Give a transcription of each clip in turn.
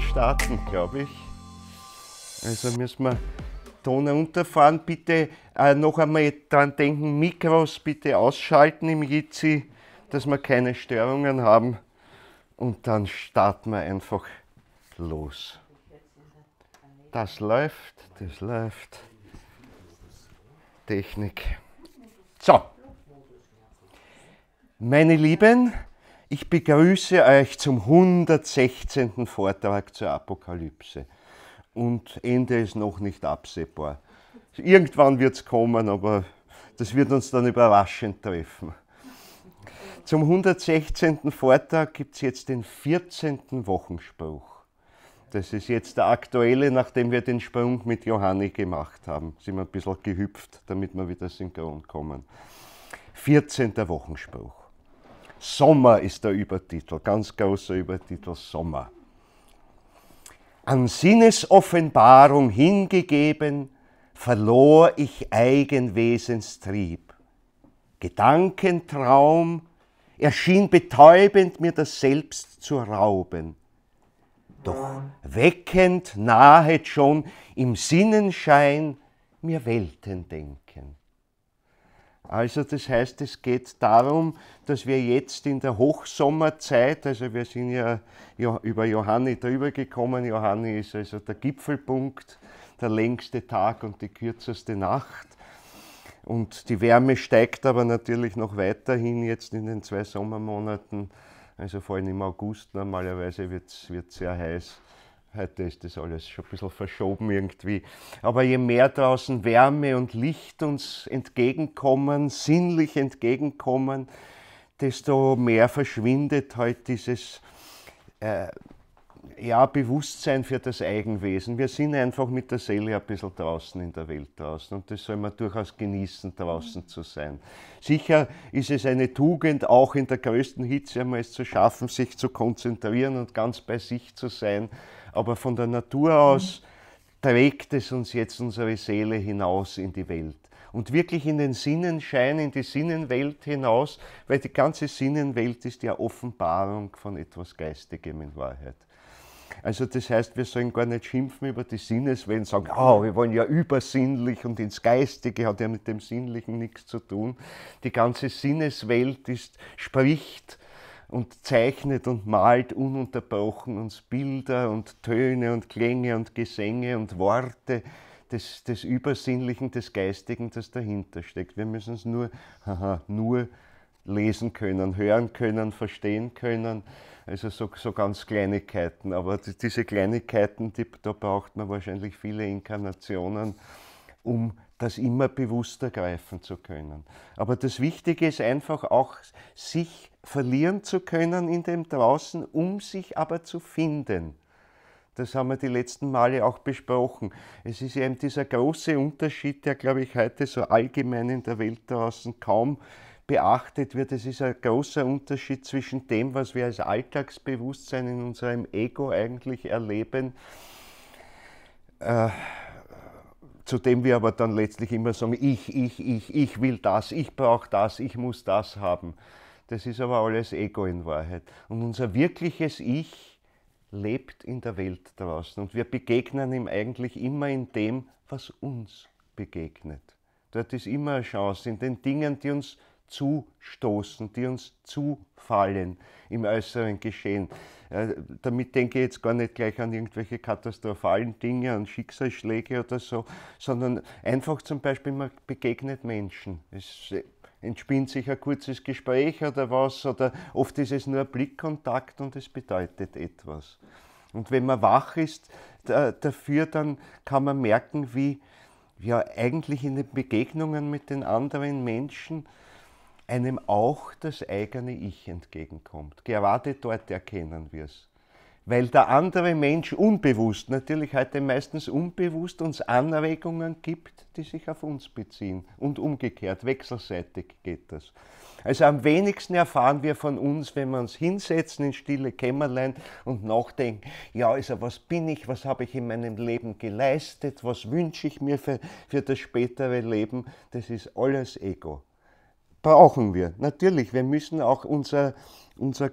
starten, glaube ich. Also müssen wir Ton runterfahren. Bitte noch einmal dran denken, Mikros bitte ausschalten im Jitsi, dass wir keine Störungen haben. Und dann starten wir einfach los. Das läuft, das läuft. Technik. So. Meine Lieben, ich begrüße euch zum 116. Vortrag zur Apokalypse. Und Ende ist noch nicht absehbar. Irgendwann wird es kommen, aber das wird uns dann überraschend treffen. Zum 116. Vortrag gibt es jetzt den 14. Wochenspruch. Das ist jetzt der aktuelle, nachdem wir den Sprung mit Johanni gemacht haben. Sind wir ein bisschen gehüpft, damit wir wieder synchron kommen. 14. Wochenspruch. Sommer ist der Übertitel, ganz großer Übertitel, Sommer. An Sinnesoffenbarung hingegeben, verlor ich Eigenwesenstrieb. Gedankentraum erschien betäubend, mir das Selbst zu rauben. Doch weckend nahet schon im Sinnenschein mir Welten denken. Also das heißt, es geht darum, dass wir jetzt in der Hochsommerzeit, also wir sind ja über Johanni drüber gekommen, Johanni ist also der Gipfelpunkt, der längste Tag und die kürzeste Nacht. Und die Wärme steigt aber natürlich noch weiterhin jetzt in den 2 Sommermonaten, also vor allem im August normalerweise wird es sehr heiß. Heute ist das alles schon ein bisschen verschoben irgendwie. Aber je mehr draußen Wärme und Licht uns entgegenkommen, sinnlich entgegenkommen, desto mehr verschwindet halt dieses Bewusstsein für das Eigenwesen. Wir sind einfach mit der Seele ein bisschen draußen in der Welt draußen und das soll man durchaus genießen, draußen zu sein. Sicher ist es eine Tugend, auch in der größten Hitze einmal es zu schaffen, sich zu konzentrieren und ganz bei sich zu sein, aber von der Natur aus trägt es uns jetzt unsere Seele hinaus in die Welt. Und wirklich in den Sinnenschein, in die Sinnenwelt hinaus, weil die ganze Sinnenwelt ist ja Offenbarung von etwas Geistigem in Wahrheit. Also das heißt, wir sollen gar nicht schimpfen über die Sinneswelt und sagen, wir wollen ja übersinnlich und ins Geistige, hat ja mit dem Sinnlichen nichts zu tun. Die ganze Sinneswelt spricht und zeichnet und malt ununterbrochen uns Bilder und Töne und Klänge und Gesänge und Worte des Übersinnlichen, des Geistigen, das dahinter steckt. Wir müssen es nur lesen können, hören können, verstehen können. Also so ganz Kleinigkeiten. Aber diese Kleinigkeiten, da braucht man wahrscheinlich viele Inkarnationen, um das immer bewusster greifen zu können. Aber das Wichtige ist einfach auch, sich verlieren zu können in dem Draußen, um sich aber zu finden. Das haben wir die letzten Male auch besprochen. Es ist eben dieser große Unterschied, der, glaube ich, heute so allgemein in der Welt draußen kaum beachtet wird. Es ist ein großer Unterschied zwischen dem, was wir als Alltagsbewusstsein in unserem Ego eigentlich erleben, zu dem wir aber dann letztlich immer sagen, ich will das, ich brauche das, ich muss das haben. Das ist aber alles Ego in Wahrheit. Und unser wirkliches Ich lebt in der Welt draußen und wir begegnen ihm eigentlich immer in dem, was uns begegnet. Dort ist immer eine Chance, in den Dingen, die uns zustoßen, die uns zufallen im äußeren Geschehen. Damit denke ich jetzt gar nicht gleich an irgendwelche katastrophalen Dinge, an Schicksalsschläge oder so, sondern einfach zum Beispiel, man begegnet Menschen. Es entspinnt sich ein kurzes Gespräch oder was, oder oft ist es nur ein Blickkontakt und es bedeutet etwas. Und wenn man wach ist dafür, dann kann man merken, wie eigentlich in den Begegnungen mit den anderen Menschen einem auch das eigene Ich entgegenkommt. Gerade dort erkennen wir es. Weil der andere Mensch unbewusst, natürlich heute meistens unbewusst, uns Anregungen gibt, die sich auf uns beziehen. Und umgekehrt, wechselseitig geht das. Also am wenigsten erfahren wir von uns, wenn wir uns hinsetzen in stille Kämmerlein und nachdenken, also was bin ich, was habe ich in meinem Leben geleistet, was wünsche ich mir für das spätere Leben, das ist alles Ego. brauchen wir. Natürlich, wir müssen auch unser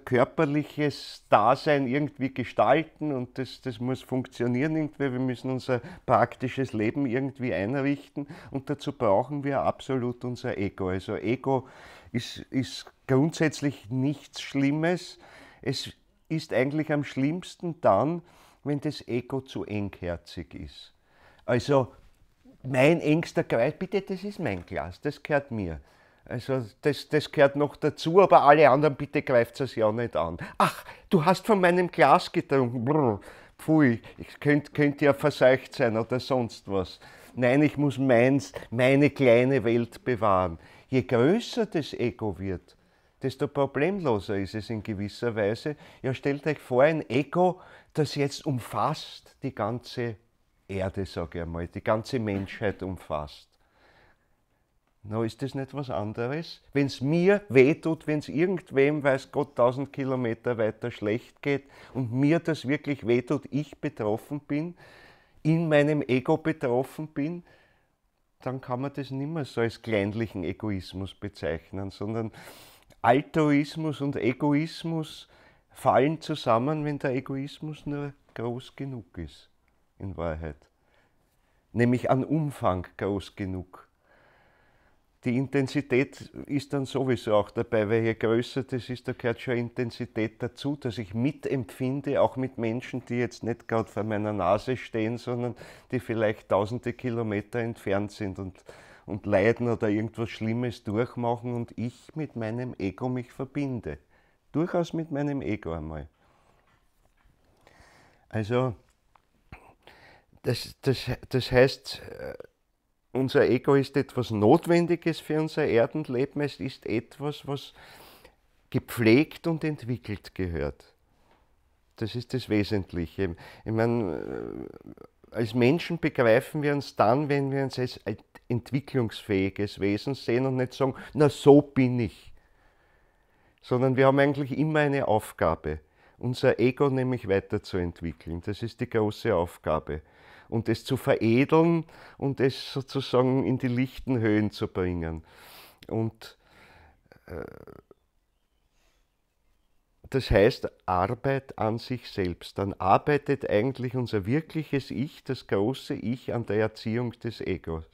körperliches Dasein irgendwie gestalten und das muss funktionieren irgendwie. Wir müssen unser praktisches Leben irgendwie einrichten und dazu brauchen wir absolut unser Ego. Also Ego ist grundsätzlich nichts Schlimmes. Es ist eigentlich am schlimmsten dann, wenn das Ego zu engherzig ist. Also mein engster Kreis, bitte, das ist mein Glas, das gehört mir. Also das gehört noch dazu, aber alle anderen, bitte greift es ja nicht an. Ach, du hast von meinem Glas getrunken. Brr, pfui, ich könnte ja verseucht sein oder sonst was. Nein, ich muss meine kleine Welt bewahren. Je größer das Ego wird, desto problemloser ist es in gewisser Weise. Ja, stellt euch vor, ein Ego, das jetzt umfasst die ganze Erde, sage ich einmal, die ganze Menschheit umfasst. Na, ist das nicht was anderes? Wenn es mir wehtut, wenn es irgendwem, weiß Gott, 1000 Kilometer weiter schlecht geht und mir das wirklich wehtut, ich betroffen bin, in meinem Ego betroffen bin, dann kann man das nicht mehr so als kleinlichen Egoismus bezeichnen, sondern Altruismus und Egoismus fallen zusammen, wenn der Egoismus nur groß genug ist, in Wahrheit. Nämlich an Umfang groß genug. Die Intensität ist dann sowieso auch dabei, weil je größer das ist, da gehört schon Intensität dazu, dass ich mitempfinde, auch mit Menschen, die jetzt nicht gerade vor meiner Nase stehen, sondern die vielleicht tausende Kilometer entfernt sind und leiden oder irgendwas Schlimmes durchmachen und ich mit meinem Ego mich verbinde. Durchaus mit meinem Ego einmal. Also, das heißt, unser Ego ist etwas Notwendiges für unser Erdenleben, es ist etwas, was gepflegt und entwickelt gehört. Das ist das Wesentliche. Ich meine, als Menschen begreifen wir uns dann, wenn wir uns als ein entwicklungsfähiges Wesen sehen und nicht sagen, na so bin ich. Sondern wir haben eigentlich immer eine Aufgabe, unser Ego nämlich weiterzuentwickeln. Das ist die große Aufgabe. Und es zu veredeln und es sozusagen in die lichten Höhen zu bringen. Und das heißt Arbeit an sich selbst. Dann arbeitet eigentlich unser wirkliches Ich, das große Ich, an der Erziehung des Egos.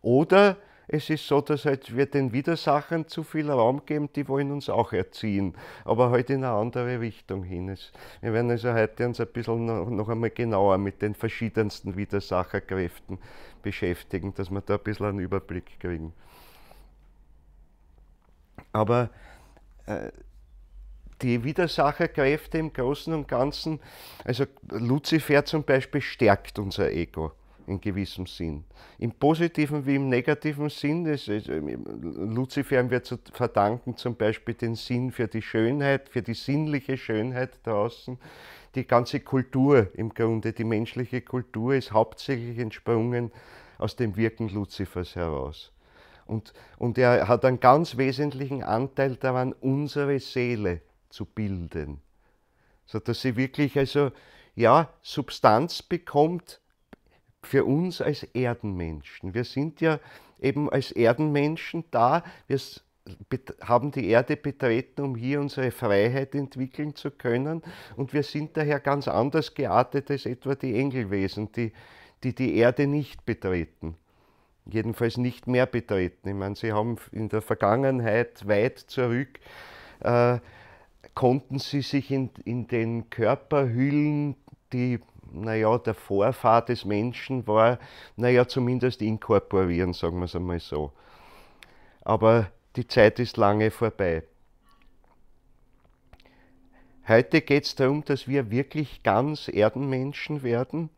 Oder es ist so, dass halt wir den Widersachern zu viel Raum geben, die wollen uns auch erziehen, aber halt in eine andere Richtung hin. Wir werden also heute uns ein bisschen noch einmal genauer mit den verschiedensten Widersacherkräften beschäftigen, dass wir da ein bisschen einen Überblick kriegen. Aber die Widersacherkräfte im Großen und Ganzen, also Luzifer zum Beispiel stärkt unser Ego in gewissem Sinn. Im positiven wie im negativen Sinn, Luzifer wird zu verdanken zum Beispiel den Sinn für die Schönheit, für die sinnliche Schönheit draußen. Die ganze Kultur im Grunde, die menschliche Kultur ist hauptsächlich entsprungen aus dem Wirken Luzifers heraus. Und er hat einen ganz wesentlichen Anteil daran, unsere Seele zu bilden, sodass sie wirklich also ja, Substanz bekommt für uns als Erdenmenschen. Wir sind ja eben als Erdenmenschen da, wir haben die Erde betreten, um hier unsere Freiheit entwickeln zu können und wir sind daher ganz anders geartet als etwa die Engelwesen, die Erde nicht betreten. Jedenfalls nicht mehr betreten. Ich meine, sie haben in der Vergangenheit weit zurück konnten sie sich in den Körperhüllen, die naja, der Vorfahr des Menschen war, naja, zumindest inkorporieren, sagen wir es einmal so. Aber die Zeit ist lange vorbei. Heute geht es darum, dass wir wirklich ganz Erdenmenschen werden,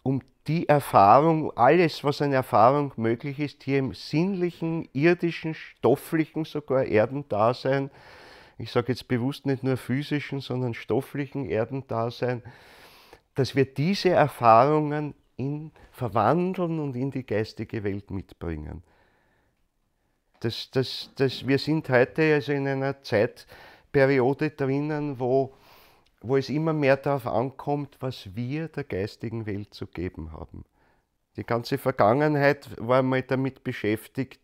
um die Erfahrung, alles, was an Erfahrung möglich ist, hier im sinnlichen, irdischen, stofflichen sogar Erdendasein, ich sage jetzt bewusst nicht nur physischen, sondern stofflichen Erdendasein, dass wir diese Erfahrungen verwandeln und in die geistige Welt mitbringen. Wir sind heute also in einer Zeitperiode drinnen, wo es immer mehr darauf ankommt, was wir der geistigen Welt zu geben haben. Die ganze Vergangenheit war mal damit beschäftigt,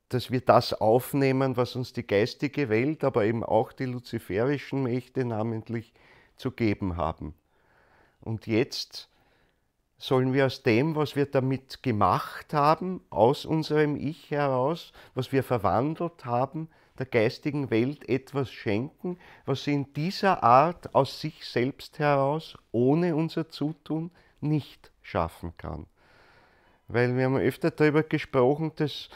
dass wir das aufnehmen, was uns die geistige Welt, aber eben auch die luziferischen Mächte namentlich zu geben haben. Und jetzt sollen wir aus dem, was wir damit gemacht haben, aus unserem Ich heraus, was wir verwandelt haben, der geistigen Welt etwas schenken, was sie in dieser Art aus sich selbst heraus, ohne unser Zutun, nicht schaffen kann. Weil wir haben öfter darüber gesprochen, dass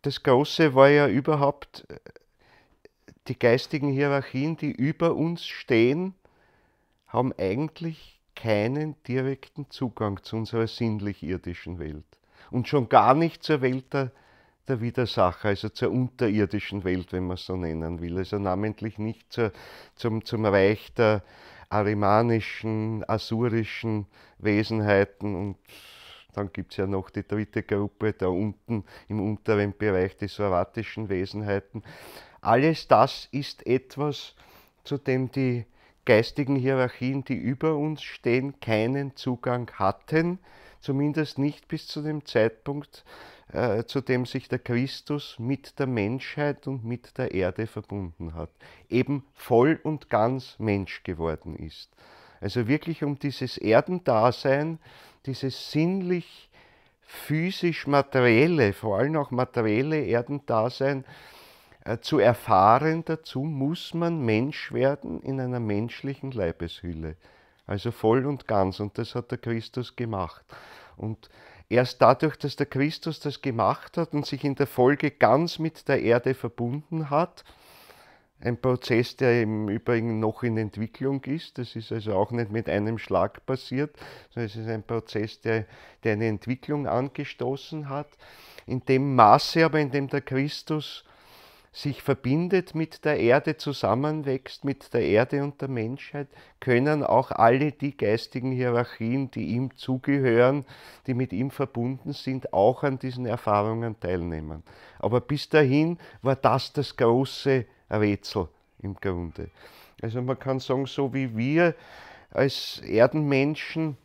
das Große war ja überhaupt die geistigen Hierarchien, die über uns stehen, haben eigentlich keinen direkten Zugang zu unserer sinnlich-irdischen Welt. Und schon gar nicht zur Welt der Widersacher, also zur unterirdischen Welt, wenn man es so nennen will. Also namentlich nicht zum Reich der arimanischen, asurischen Wesenheiten. Und dann gibt es ja noch die dritte Gruppe da unten im unteren Bereich, die soratischen Wesenheiten. Alles das ist etwas, zu dem die geistigen Hierarchien, die über uns stehen, keinen Zugang hatten, zumindest nicht bis zu dem Zeitpunkt, zu dem sich der Christus mit der Menschheit und mit der Erde verbunden hat, eben voll und ganz Mensch geworden ist. Also wirklich um dieses Erdendasein, dieses sinnlich, physisch materielle, vor allem auch materielle Erdendasein, zu erfahren, dazu muss man Mensch werden in einer menschlichen Leibeshülle. Also voll und ganz. Und das hat der Christus gemacht. Und erst dadurch, dass der Christus das gemacht hat und sich in der Folge ganz mit der Erde verbunden hat, ein Prozess, der im Übrigen noch in Entwicklung ist, das ist also auch nicht mit einem Schlag passiert, sondern es ist ein Prozess, der eine Entwicklung angestoßen hat, in dem Maße aber, in dem der Christus sich verbindet mit der Erde, zusammenwächst mit der Erde und der Menschheit, können auch alle die geistigen Hierarchien, die ihm zugehören, die mit ihm verbunden sind, auch an diesen Erfahrungen teilnehmen. Aber bis dahin war das große Rätsel im Grunde. Also man kann sagen, so wie wir als Erdenmenschen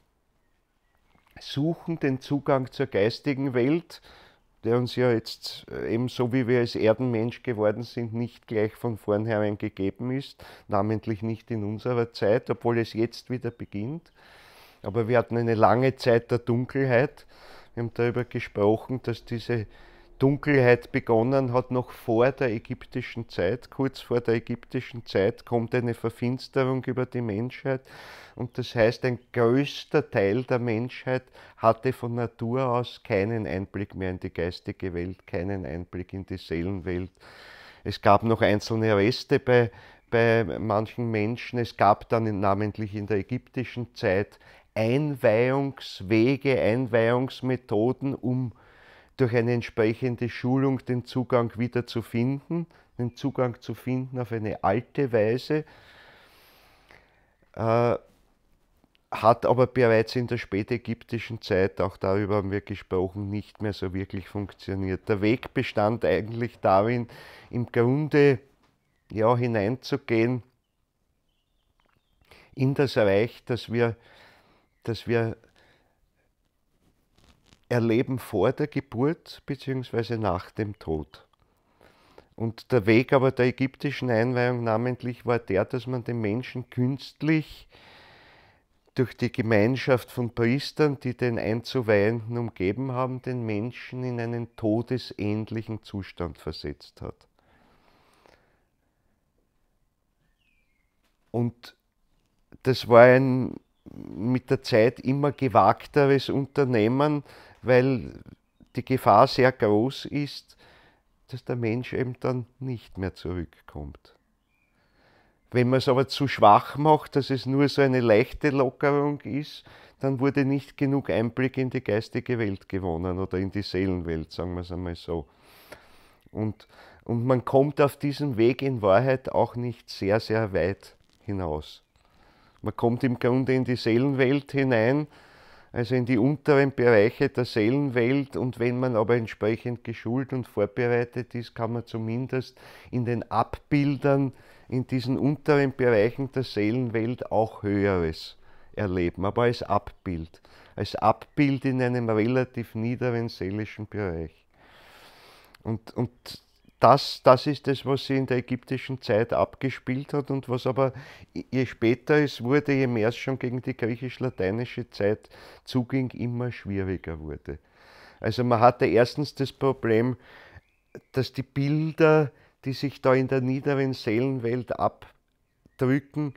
suchen den Zugang zur geistigen Welt, der uns ja jetzt ebenso wie wir als Erdenmensch geworden sind, nicht gleich von vornherein gegeben ist, namentlich nicht in unserer Zeit, obwohl es jetzt wieder beginnt. Aber wir hatten eine lange Zeit der Dunkelheit. Wir haben darüber gesprochen, dass diese Dunkelheit begonnen hat noch vor der ägyptischen Zeit. Kurz vor der ägyptischen Zeit kommt eine Verfinsterung über die Menschheit. Und das heißt, ein größter Teil der Menschheit hatte von Natur aus keinen Einblick mehr in die geistige Welt, keinen Einblick in die Seelenwelt. Es gab noch einzelne Reste bei manchen Menschen. Es gab dann namentlich in der ägyptischen Zeit Einweihungswege, Einweihungsmethoden, um durch eine entsprechende Schulung den Zugang wieder zu finden, den Zugang zu finden auf eine alte Weise, hat aber bereits in der spätägyptischen Zeit, auch darüber haben wir gesprochen, nicht mehr so wirklich funktioniert. Der Weg bestand eigentlich darin, im Grunde ja, hineinzugehen in das Reich, das wir erleben vor der Geburt bzw. nach dem Tod. Und der Weg aber der ägyptischen Einweihung namentlich war der, dass man den Menschen künstlich durch die Gemeinschaft von Priestern, die den Einzuweihenden umgeben haben, den Menschen in einen todesähnlichen Zustand versetzt hat. Und das war ein mit der Zeit immer gewagteres Unternehmen, weil die Gefahr sehr groß ist, dass der Mensch eben dann nicht mehr zurückkommt. Wenn man es aber zu schwach macht, dass es nur so eine leichte Lockerung ist, dann wurde nicht genug Einblick in die geistige Welt gewonnen oder in die Seelenwelt, sagen wir es einmal so. Und man kommt auf diesem Weg in Wahrheit auch nicht sehr, sehr weit hinaus. Man kommt im Grunde in die Seelenwelt hinein, also in die unteren Bereiche der Seelenwelt, und wenn man aber entsprechend geschult und vorbereitet ist, kann man zumindest in den Abbildern in diesen unteren Bereichen der Seelenwelt auch Höheres erleben, aber als Abbild in einem relativ niederen seelischen Bereich. Und das ist das, was sich in der ägyptischen Zeit abgespielt hat und was aber, je später es wurde, je mehr es schon gegen die griechisch-lateinische Zeit zuging, immer schwieriger wurde. Also man hatte erstens das Problem, dass die Bilder, die sich da in der niederen Seelenwelt abdrücken,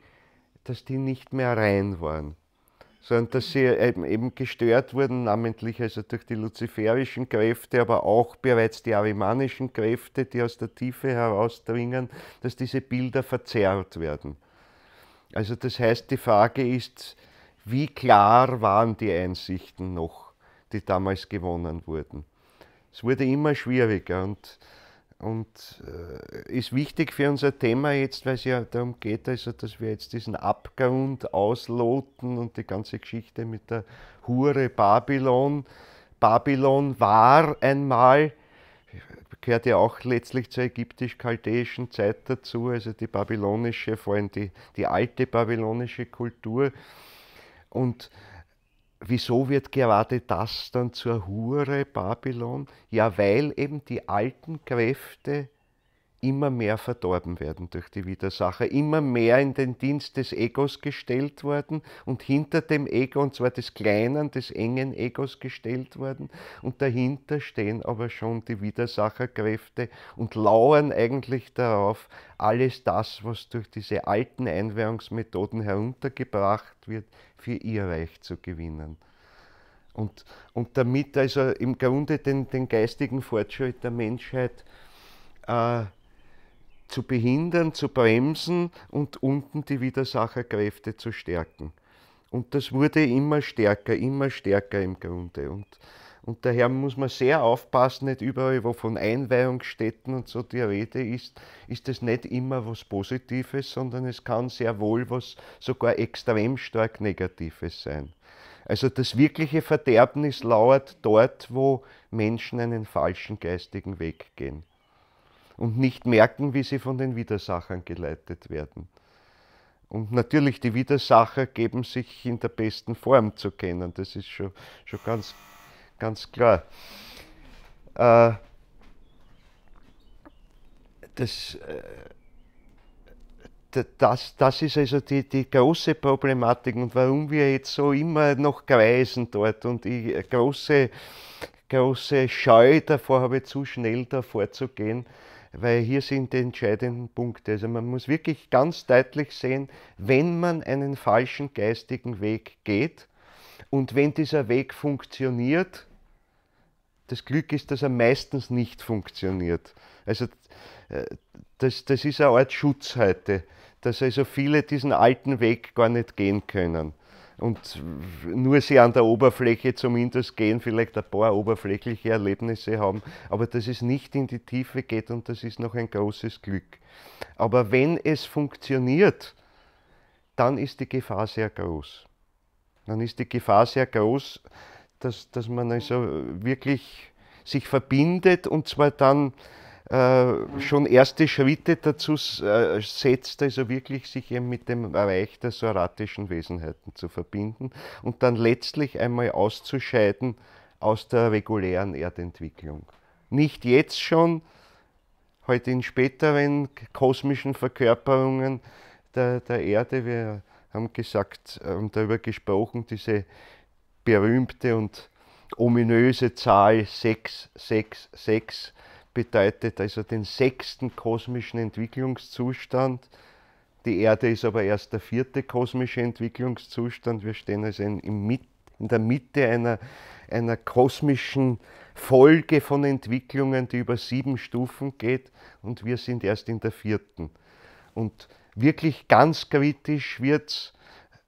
dass die nicht mehr rein waren, sondern dass sie eben gestört wurden, namentlich also durch die luziferischen Kräfte, aber auch bereits die arimanischen Kräfte, die aus der Tiefe herausdringen, dass diese Bilder verzerrt werden. Also das heißt, die Frage ist, wie klar waren die Einsichten noch, die damals gewonnen wurden. Es wurde immer schwieriger und ist wichtig für unser Thema jetzt, weil es ja darum geht, also, dass wir jetzt diesen Abgrund ausloten und die ganze Geschichte mit der Hure Babylon. Babylon war einmal, gehört ja auch letztlich zur ägyptisch-chaldäischen Zeit dazu, also die babylonische, vor allem die alte babylonische Kultur. Und wieso wird gerade das dann zur Hure Babylon? Ja, weil eben die alten Kräfte immer mehr verdorben werden durch die Widersacher, immer mehr in den Dienst des Egos gestellt worden und hinter dem Ego, und zwar des kleinen, des engen Egos gestellt worden, und dahinter stehen aber schon die Widersacherkräfte und lauern eigentlich darauf, alles das, was durch diese alten Einweihungsmethoden heruntergebracht wird, für ihr Reich zu gewinnen. Und damit also im Grunde den geistigen Fortschritt der Menschheit zu behindern, zu bremsen und unten die Widersacherkräfte zu stärken. Und das wurde immer stärker im Grunde. Und daher muss man sehr aufpassen, nicht überall, wo von Einweihungsstätten und so die Rede ist es nicht immer was Positives, sondern es kann sehr wohl was sogar extrem stark Negatives sein. Also das wirkliche Verderbnis lauert dort, wo Menschen einen falschen geistigen Weg gehen und nicht merken, wie sie von den Widersachern geleitet werden. Und natürlich, die Widersacher geben sich in der besten Form zu kennen, das ist schon ganz klar. Das ist also die große Problematik und warum wir jetzt so immer noch kreisen dort und ich große Scheu davor habe, zu schnell davor zu gehen, weil hier sind die entscheidenden Punkte. Also man muss wirklich ganz deutlich sehen, wenn man einen falschen geistigen Weg geht und wenn dieser Weg funktioniert, das Glück ist, dass er meistens nicht funktioniert. Also das ist eine Art Schutz heute, dass also viele diesen alten Weg gar nicht gehen können und nur sie an der Oberfläche zumindest gehen, vielleicht ein paar oberflächliche Erlebnisse haben, aber dass es nicht in die Tiefe geht und das ist noch ein großes Glück. Aber wenn es funktioniert, dann ist die Gefahr sehr groß. Dann ist die Gefahr sehr groß, dass man also wirklich sich verbindet und zwar dann schon erste Schritte dazu setzt, also wirklich sich eben mit dem Reich der soratischen Wesenheiten zu verbinden und dann letztlich einmal auszuscheiden aus der regulären Erdentwicklung. Nicht jetzt schon, heute in späteren kosmischen Verkörperungen der Erde. Wir haben gesagt und darüber gesprochen, diese berühmte und ominöse Zahl 666 bedeutet also den 6. kosmischen Entwicklungszustand. Die Erde ist aber erst der 4. kosmische Entwicklungszustand. Wir stehen also in der Mitte einer kosmischen Folge von Entwicklungen, die über 7 Stufen geht und wir sind erst in der 4. Und wirklich ganz kritisch wird es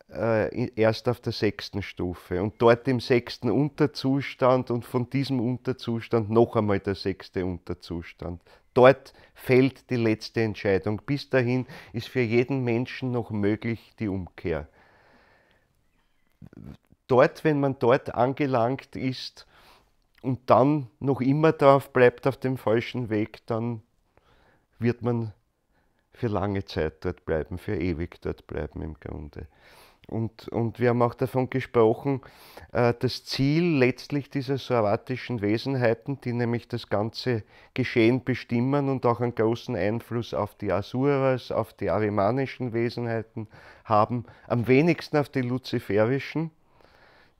erst auf der 6. Stufe und dort im 6. Unterzustand und von diesem Unterzustand noch einmal der 6. Unterzustand. Dort fällt die letzte Entscheidung. Bis dahin ist für jeden Menschen noch möglich die Umkehr. Dort, wenn man dort angelangt ist und dann noch immer drauf bleibt auf dem falschen Weg, dann wird man für lange Zeit dort bleiben, für ewig dort bleiben im Grunde. Und wir haben auch davon gesprochen, das Ziel letztlich dieser soaratischen Wesenheiten, die nämlich das ganze Geschehen bestimmen und auch einen großen Einfluss auf die Asuras, auf die arimanischen Wesenheiten haben, am wenigsten auf die luziferischen.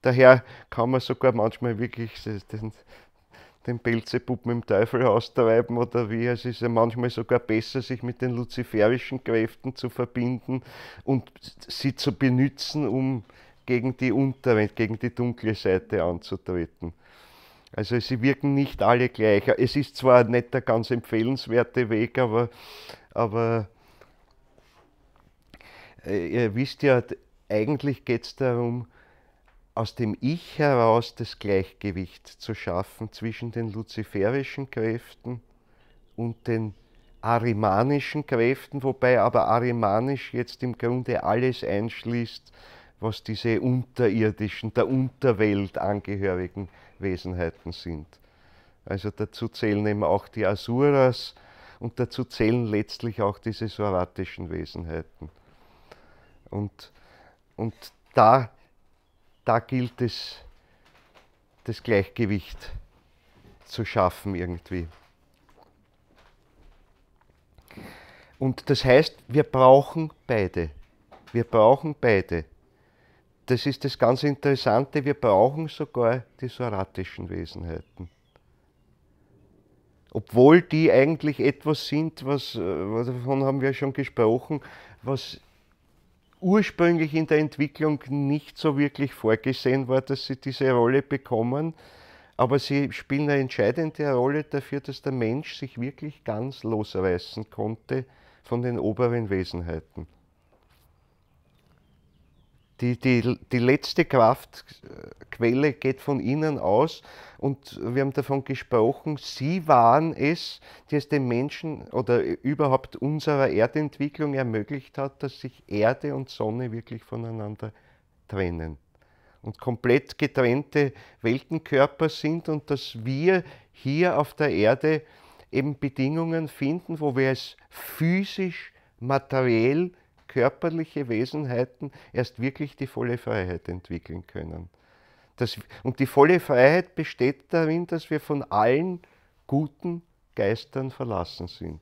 Daher kann man sogar manchmal wirklich den Beelzebub mit dem Teufel austreiben oder wie. Es ist ja manchmal sogar besser, sich mit den luziferischen Kräften zu verbinden und sie zu benutzen, um gegen die Unterwelt, gegen die dunkle Seite anzutreten. Also sie wirken nicht alle gleich. Es ist zwar nicht der ganz empfehlenswerte Weg, aber ihr wisst ja, eigentlich geht es darum, aus dem Ich heraus das Gleichgewicht zu schaffen zwischen den luziferischen Kräften und den arimanischen Kräften, wobei aber arimanisch jetzt im Grunde alles einschließt, was diese unterirdischen, der Unterwelt angehörigen Wesenheiten sind. Also dazu zählen eben auch die Asuras und dazu zählen letztlich auch diese soratischen Wesenheiten. Und, und da gilt es, das Gleichgewicht zu schaffen irgendwie. Und das heißt, wir brauchen beide. Wir brauchen beide. Das ist das ganz Interessante, wir brauchen sogar die soratischen Wesenheiten. Obwohl die eigentlich etwas sind, davon haben wir schon gesprochen, was ursprünglich in der Entwicklung nicht so wirklich vorgesehen war, dass sie diese Rolle bekommen, aber sie spielen eine entscheidende Rolle dafür, dass der Mensch sich wirklich ganz losreißen konnte von den oberen Wesenheiten. Die letzte Kraftquelle geht von ihnen aus und wir haben davon gesprochen, sie waren es, die es den Menschen oder überhaupt unserer Erdentwicklung ermöglicht hat, dass sich Erde und Sonne wirklich voneinander trennen und komplett getrennte Weltenkörper sind und dass wir hier auf der Erde eben Bedingungen finden, wo wir es physisch, materiell, körperliche Wesenheiten erst wirklich die volle Freiheit entwickeln können. Und die volle Freiheit besteht darin, dass wir von allen guten Geistern verlassen sind.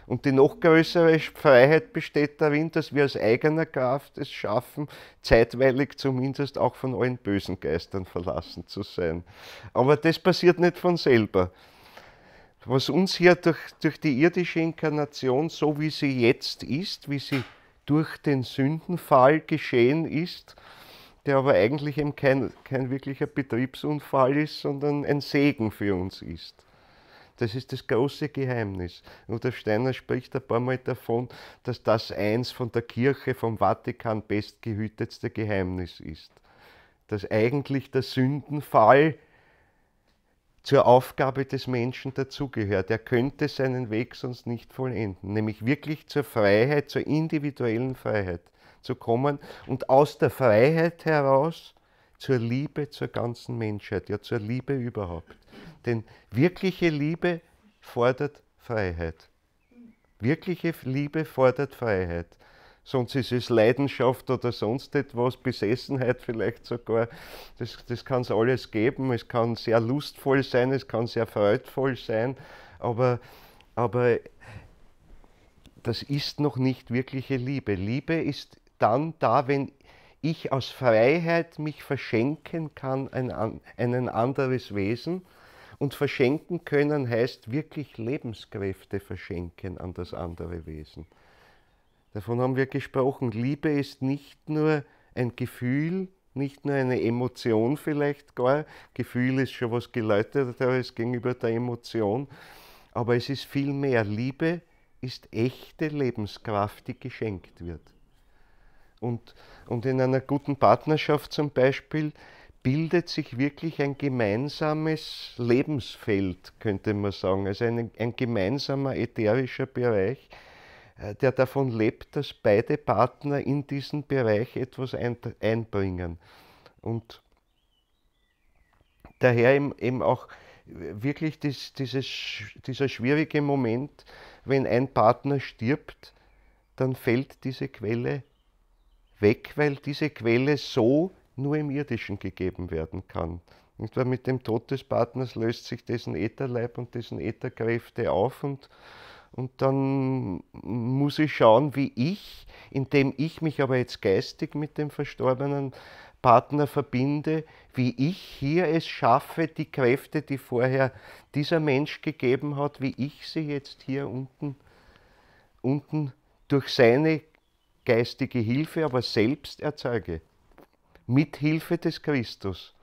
Und die noch größere Freiheit besteht darin, dass wir aus eigener Kraft es schaffen, zeitweilig zumindest auch von allen bösen Geistern verlassen zu sein. Aber das passiert nicht von selber. Was uns hier durch die irdische Inkarnation, so wie sie jetzt ist, wie sie durch den Sündenfall geschehen ist, der aber eigentlich eben kein wirklicher Betriebsunfall ist, sondern ein Segen für uns ist. Das ist das große Geheimnis. Rudolf Steiner spricht ein paar Mal davon, dass das eins von der Kirche, vom Vatikan bestgehütetste Geheimnis ist. Dass eigentlich der Sündenfall zur Aufgabe des Menschen dazugehört. Er könnte seinen Weg sonst nicht vollenden, nämlich wirklich zur Freiheit, zur individuellen Freiheit zu kommen und aus der Freiheit heraus zur Liebe zur ganzen Menschheit, ja zur Liebe überhaupt. Denn wirkliche Liebe fordert Freiheit. Wirkliche Liebe fordert Freiheit. Sonst ist es Leidenschaft oder sonst etwas, Besessenheit vielleicht sogar. Das kann es alles geben. Es kann sehr lustvoll sein, es kann sehr freudvoll sein, aber das ist noch nicht wirkliche Liebe. Liebe ist dann da, wenn ich aus Freiheit mich verschenken kann an ein anderes Wesen. Und verschenken können heißt wirklich Lebenskräfte verschenken an das andere Wesen. Davon haben wir gesprochen. Liebe ist nicht nur ein Gefühl, nicht nur eine Emotion vielleicht gar. Gefühl ist schon was Geläuterteres gegenüber der Emotion. Aber es ist viel mehr. Liebe ist echte Lebenskraft, die geschenkt wird. Und in einer guten Partnerschaft zum Beispiel bildet sich wirklich ein gemeinsames Lebensfeld, könnte man sagen. Also ein gemeinsamer ätherischer Bereich, der davon lebt, dass beide Partner in diesen Bereich etwas einbringen. Und daher eben auch wirklich dieser schwierige Moment, wenn ein Partner stirbt, dann fällt diese Quelle weg, weil diese Quelle so nur im Irdischen gegeben werden kann. Und mit dem Tod des Partners löst sich dessen Ätherleib und dessen Ätherkräfte auf und dann muss ich schauen, wie ich, indem ich mich aber jetzt geistig mit dem verstorbenen Partner verbinde, wie ich hier es schaffe, die Kräfte, die vorher dieser Mensch gegeben hat, wie ich sie jetzt hier unten durch seine geistige Hilfe, aber selbst erzeuge. Mit Hilfe des Christus.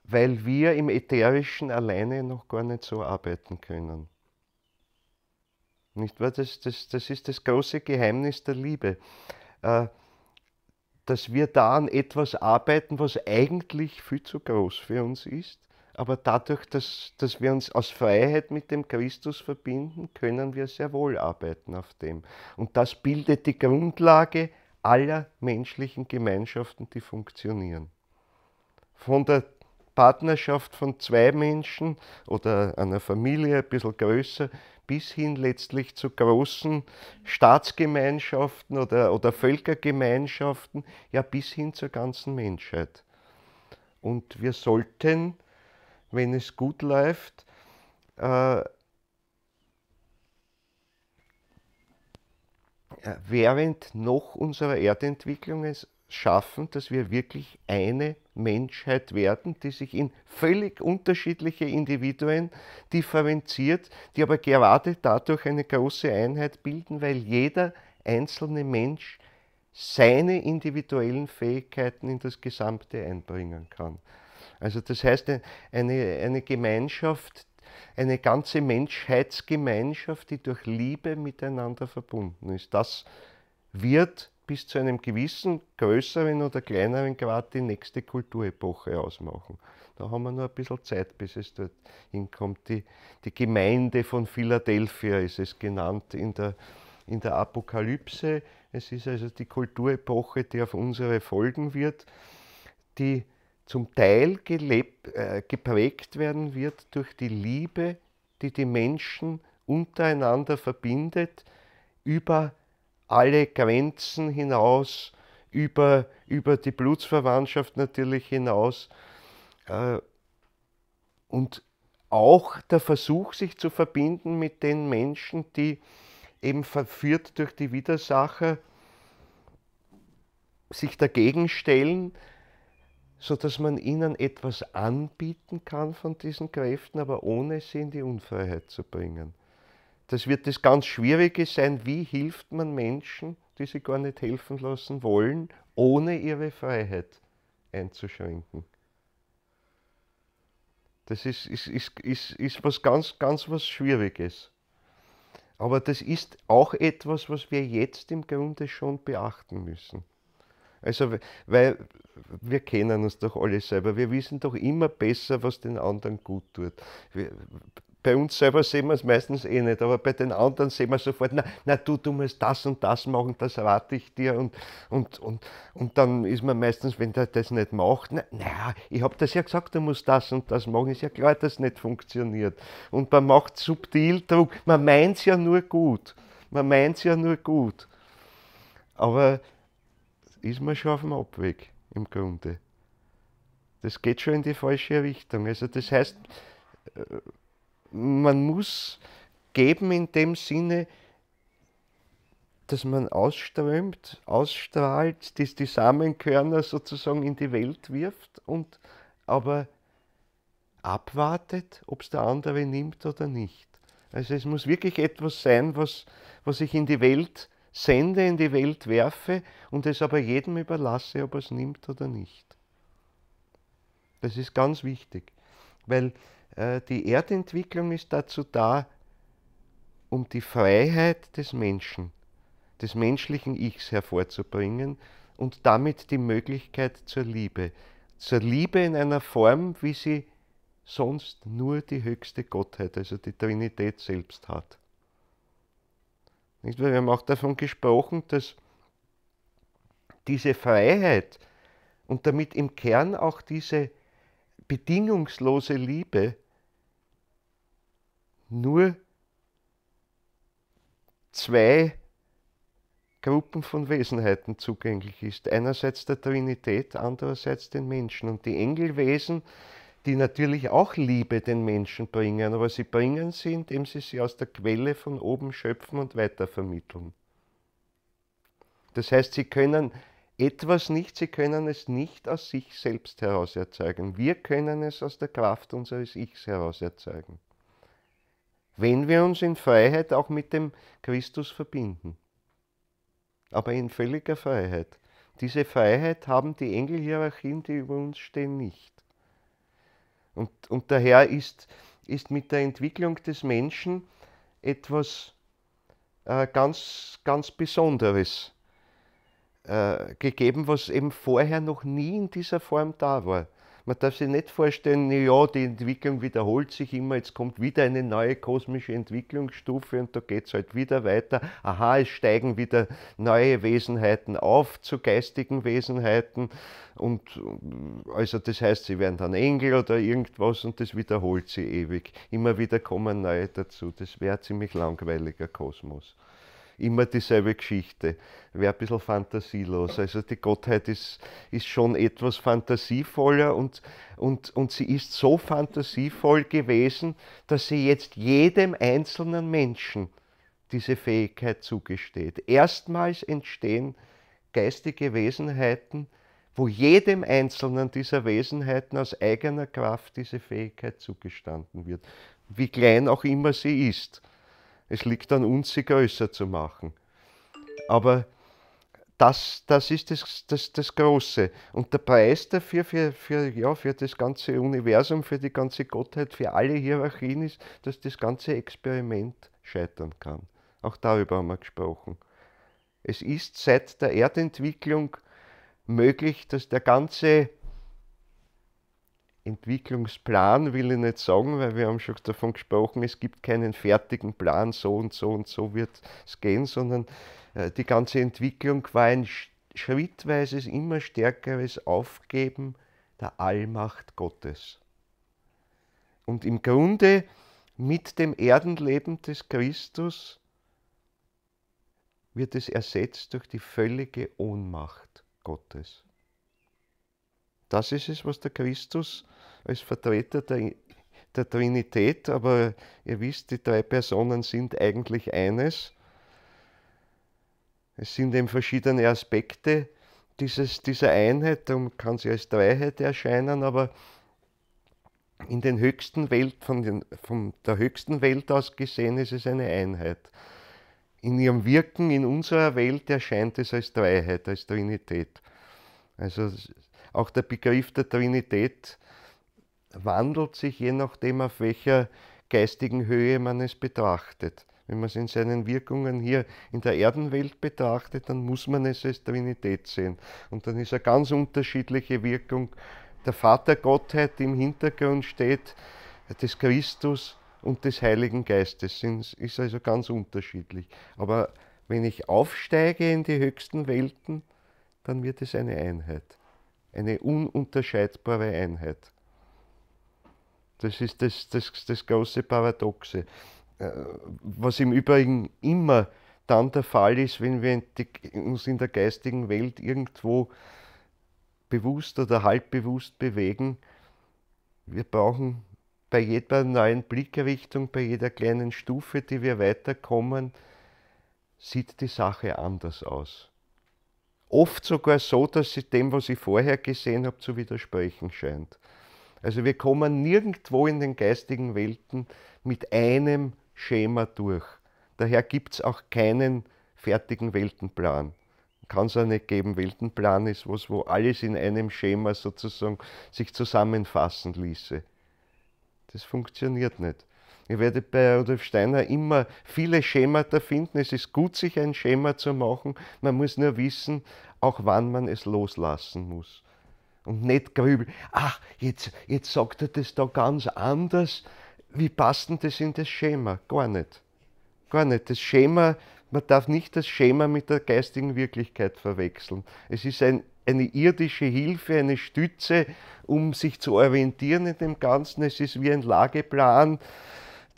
Weil wir im Ätherischen alleine noch gar nicht so arbeiten können. Nicht wahr? Das ist das große Geheimnis der Liebe. Dass wir da an etwas arbeiten, was eigentlich viel zu groß für uns ist, aber dadurch, dass wir uns aus Freiheit mit dem Christus verbinden, können wir sehr wohl arbeiten auf dem. Und das bildet die Grundlage aller menschlichen Gemeinschaften, die funktionieren. Von der Partnerschaft von zwei Menschen oder einer Familie ein bisschen größer, bis hin letztlich zu großen Staatsgemeinschaften oder Völkergemeinschaften, ja bis hin zur ganzen Menschheit. Und wir sollten, wenn es gut läuft, während noch unserer Erdentwicklung es schaffen, dass wir wirklich eine Menschheit werden, die sich in völlig unterschiedliche Individuen differenziert, die aber gerade dadurch eine große Einheit bilden, weil jeder einzelne Mensch seine individuellen Fähigkeiten in das Gesamte einbringen kann. Also das heißt, eine Gemeinschaft, eine ganze Menschheitsgemeinschaft, die durch Liebe miteinander verbunden ist. Das wird bis zu einem gewissen größeren oder kleineren Grad die nächste Kulturepoche ausmachen. Da haben wir noch ein bisschen Zeit, bis es dort hinkommt. Die Gemeinde von Philadelphia ist es genannt in der Apokalypse. Es ist also die Kulturepoche, die auf unsere folgen wird, die zum Teil geprägt werden wird durch die Liebe, die die Menschen untereinander verbindet, über alle Grenzen hinaus, über die Blutsverwandtschaft natürlich hinaus. Und auch der Versuch, sich zu verbinden mit den Menschen, die eben verführt durch die Widersacher sich dagegen stellen, sodass man ihnen etwas anbieten kann von diesen Kräften, aber ohne sie in die Unfreiheit zu bringen. Das wird das ganz Schwierige sein, wie hilft man Menschen, die sich gar nicht helfen lassen wollen, ohne ihre Freiheit einzuschränken. Das ist was ganz was Schwieriges. Aber das ist auch etwas, was wir jetzt im Grunde schon beachten müssen. Also, weil wir kennen uns doch alle selber. Wir wissen doch immer besser, was den anderen gut tut. Bei uns selber sehen wir es meistens eh nicht, aber bei den anderen sehen wir sofort, na du musst das und das machen, das rate ich dir. Und dann ist man meistens, wenn der das nicht macht, ich habe das ja gesagt, du musst das und das machen. Ist ja klar, dass es nicht funktioniert. Und man macht subtil Druck. Man meint es ja nur gut. Man meint es ja nur gut. Aber ist man schon auf dem Abweg im Grunde. Das geht schon in die falsche Richtung. Also das heißt, man muss geben in dem Sinne, dass man ausströmt, ausstrahlt, die Samenkörner sozusagen in die Welt wirft und aber abwartet, ob es der andere nimmt oder nicht. Also es muss wirklich etwas sein, was ich in die Welt sende, in die Welt werfe und es aber jedem überlasse, ob er es nimmt oder nicht. Das ist ganz wichtig, weil die Erdentwicklung ist dazu da, um die Freiheit des Menschen, des menschlichen Ichs hervorzubringen und damit die Möglichkeit zur Liebe. Zur Liebe in einer Form, wie sie sonst nur die höchste Gottheit, also die Trinität selbst hat. Wir haben auch davon gesprochen, dass diese Freiheit und damit im Kern auch diese bedingungslose Liebe nur zwei Gruppen von Wesenheiten zugänglich ist. Einerseits der Trinität, andererseits den Menschen. Und die Engelwesen, die natürlich auch Liebe den Menschen bringen, aber sie bringen sie, indem sie aus der Quelle von oben schöpfen und weitervermitteln. Das heißt, sie können etwas nicht, sie können es nicht aus sich selbst heraus erzeugen. Wir können es aus der Kraft unseres Ichs heraus erzeugen. Wenn wir uns in Freiheit auch mit dem Christus verbinden. Aber in völliger Freiheit. Diese Freiheit haben die Engelhierarchien, die über uns stehen, nicht. Und daher ist mit der Entwicklung des Menschen etwas ganz Besonderes gegeben, was eben vorher noch nie in dieser Form da war. Man darf sich nicht vorstellen, ja, die Entwicklung wiederholt sich immer, jetzt kommt wieder eine neue kosmische Entwicklungsstufe und da geht es halt wieder weiter. Aha, es steigen wieder neue Wesenheiten auf zu geistigen Wesenheiten und also das heißt, sie werden dann Engel oder irgendwas und das wiederholt sich ewig. Immer wieder kommen neue dazu. Das wäre ein ziemlich langweiliger Kosmos. Immer dieselbe Geschichte, wäre ein bisschen fantasielos. Also die Gottheit ist schon etwas fantasievoller und sie ist so fantasievoll gewesen, dass sie jetzt jedem einzelnen Menschen diese Fähigkeit zugesteht. Erstmals entstehen geistige Wesenheiten, wo jedem einzelnen dieser Wesenheiten aus eigener Kraft diese Fähigkeit zugestanden wird, wie klein auch immer sie ist. Es liegt an uns, sie größer zu machen. Aber das ist das Große. Und der Preis dafür, für das ganze Universum, für die ganze Gottheit, für alle Hierarchien ist, dass das ganze Experiment scheitern kann. Auch darüber haben wir gesprochen. Es ist seit der Erdentwicklung möglich, dass der ganze Entwicklungsplan, will ich nicht sagen, weil wir haben schon davon gesprochen, es gibt keinen fertigen Plan, so und so wird es gehen, sondern die ganze Entwicklung war ein schrittweises, immer stärkeres Aufgeben der Allmacht Gottes. Und im Grunde mit dem Erdenleben des Christus wird es ersetzt durch die völlige Ohnmacht Gottes. Das ist es, was der Christus als Vertreter der Trinität, aber ihr wisst, die drei Personen sind eigentlich eines. Es sind eben verschiedene Aspekte dieser Einheit, darum kann sie als Dreiheit erscheinen, aber in den höchsten Welt, von der höchsten Welt aus gesehen, ist es eine Einheit. In ihrem Wirken in unserer Welt erscheint es als Dreiheit, als Trinität. Also auch der Begriff der Trinität wandelt sich je nachdem, auf welcher geistigen Höhe man es betrachtet. Wenn man es in seinen Wirkungen hier in der Erdenwelt betrachtet, dann muss man es als Trinität sehen. Und dann ist eine ganz unterschiedliche Wirkung der Vatergottheit, die im Hintergrund steht, des Christus und des Heiligen Geistes. Ist also ganz unterschiedlich. Aber wenn ich aufsteige in die höchsten Welten, dann wird es eine Einheit. Eine ununterscheidbare Einheit. Das ist das große Paradoxe. Was im Übrigen immer dann der Fall ist, wenn wir uns in der geistigen Welt irgendwo bewusst oder halbbewusst bewegen. Wir brauchen bei jeder neuen Blickrichtung, bei jeder kleinen Stufe, die wir weiterkommen, sieht die Sache anders aus. Oft sogar so, dass sie dem, was ich vorher gesehen habe, zu widersprechen scheint. Also wir kommen nirgendwo in den geistigen Welten mit einem Schema durch. Daher gibt es auch keinen fertigen Weltenplan. Kann es auch nicht geben. Weltenplan ist was, wo alles in einem Schema sozusagen sich zusammenfassen ließe. Das funktioniert nicht. Ihr werdet bei Rudolf Steiner immer viele Schemata finden. Es ist gut, sich ein Schema zu machen. Man muss nur wissen, auch wann man es loslassen muss. Und nicht grübeln, ach, jetzt sagt er das da ganz anders. Wie passt denn das in das Schema? Gar nicht. Gar nicht. Das Schema, man darf nicht das Schema mit der geistigen Wirklichkeit verwechseln. Es ist eine irdische Hilfe, eine Stütze, um sich zu orientieren in dem Ganzen. Es ist wie ein Lageplan,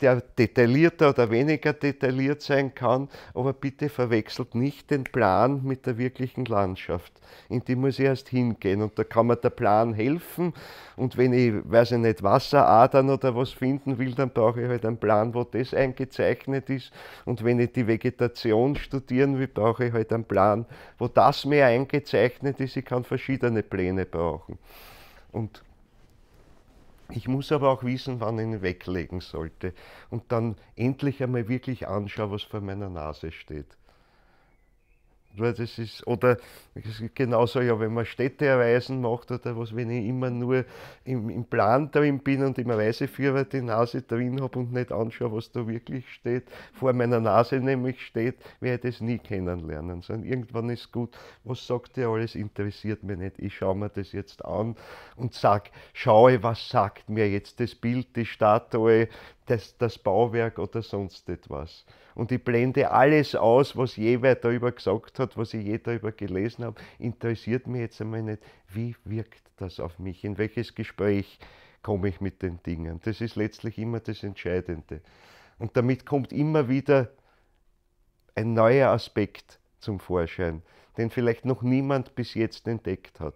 der detaillierter oder weniger detailliert sein kann, aber bitte verwechselt nicht den Plan mit der wirklichen Landschaft. In die muss ich erst hingehen und da kann mir der Plan helfen und wenn ich, weiß ich nicht, Wasseradern oder was finden will, dann brauche ich halt einen Plan, wo das eingezeichnet ist und wenn ich die Vegetation studieren will, brauche ich halt einen Plan, wo das mehr eingezeichnet ist. Ich kann verschiedene Pläne brauchen. Und ich muss aber auch wissen, wann ich ihn weglegen sollte und dann endlich einmal wirklich anschauen, was vor meiner Nase steht. Weil das ist, oder genauso, ja, wenn man Städtereisen macht oder was, wenn ich immer nur im Plan drin bin und im Reiseführer die Nase drin habe und nicht anschaue, was da wirklich steht, vor meiner Nase nämlich steht, werde ich das nie kennenlernen. Sondern irgendwann ist gut, was sagt der alles, interessiert mich nicht. Ich schaue mir das jetzt an und schaue, was sagt mir jetzt das Bild, die Statue, das Bauwerk oder sonst etwas. Und ich blende alles aus, was jeweils darüber gesagt hat, was ich je darüber gelesen habe, interessiert mich jetzt einmal nicht, wie wirkt das auf mich, in welches Gespräch komme ich mit den Dingen. Das ist letztlich immer das Entscheidende. Und damit kommt immer wieder ein neuer Aspekt zum Vorschein, den vielleicht noch niemand bis jetzt entdeckt hat.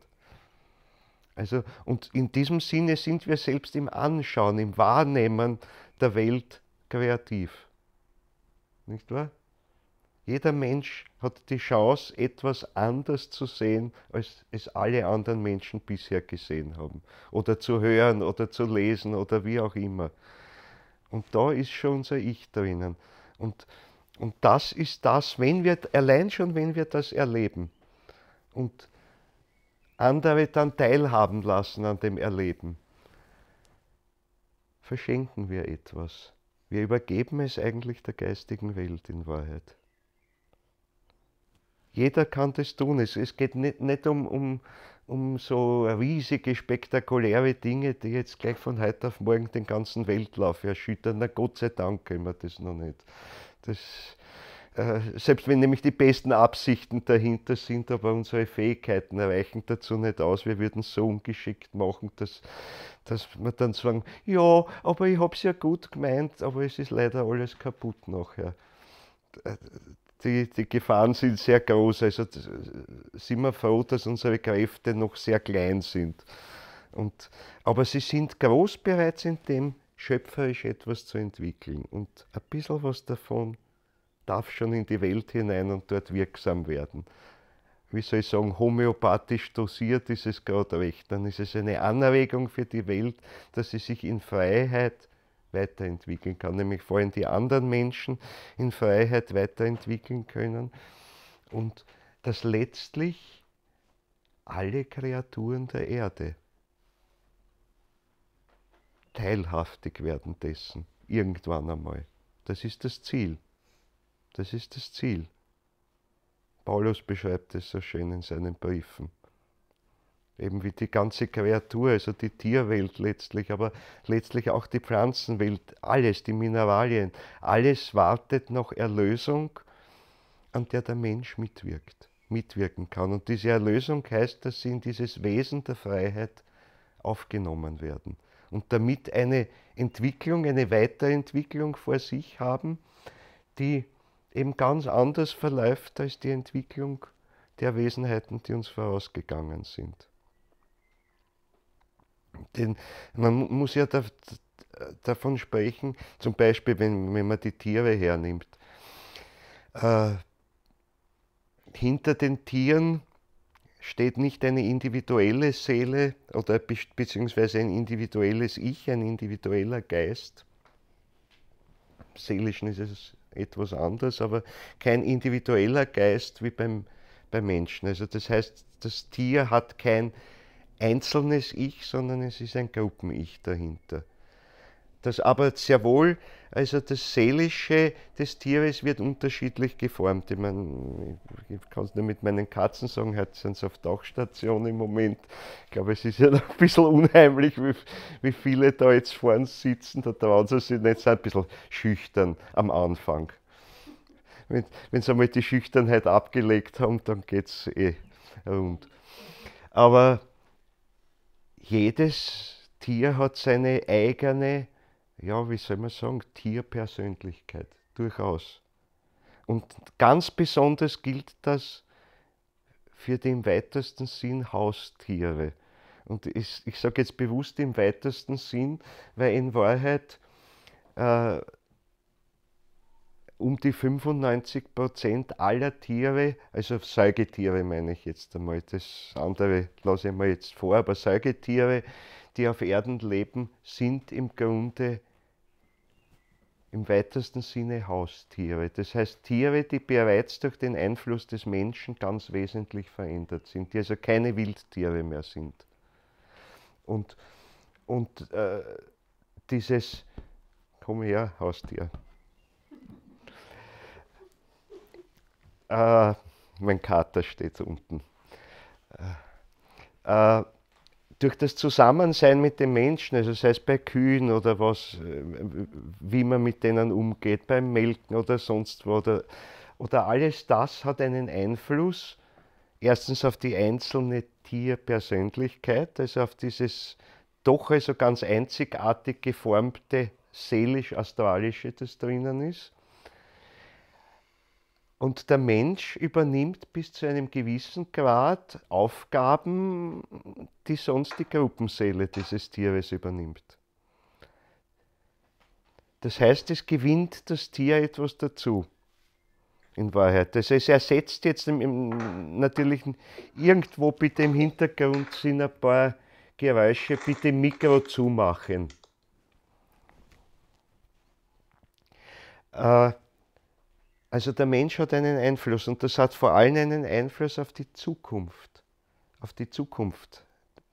Also, und in diesem Sinne sind wir selbst im Anschauen, im Wahrnehmen der Welt kreativ. Nicht wahr? Jeder Mensch hat die Chance, etwas anders zu sehen, als es alle anderen Menschen bisher gesehen haben. Oder zu hören oder zu lesen oder wie auch immer. Und da ist schon unser Ich drinnen. Und das ist das, allein schon wenn wir das erleben und andere dann teilhaben lassen an dem Erleben, verschenken wir etwas. Wir übergeben es eigentlich der geistigen Welt in Wahrheit. Jeder kann das tun. Es geht nicht um so riesige, spektakuläre Dinge, die jetzt gleich von heute auf morgen den ganzen Weltlauf erschüttern. Na Gott sei Dank können wir das noch nicht. Selbst wenn nämlich die besten Absichten dahinter sind, aber unsere Fähigkeiten reichen dazu nicht aus. Wir würden es so ungeschickt machen, dass wir dann sagen, ja, aber ich habe es ja gut gemeint, aber es ist leider alles kaputt nachher. Die Gefahren sind sehr groß, also sind wir froh, dass unsere Kräfte noch sehr klein sind. Aber sie sind groß bereits in dem, schöpferisch etwas zu entwickeln. Und ein bisschen was davon darf schon in die Welt hinein und dort wirksam werden. Wie soll ich sagen, homöopathisch dosiert ist es gerade recht. Dann ist es eine Anregung für die Welt, dass sie sich in Freiheit weiterentwickeln kann, nämlich vor allem die anderen Menschen in Freiheit weiterentwickeln können und dass letztlich alle Kreaturen der Erde teilhaftig werden dessen, irgendwann einmal. Das ist das Ziel. Das ist das Ziel. Paulus beschreibt es so schön in seinen Briefen. Eben wie die ganze Kreatur, also die Tierwelt letztlich, aber letztlich auch die Pflanzenwelt, alles, die Mineralien, alles wartet nach Erlösung, an der der Mensch mitwirken kann. Und diese Erlösung heißt, dass sie in dieses Wesen der Freiheit aufgenommen werden und damit eine Entwicklung, eine Weiterentwicklung vor sich haben, die eben ganz anders verläuft als die Entwicklung der Wesenheiten, die uns vorausgegangen sind. Denn man muss ja davon sprechen, zum Beispiel wenn man die Tiere hernimmt. Hinter den Tieren steht nicht eine individuelle Seele oder beziehungsweise ein individuelles Ich, ein individueller Geist. Im Seelischen ist es etwas anderes, aber kein individueller Geist wie beim Menschen. Also das heißt, das Tier hat kein einzelnes Ich, sondern es ist ein Gruppen-Ich dahinter. Das aber sehr wohl, also das Seelische des Tieres wird unterschiedlich geformt. Ich meine, ich kann es nur mit meinen Katzen sagen, heute sind sie auf Tauchstation im Moment. Ich glaube, es ist ja noch ein bisschen unheimlich, wie viele da jetzt vor uns sitzen. Da trauen sie sich nicht, sind ein bisschen schüchtern am Anfang. Wenn sie einmal die Schüchternheit abgelegt haben, dann geht es rund. Aber jedes Tier hat seine eigene ja, wie soll man sagen, Tierpersönlichkeit, durchaus. Und ganz besonders gilt das für die im weitesten Sinn Haustiere. Und ich sage jetzt bewusst im weitesten Sinn, weil in Wahrheit äh, um die 95% aller Tiere, also Säugetiere meine ich jetzt einmal, das andere lasse ich mal jetzt vor, aber Säugetiere, die auf Erden leben, sind im Grunde im weitesten Sinne Haustiere. Das heißt Tiere, die bereits durch den Einfluss des Menschen ganz wesentlich verändert sind, die also keine Wildtiere mehr sind. Und, und dieses, komm her, Haustier. Mein Kater steht unten. Äh, durch das Zusammensein mit den Menschen, also sei es bei Kühen oder was, wie man mit denen umgeht, beim Melken oder sonst wo, oder alles das hat einen Einfluss, erstens auf die einzelne Tierpersönlichkeit, also auf dieses doch also ganz einzigartig geformte seelisch-astralische, das drinnen ist. Und der Mensch übernimmt bis zu einem gewissen Grad Aufgaben, die sonst die Gruppenseele dieses Tieres übernimmt. Das heißt, es gewinnt das Tier etwas dazu, in Wahrheit. Also es ersetzt jetzt natürlich irgendwo bitte im Hintergrund sind ein paar Geräusche, bitte Mikro zumachen. Also der Mensch hat einen Einfluss und das hat vor allem einen Einfluss auf die Zukunft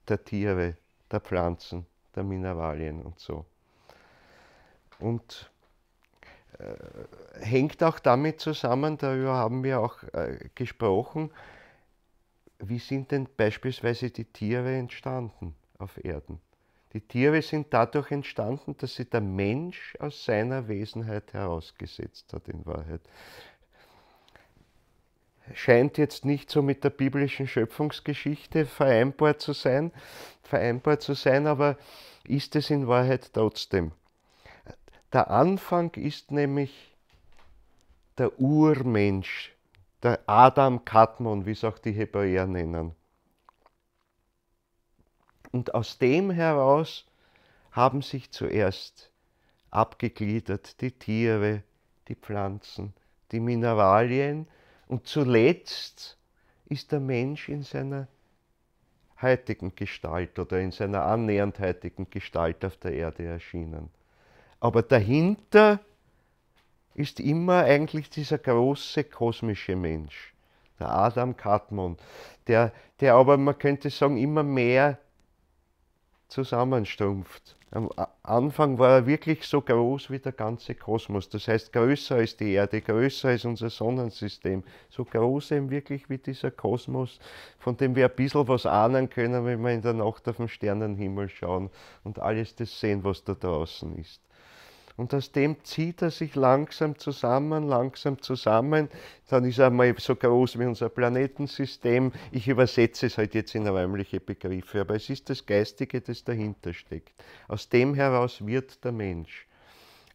der Tiere, der Pflanzen, der Mineralien und so. Und hängt auch damit zusammen, darüber haben wir auch gesprochen, wie sind denn beispielsweise die Tiere entstanden auf Erden? Die Tiere sind dadurch entstanden, dass sie der Mensch aus seiner Wesenheit herausgesetzt hat, in Wahrheit. Scheint jetzt nicht so mit der biblischen Schöpfungsgeschichte vereinbar zu sein, aber ist es in Wahrheit trotzdem. Der Anfang ist nämlich der Urmensch, der Adam Kadmon, wie es auch die Hebräer nennen. Und aus dem heraus haben sich zuerst abgegliedert die Tiere, die Pflanzen, die Mineralien und zuletzt ist der Mensch in seiner heutigen Gestalt oder in seiner annähernd heutigen Gestalt auf der Erde erschienen. Aber dahinter ist immer eigentlich dieser große kosmische Mensch, der Adam Kadmon, der aber, man könnte sagen, immer mehr zusammenstrumpft. Am Anfang war er wirklich so groß wie der ganze Kosmos, das heißt größer als die Erde, größer als unser Sonnensystem, so groß eben wirklich wie dieser Kosmos, von dem wir ein bisschen was ahnen können, wenn wir in der Nacht auf den Sternenhimmel schauen und alles das sehen, was da draußen ist. Und aus dem zieht er sich langsam zusammen, dann ist er mal so groß wie unser Planetensystem. Ich übersetze es halt jetzt in räumliche Begriffe, aber es ist das Geistige, das dahinter steckt. Aus dem heraus wird der Mensch.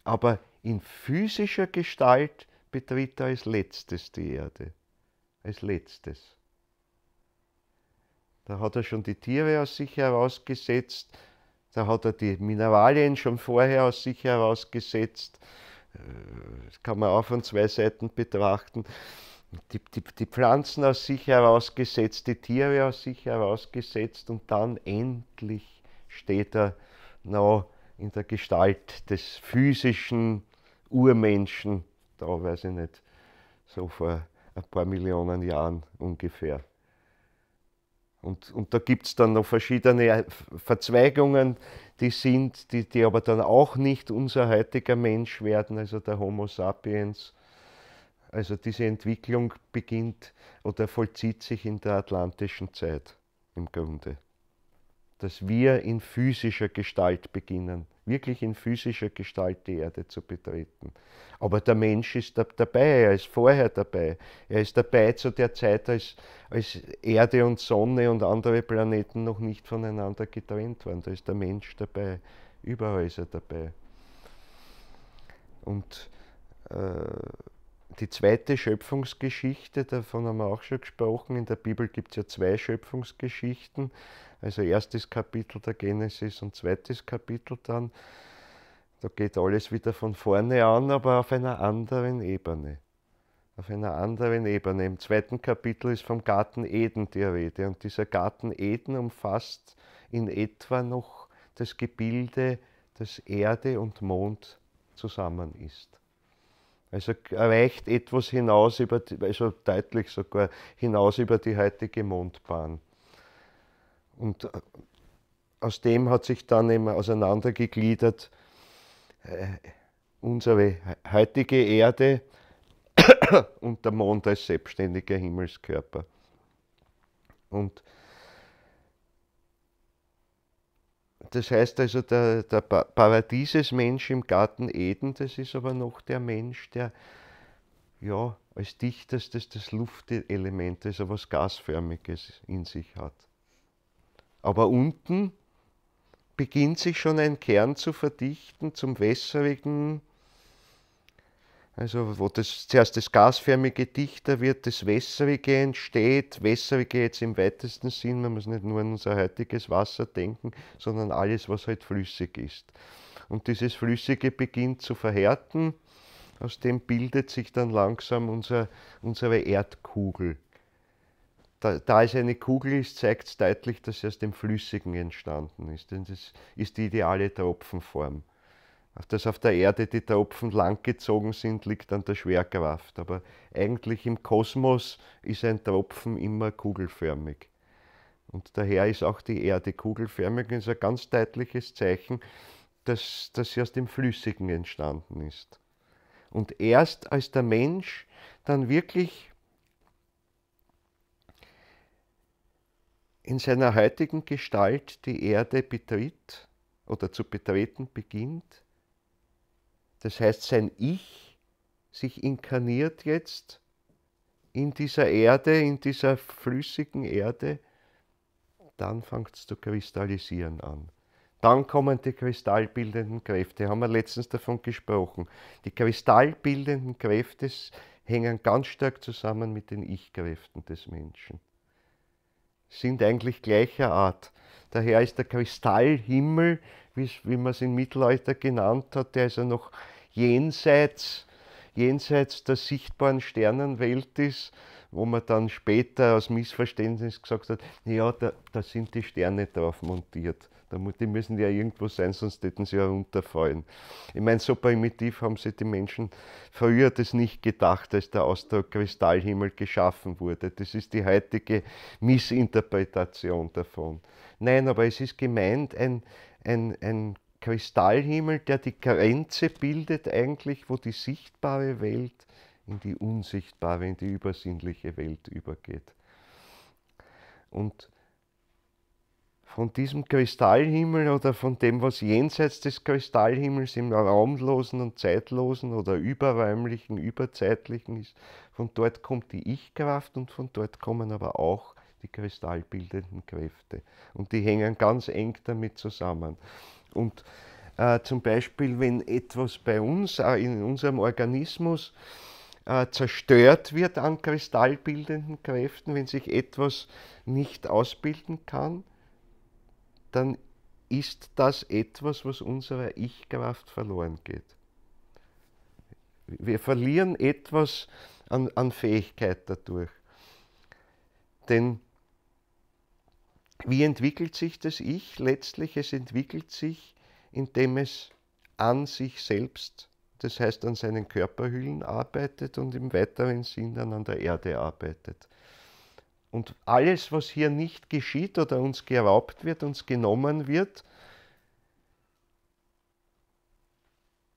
Aber in physischer Gestalt betritt er als letztes die Erde. Als letztes. Da hat er schon die Tiere aus sich herausgesetzt, da hat er die Mineralien schon vorher aus sich herausgesetzt. Das kann man auch von zwei Seiten betrachten. Die Pflanzen aus sich herausgesetzt, die Tiere aus sich herausgesetzt und dann endlich steht er noch in der Gestalt des physischen Urmenschen, da weiß ich nicht, so vor ein paar Millionen Jahren ungefähr. Und da gibt es dann noch verschiedene Verzweigungen, die aber dann auch nicht unser heutiger Mensch werden, also der Homo sapiens. Also diese Entwicklung beginnt oder vollzieht sich in der atlantischen Zeit im Grunde. Dass wir in physischer Gestalt beginnen, wirklich in physischer Gestalt die Erde zu betreten. Aber der Mensch ist dabei, er ist vorher dabei. Er ist dabei zu der Zeit, als Erde und Sonne und andere Planeten noch nicht voneinander getrennt waren. Da ist der Mensch dabei, überall ist er dabei. Und die zweite Schöpfungsgeschichte, davon haben wir auch schon gesprochen, in der Bibel gibt es ja zwei Schöpfungsgeschichten, also erstes Kapitel der Genesis und zweites Kapitel dann. Da geht alles wieder von vorne an, aber auf einer anderen Ebene. Auf einer anderen Ebene. Im zweiten Kapitel ist vom Garten Eden die Rede und dieser Garten Eden umfasst in etwa noch das Gebilde, das Erde und Mond zusammen ist. Also reicht etwas hinaus über, also deutlich sogar hinaus über die heutige Mondbahn. Und aus dem hat sich dann eben auseinandergegliedert unsere heutige Erde und der Mond als selbstständiger Himmelskörper. Und das heißt also, der Paradiesesmensch im Garten Eden, das ist aber noch der Mensch, der ja als dichterstes das Luftelement, also was Gasförmiges in sich hat. Aber unten beginnt sich schon ein Kern zu verdichten zum wässrigen, also wo zuerst das Gasförmige dichter wird, das Wässrige entsteht. Wässrige jetzt im weitesten Sinn, man muss nicht nur an unser heutiges Wasser denken, sondern alles, was halt flüssig ist. Und dieses Flüssige beginnt zu verhärten, aus dem bildet sich dann langsam unsere Erdkugel. Da es eine Kugel ist, zeigt es deutlich, dass sie aus dem Flüssigen entstanden ist, denn das ist die ideale Tropfenform. Dass auf der Erde die Tropfen langgezogen sind, liegt an der Schwerkraft. Aber eigentlich im Kosmos ist ein Tropfen immer kugelförmig. Und daher ist auch die Erde kugelförmig. Das ist ein ganz deutliches Zeichen, dass sie aus dem Flüssigen entstanden ist. Und erst als der Mensch dann wirklich in seiner heutigen Gestalt die Erde betritt oder zu betreten beginnt, das heißt, sein Ich sich inkarniert jetzt in dieser Erde, in dieser flüssigen Erde, dann fängt es zu kristallisieren an. Dann kommen die kristallbildenden Kräfte, haben wir letztens davon gesprochen. Die kristallbildenden Kräfte hängen ganz stark zusammen mit den Ich-Kräften des Menschen. Sind eigentlich gleicher Art. Daher ist der Kristallhimmel, wie man es im Mittelalter genannt hat, der ist ja noch jenseits der sichtbaren Sternenwelt ist, wo man dann später aus Missverständnis gesagt hat, ja, da sind die Sterne drauf montiert. Die müssen ja irgendwo sein, sonst hätten sie herunterfallen. Ich meine, so primitiv haben sich die Menschen früher das nicht gedacht, als der Ausdruck Kristallhimmel geschaffen wurde. Das ist die heutige Missinterpretation davon. Nein, aber es ist gemeint ein Kristallhimmel, der die Grenze bildet eigentlich, wo die sichtbare Welt in die unsichtbare, in die übersinnliche Welt übergeht. Und von diesem Kristallhimmel oder von dem, was jenseits des Kristallhimmels im Raumlosen und Zeitlosen oder Überräumlichen, Überzeitlichen ist, von dort kommt die Ich-Kraft und von dort kommen aber auch die kristallbildenden Kräfte. Und die hängen ganz eng damit zusammen. Und zum Beispiel, wenn etwas bei uns, in unserem Organismus, zerstört wird an kristallbildenden Kräften, wenn sich etwas nicht ausbilden kann, dann ist das etwas, was unserer Ich-Kraft verloren geht. Wir verlieren etwas an Fähigkeit dadurch. Denn wie entwickelt sich das Ich? Letztlich, es entwickelt sich, indem es an sich selbst, das heißt an seinen Körperhüllen arbeitet und im weiteren Sinn dann an der Erde arbeitet. Und alles, was hier nicht geschieht oder uns geraubt wird, uns genommen wird,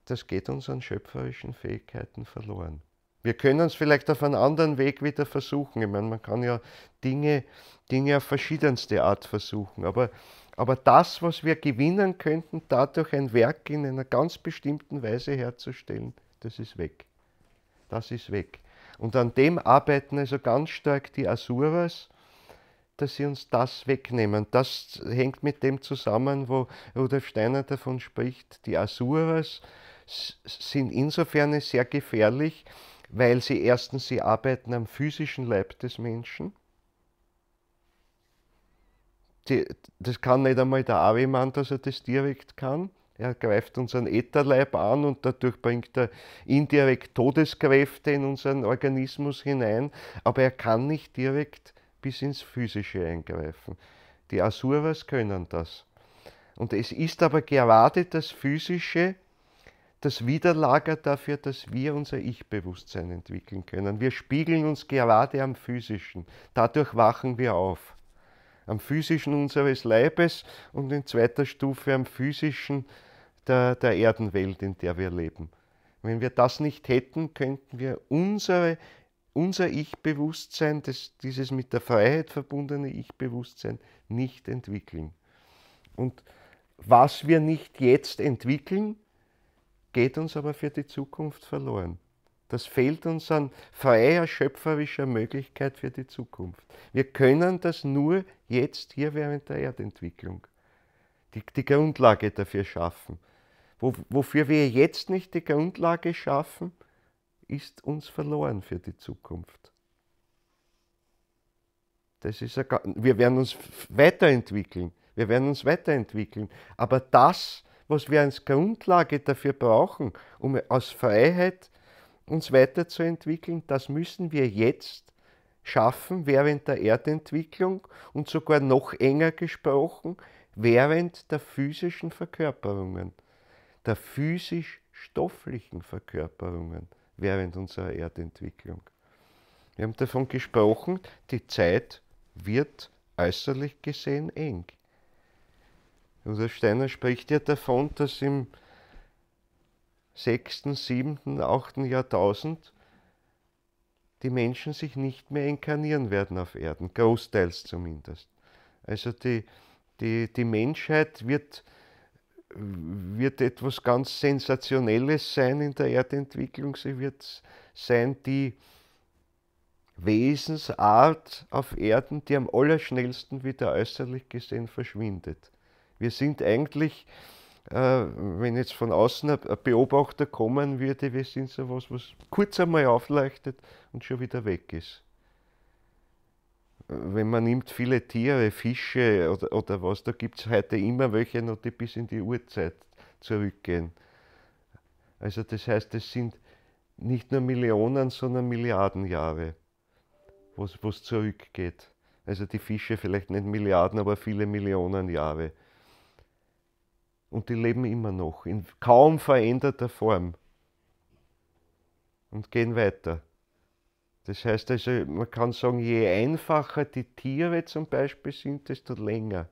das geht uns an schöpferischen Fähigkeiten verloren. Wir können es vielleicht auf einen anderen Weg wieder versuchen. Ich meine, man kann ja Dinge auf verschiedenste Art versuchen. Aber das, was wir gewinnen könnten, dadurch ein Werk in einer ganz bestimmten Weise herzustellen, das ist weg. Das ist weg. Und an dem arbeiten also ganz stark die Asuras, dass sie uns das wegnehmen. Das hängt mit dem zusammen, wo Rudolf Steiner davon spricht, die Asuras sind insofern sehr gefährlich, weil sie arbeiten am physischen Leib des Menschen. Das kann nicht einmal der Avimann, dass er das direkt kann. Er greift unseren Ätherleib an und dadurch bringt er indirekt Todeskräfte in unseren Organismus hinein, aber er kann nicht direkt bis ins Physische eingreifen. Die Asuras können das. Und es ist aber gerade das Physische, das Widerlager dafür, dass wir unser Ich-Bewusstsein entwickeln können. Wir spiegeln uns gerade am Physischen. Dadurch wachen wir auf. Am Physischen unseres Leibes und in zweiter Stufe am Physischen der Erdenwelt, in der wir leben. Wenn wir das nicht hätten, könnten wir unser Ich-Bewusstsein, dieses mit der Freiheit verbundene Ich-Bewusstsein, nicht entwickeln. Und was wir nicht jetzt entwickeln, geht uns aber für die Zukunft verloren. Das fehlt uns an freier, schöpferischer Möglichkeit für die Zukunft. Wir können das nur jetzt, hier während der Erdentwicklung, die Grundlage dafür schaffen. Wofür wir jetzt nicht die Grundlage schaffen, ist uns verloren für die Zukunft. Wir werden uns weiterentwickeln. Wir werden uns weiterentwickeln. Aber das, was wir als Grundlage dafür brauchen, um aus Freiheit uns weiterzuentwickeln, das müssen wir jetzt schaffen während der Erdentwicklung und sogar noch enger gesprochen während der physischen Verkörperungen, der physisch-stofflichen Verkörperungen während unserer Erdentwicklung. Wir haben davon gesprochen, die Zeit wird äußerlich gesehen eng. Rudolf Steiner spricht ja davon, dass im 6., 7., 8. Jahrtausend die Menschen sich nicht mehr inkarnieren werden auf Erden, großteils zumindest. Also die Menschheit wird etwas ganz Sensationelles sein in der Erdentwicklung. Sie wird sein die Wesensart auf Erden, die am allerschnellsten wieder äußerlich gesehen verschwindet. Wir sind eigentlich, wenn jetzt von außen ein Beobachter kommen würde, wir sind so was kurz einmal aufleuchtet und schon wieder weg ist. Wenn man nimmt viele Tiere, Fische oder was, da gibt es heute immer welche noch, die bis in die Urzeit zurückgehen. Also das heißt, es sind nicht nur Millionen, sondern Milliarden Jahre, wo es zurückgeht. Also die Fische vielleicht nicht Milliarden, aber viele Millionen Jahre. Und die leben immer noch in kaum veränderter Form und gehen weiter. Das heißt also, man kann sagen, je einfacher die Tiere zum Beispiel sind, desto länger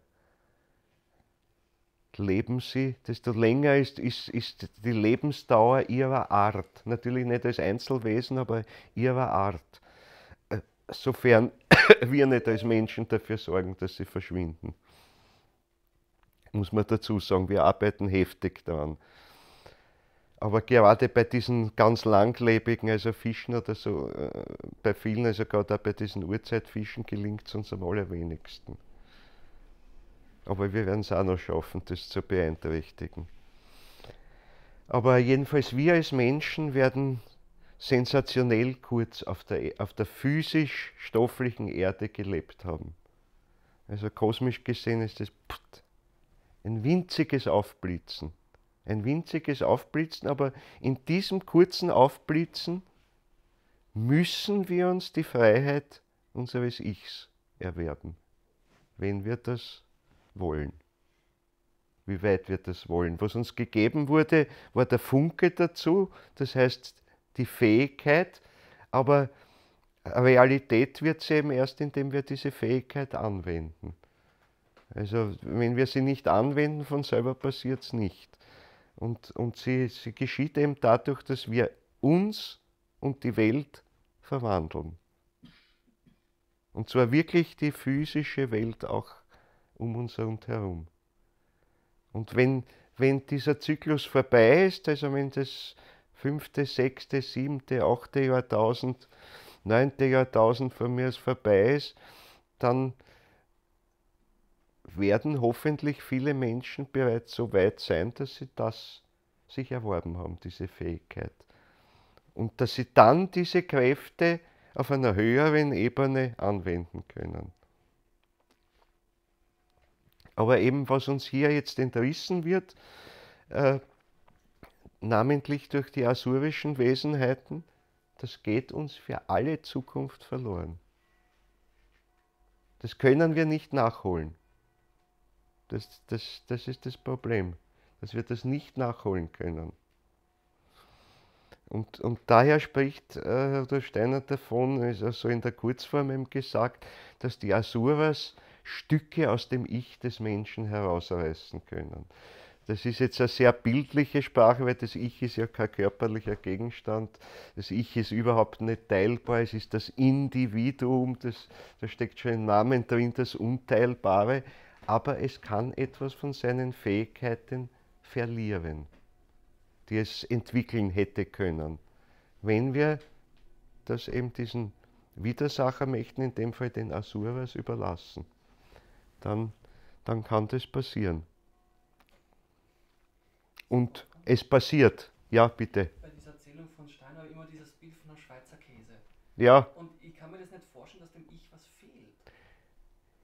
leben sie, desto länger ist die Lebensdauer ihrer Art. Natürlich nicht als Einzelwesen, aber ihrer Art. Sofern wir nicht als Menschen dafür sorgen, dass sie verschwinden. Muss man dazu sagen, wir arbeiten heftig daran. Aber gerade bei diesen ganz langlebigen, also Fischen oder so, bei vielen, also gerade auch bei diesen Urzeitfischen, gelingt es uns am allerwenigsten. Aber wir werden es auch noch schaffen, das zu beeinträchtigen. Aber jedenfalls wir als Menschen werden sensationell kurz auf der physisch-stofflichen Erde gelebt haben. Also kosmisch gesehen ist das ein winziges Aufblitzen. Ein winziges Aufblitzen, aber in diesem kurzen Aufblitzen müssen wir uns die Freiheit unseres Ichs erwerben, wenn wir das wollen. Wie weit wir das wollen. Was uns gegeben wurde, war der Funke dazu, das heißt die Fähigkeit, aber Realität wird sie eben erst, indem wir diese Fähigkeit anwenden. Also wenn wir sie nicht anwenden, von selber passiert es nicht. Und sie geschieht eben dadurch, dass wir uns und die Welt verwandeln. Und zwar wirklich die physische Welt auch um uns herum. Und wenn dieser Zyklus vorbei ist, also wenn das 5., 6., 7., 8. Jahrtausend, 9. Jahrtausend von mir aus vorbei ist, dann werden hoffentlich viele Menschen bereits so weit sein, dass sie das sich erworben haben, diese Fähigkeit. Und dass sie dann diese Kräfte auf einer höheren Ebene anwenden können. Aber eben, was uns hier jetzt entrissen wird, namentlich durch die asurischen Wesenheiten, das geht uns für alle Zukunft verloren. Das können wir nicht nachholen. Das ist das Problem, dass wir das nicht nachholen können. Und daher spricht der Steiner davon, ist also in der Kurzform eben gesagt, dass die Asuras Stücke aus dem Ich des Menschen herausreißen können. Das ist jetzt eine sehr bildliche Sprache, weil das Ich ist ja kein körperlicher Gegenstand. Das Ich ist überhaupt nicht teilbar, es ist das Individuum, da steckt schon im Namen drin, das Unteilbare, aber es kann etwas von seinen Fähigkeiten verlieren, die es entwickeln hätte können, wenn wir das eben diesen Widersachermächten, in dem Fall den Asuras, überlassen. Dann kann das passieren. Und es passiert. Ja, bitte. Bei dieser Erzählung von Steiner immer dieses Bild von einem Schweizer Käse. Ja. Und ich kann mir das nicht vorstellen, dass dem Ich was fehlt.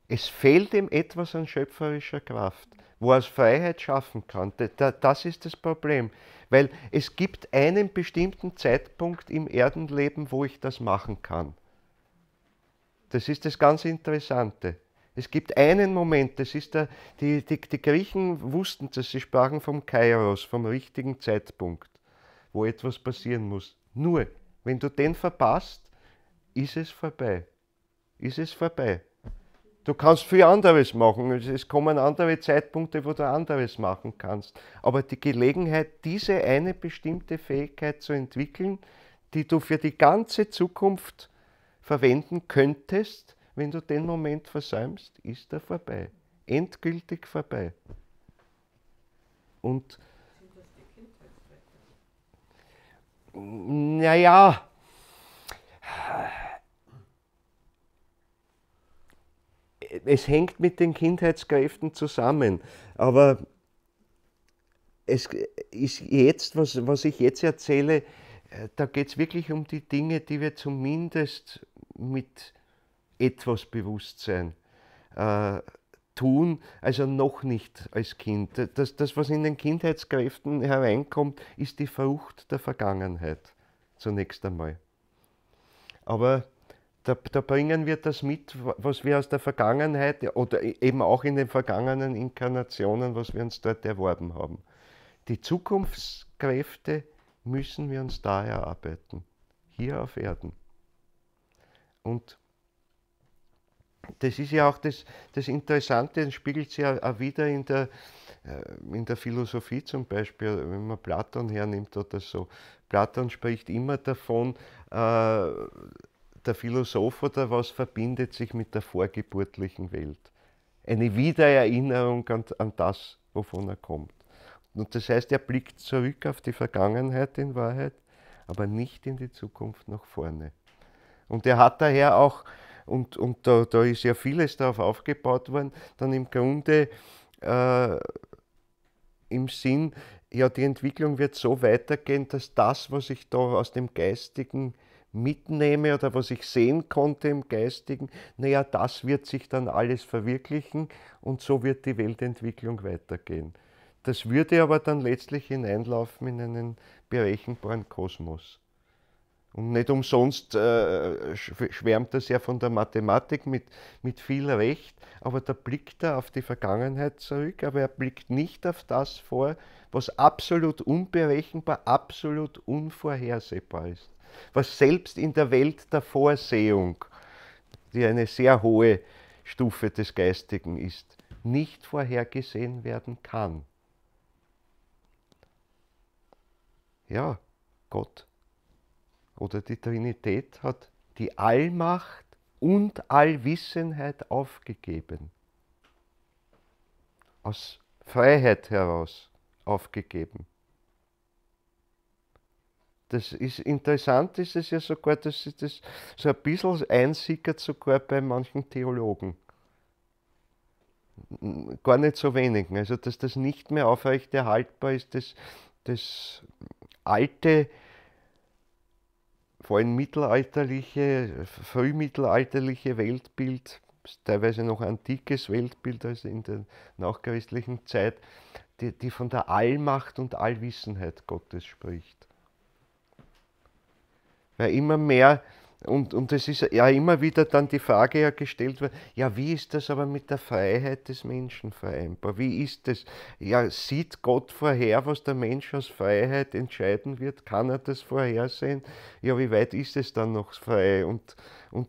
Es fehlt ihm etwas an schöpferischer Kraft, wo er aus Freiheit schaffen kann. Das ist das Problem. Weil es gibt einen bestimmten Zeitpunkt im Erdenleben, wo ich das machen kann. Das ist das ganz Interessante. Es gibt einen Moment, das ist die Griechen wussten das, sie sprachen vom Kairos, vom richtigen Zeitpunkt, wo etwas passieren muss. Nur, wenn du den verpasst, ist es vorbei. Ist es vorbei. Du kannst viel anderes machen, es kommen andere Zeitpunkte, wo du anderes machen kannst. Aber die Gelegenheit, diese eine bestimmte Fähigkeit zu entwickeln, die du für die ganze Zukunft verwenden könntest, wenn du den Moment versäumst, ist er vorbei. Endgültig vorbei. Und Sind das die Kindheitskräfte? naja, es hängt mit den Kindheitskräften zusammen, aber es ist jetzt, was ich jetzt erzähle, da geht es wirklich um die Dinge, die wir zumindest mit etwas Bewusstsein tun, also noch nicht als Kind. Das, was in den Kindheitskräften hereinkommt, ist die Frucht der Vergangenheit, zunächst einmal. Aber da bringen wir das mit, was wir aus der Vergangenheit oder eben auch in den vergangenen Inkarnationen, was wir uns dort erworben haben. Die Zukunftskräfte müssen wir uns da erarbeiten, hier auf Erden. Und das ist ja auch das Interessante, das spiegelt sich ja auch wieder in der Philosophie zum Beispiel, wenn man Platon hernimmt oder so. Platon spricht immer davon, der Philosoph oder was verbindet sich mit der vorgeburtlichen Welt. Eine Wiedererinnerung an das, wovon er kommt. Und das heißt, er blickt zurück auf die Vergangenheit in Wahrheit, aber nicht in die Zukunft nach vorne. Und er hat daher auch, und da ist ja vieles darauf aufgebaut worden, dann im Grunde im Sinn, ja, die Entwicklung wird so weitergehen, dass das, was ich da aus dem Geistigen mitnehme oder was ich sehen konnte im Geistigen, naja, das wird sich dann alles verwirklichen und so wird die Weltentwicklung weitergehen. Das würde aber dann letztlich hineinlaufen in einen berechenbaren Kosmos. Und nicht umsonst schwärmt das ja von der Mathematik mit viel Recht, aber da blickt er auf die Vergangenheit zurück, aber er blickt nicht auf das vor, was absolut unberechenbar, absolut unvorhersehbar ist. Was selbst in der Welt der Vorsehung, die eine sehr hohe Stufe des Geistigen ist, nicht vorhergesehen werden kann. Ja, Gott oder die Trinität hat die Allmacht und Allwissenheit aufgegeben. Aus Freiheit heraus aufgegeben. Das ist interessant, ist es ja sogar, dass das so ein bisschen einsickert sogar bei manchen Theologen. Gar nicht so wenigen. Also dass das nicht mehr aufrechterhaltbar ist, das alte, vor allem frühmittelalterliche Weltbild, teilweise noch antikes Weltbild, also in der nachchristlichen Zeit, die von der Allmacht und Allwissenheit Gottes spricht. Weil immer mehr, und es ist ja immer wieder dann die Frage ja gestellt worden, ja, wie ist das aber mit der Freiheit des Menschen vereinbar? Wie ist das? Ja, sieht Gott vorher, was der Mensch aus Freiheit entscheiden wird? Kann er das vorhersehen? Ja, wie weit ist es dann noch frei? Und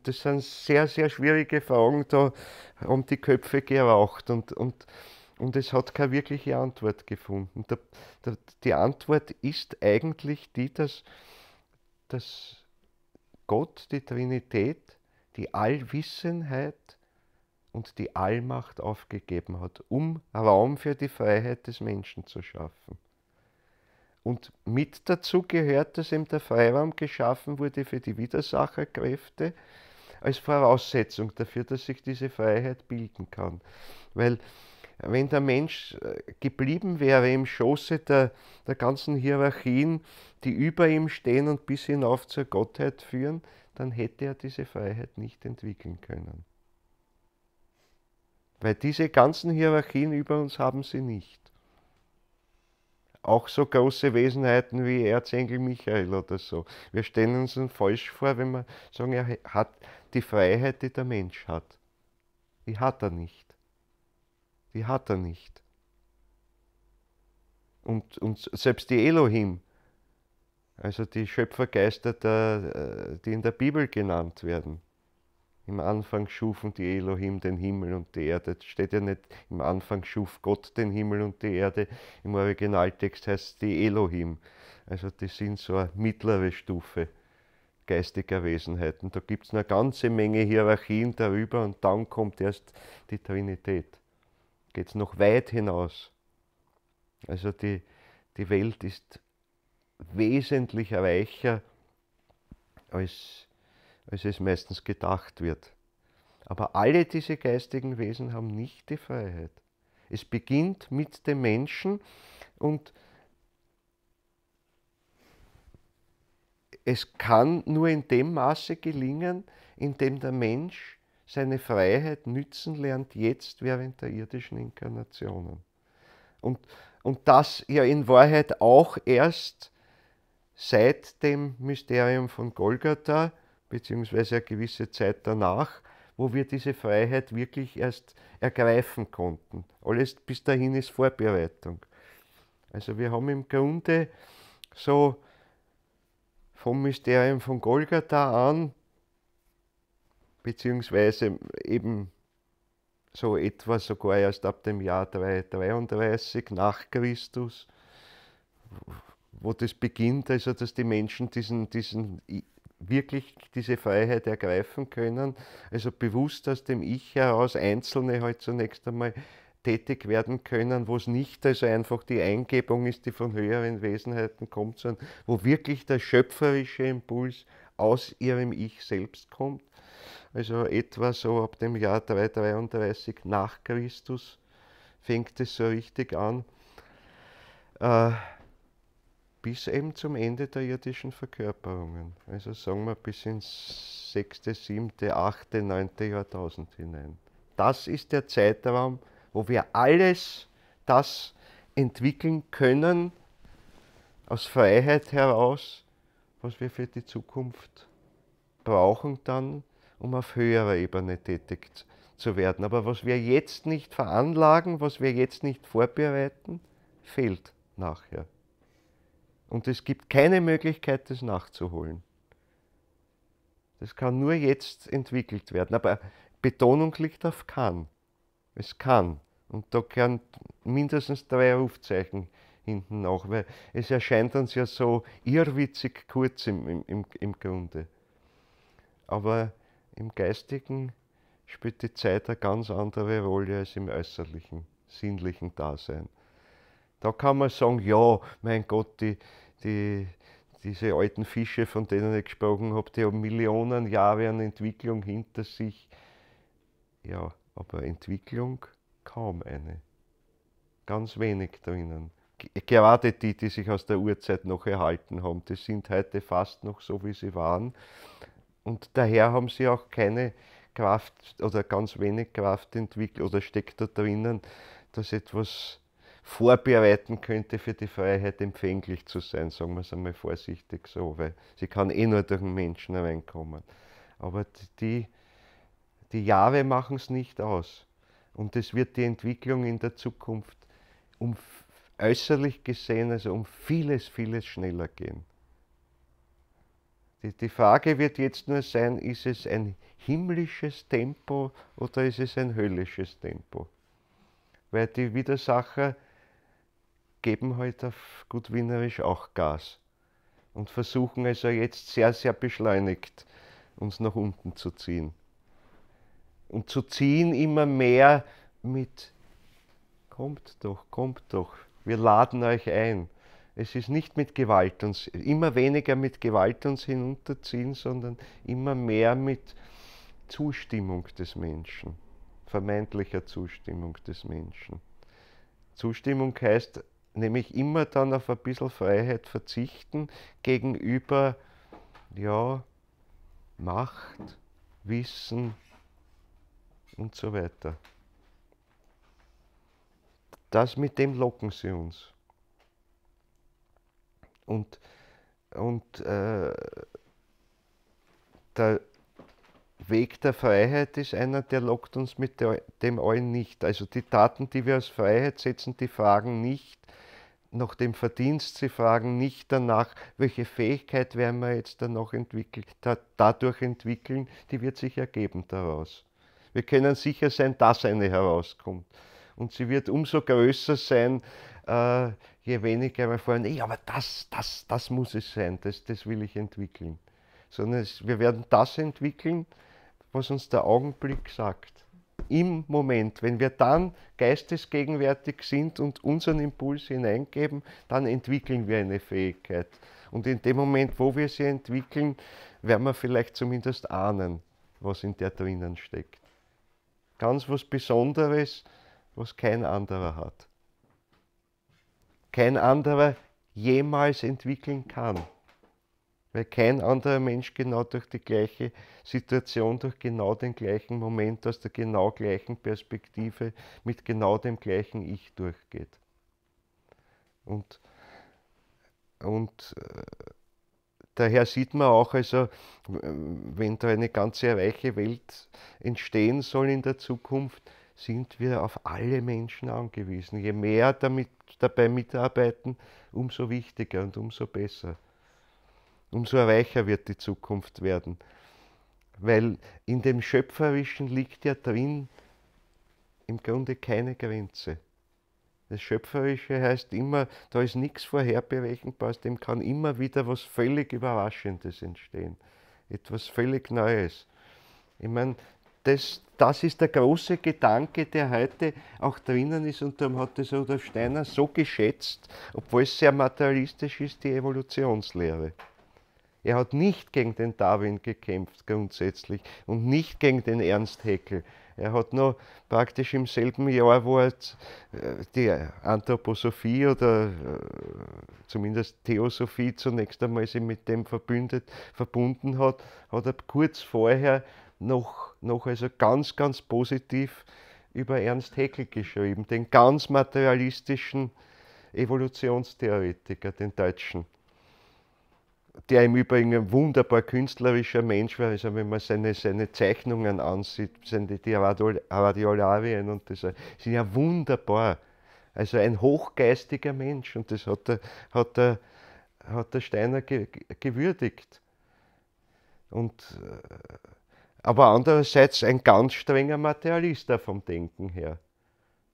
das sind sehr, sehr schwierige Fragen, da haben die Köpfe geraucht und es hat keine wirkliche Antwort gefunden. Die Antwort ist eigentlich die, dass Gott, die Trinität, die Allwissenheit und die Allmacht aufgegeben hat, um Raum für die Freiheit des Menschen zu schaffen. Und mit dazu gehört, dass eben der Freiraum geschaffen wurde für die Widersacherkräfte als Voraussetzung dafür, dass sich diese Freiheit bilden kann. Weil wenn der Mensch geblieben wäre im Schoße der ganzen Hierarchien, die über ihm stehen und bis hinauf zur Gottheit führen, dann hätte er diese Freiheit nicht entwickeln können. Weil diese ganzen Hierarchien über uns haben sie nicht. Auch so große Wesenheiten wie Erzengel Michael oder so. Wir stellen uns falsch vor, wenn wir sagen, er hat die Freiheit, die der Mensch hat. Die hat er nicht. Die hat er nicht. Und selbst die Elohim, also die Schöpfergeister, die in der Bibel genannt werden. Im Anfang schufen die Elohim den Himmel und die Erde. Das steht ja nicht, im Anfang schuf Gott den Himmel und die Erde. Im Originaltext heißt es die Elohim. Also die sind so eine mittlere Stufe geistiger Wesenheiten. Da gibt es eine ganze Menge Hierarchien darüber und dann kommt erst die Trinität. Geht es noch weit hinaus. Also die Welt ist wesentlich reicher, als es meistens gedacht wird. Aber alle diese geistigen Wesen haben nicht die Freiheit. Es beginnt mit dem Menschen und es kann nur in dem Maße gelingen, in dem der Mensch seine Freiheit nützen lernt, jetzt während der irdischen Inkarnationen. Und das ja in Wahrheit auch erst seit dem Mysterium von Golgatha, beziehungsweise eine gewisse Zeit danach, wo wir diese Freiheit wirklich erst ergreifen konnten. Alles bis dahin ist Vorbereitung. Also wir haben im Grunde so vom Mysterium von Golgatha an, beziehungsweise eben so etwa sogar erst ab dem Jahr 333 nach Christus, wo das beginnt, also dass die Menschen wirklich diese Freiheit ergreifen können, also bewusst aus dem Ich heraus Einzelne halt zunächst einmal tätig werden können, wo es nicht also einfach die Eingebung ist, die von höheren Wesenheiten kommt, sondern wo wirklich der schöpferische Impuls aus ihrem Ich selbst kommt. Also etwa so ab dem Jahr 333 nach Christus fängt es so richtig an, bis eben zum Ende der irdischen Verkörperungen. Also sagen wir bis ins 6., 7., 8., 9. Jahrtausend hinein. Das ist der Zeitraum, wo wir alles das entwickeln können, aus Freiheit heraus, was wir für die Zukunft brauchen dann, um auf höherer Ebene tätig zu werden. Aber was wir jetzt nicht veranlagen, was wir jetzt nicht vorbereiten, fehlt nachher. Und es gibt keine Möglichkeit, das nachzuholen. Das kann nur jetzt entwickelt werden. Aber Betonung liegt auf kann. Es kann. Und da gehören mindestens 3 Rufzeichen hinten nach, weil es erscheint uns ja so irrwitzig kurz im Grunde. Aber im Geistigen spielt die Zeit eine ganz andere Rolle als im äußerlichen, sinnlichen Dasein. Da kann man sagen, ja, mein Gott, diese alten Fische, von denen ich gesprochen habe, die haben Millionen Jahre an Entwicklung hinter sich. Ja, aber Entwicklung kaum eine. Ganz wenig drinnen. gerade die sich aus der Urzeit noch erhalten haben, die sind heute fast noch so, wie sie waren. Und daher haben sie auch keine Kraft oder ganz wenig Kraft entwickelt oder steckt da drinnen, dass etwas vorbereiten könnte für die Freiheit, empfänglich zu sein, sagen wir es einmal vorsichtig so, weil sie kann eh nur durch den Menschen reinkommen. Aber die Jahre machen es nicht aus. Und es wird die Entwicklung in der Zukunft äußerlich gesehen, also um vieles, vieles schneller gehen. Die Frage wird jetzt nur sein, ist es ein himmlisches Tempo oder ist es ein höllisches Tempo? Weil die Widersacher geben halt auf gut wienerisch auch Gas und versuchen also jetzt sehr, sehr beschleunigt uns nach unten zu ziehen. Und zu ziehen immer mehr mit kommt doch, wir laden euch ein. Es ist nicht mit Gewalt uns, immer weniger mit Gewalt uns hinunterziehen, sondern immer mehr mit Zustimmung des Menschen, vermeintlicher Zustimmung des Menschen. Zustimmung heißt nämlich immer dann auf ein bisschen Freiheit verzichten gegenüber, ja, Macht, Wissen und so weiter. Das mit dem locken sie uns. Und der Weg der Freiheit ist einer, der lockt uns mit dem allen nicht. Also die Taten, die wir als Freiheit setzen, die fragen nicht nach dem Verdienst, sie fragen nicht danach, welche Fähigkeit werden wir jetzt dadurch entwickeln, die wird sich ergeben daraus. Wir können sicher sein, dass eine herauskommt. Und sie wird umso größer sein, je weniger wir vorhin, aber das muss es sein, das will ich entwickeln. Sondern wir werden das entwickeln, was uns der Augenblick sagt. Im Moment, wenn wir dann geistesgegenwärtig sind und unseren Impuls hineingeben, dann entwickeln wir eine Fähigkeit. Und in dem Moment, wo wir sie entwickeln, werden wir vielleicht zumindest ahnen, was in der drinnen steckt. Ganz was Besonderes, was kein anderer hat. Kein anderer jemals entwickeln kann. Weil kein anderer Mensch genau durch die gleiche Situation, durch genau den gleichen Moment, aus der genau gleichen Perspektive, mit genau dem gleichen Ich durchgeht. Und daher sieht man auch, also, wenn da eine ganze reiche Welt entstehen soll in der Zukunft, sind wir auf alle Menschen angewiesen. Je mehr dabei mitarbeiten, umso wichtiger und umso besser. Umso reicher wird die Zukunft werden. Weil in dem Schöpferischen liegt ja drin im Grunde keine Grenze. Das Schöpferische heißt immer, da ist nichts Vorherberechenbares, dem kann immer wieder was völlig Überraschendes entstehen. Etwas völlig Neues. Ich meine, das ist der große Gedanke, der heute auch drinnen ist, und darum hat das Rudolf Steiner so geschätzt, obwohl es sehr materialistisch ist, die Evolutionslehre. Er hat nicht gegen den Darwin gekämpft grundsätzlich und nicht gegen den Ernst Haeckel. Er hat noch praktisch im selben Jahr, wo er die Anthroposophie oder zumindest Theosophie zunächst einmal sich mit dem verbunden hat, hat er kurz vorher noch also ganz, ganz positiv über Ernst Haeckel geschrieben, den ganz materialistischen Evolutionstheoretiker, den Deutschen. Der im Übrigen ein wunderbar künstlerischer Mensch war, also wenn man seine Zeichnungen ansieht, die Radiolarien und das sind ja wunderbar. Also ein hochgeistiger Mensch, und das hat der Steiner gewürdigt. Aber andererseits ein ganz strenger Materialist auch vom Denken her.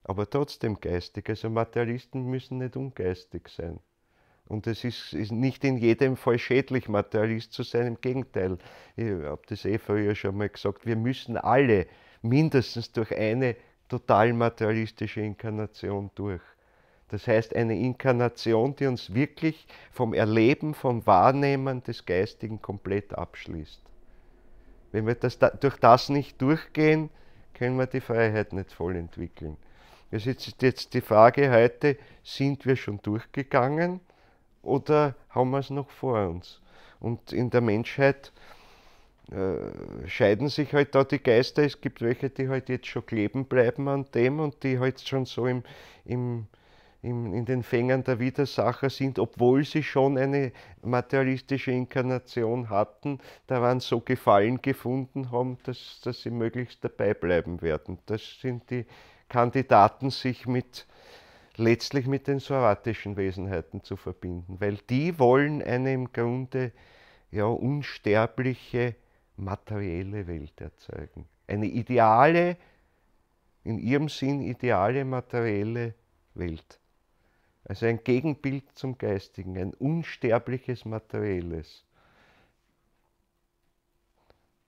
Aber trotzdem geistig. Also Materialisten müssen nicht ungeistig sein. Und es ist nicht in jedem Fall schädlich, Materialist zu sein, im Gegenteil. Ich habe das früher schon mal gesagt, wir müssen alle mindestens durch eine total materialistische Inkarnation durch. Das heißt, eine Inkarnation, die uns wirklich vom Erleben, vom Wahrnehmen des Geistigen komplett abschließt. Wenn wir durch das nicht durchgehen, können wir die Freiheit nicht voll entwickeln. Es ist jetzt die Frage heute, sind wir schon durchgegangen oder haben wir es noch vor uns? Und in der Menschheit scheiden sich halt da die Geister. Es gibt welche, die halt jetzt schon kleben bleiben an dem und die halt schon so im, in den Fängen der Widersacher sind, obwohl sie schon eine materialistische Inkarnation hatten, daran so Gefallen gefunden haben, dass sie möglichst dabei bleiben werden. Das sind die Kandidaten, sich letztlich mit den soratischen Wesenheiten zu verbinden, weil die wollen eine im Grunde ja, unsterbliche materielle Welt erzeugen. Eine ideale, in ihrem Sinn ideale materielle Welt. Also ein Gegenbild zum Geistigen, ein unsterbliches Materielles.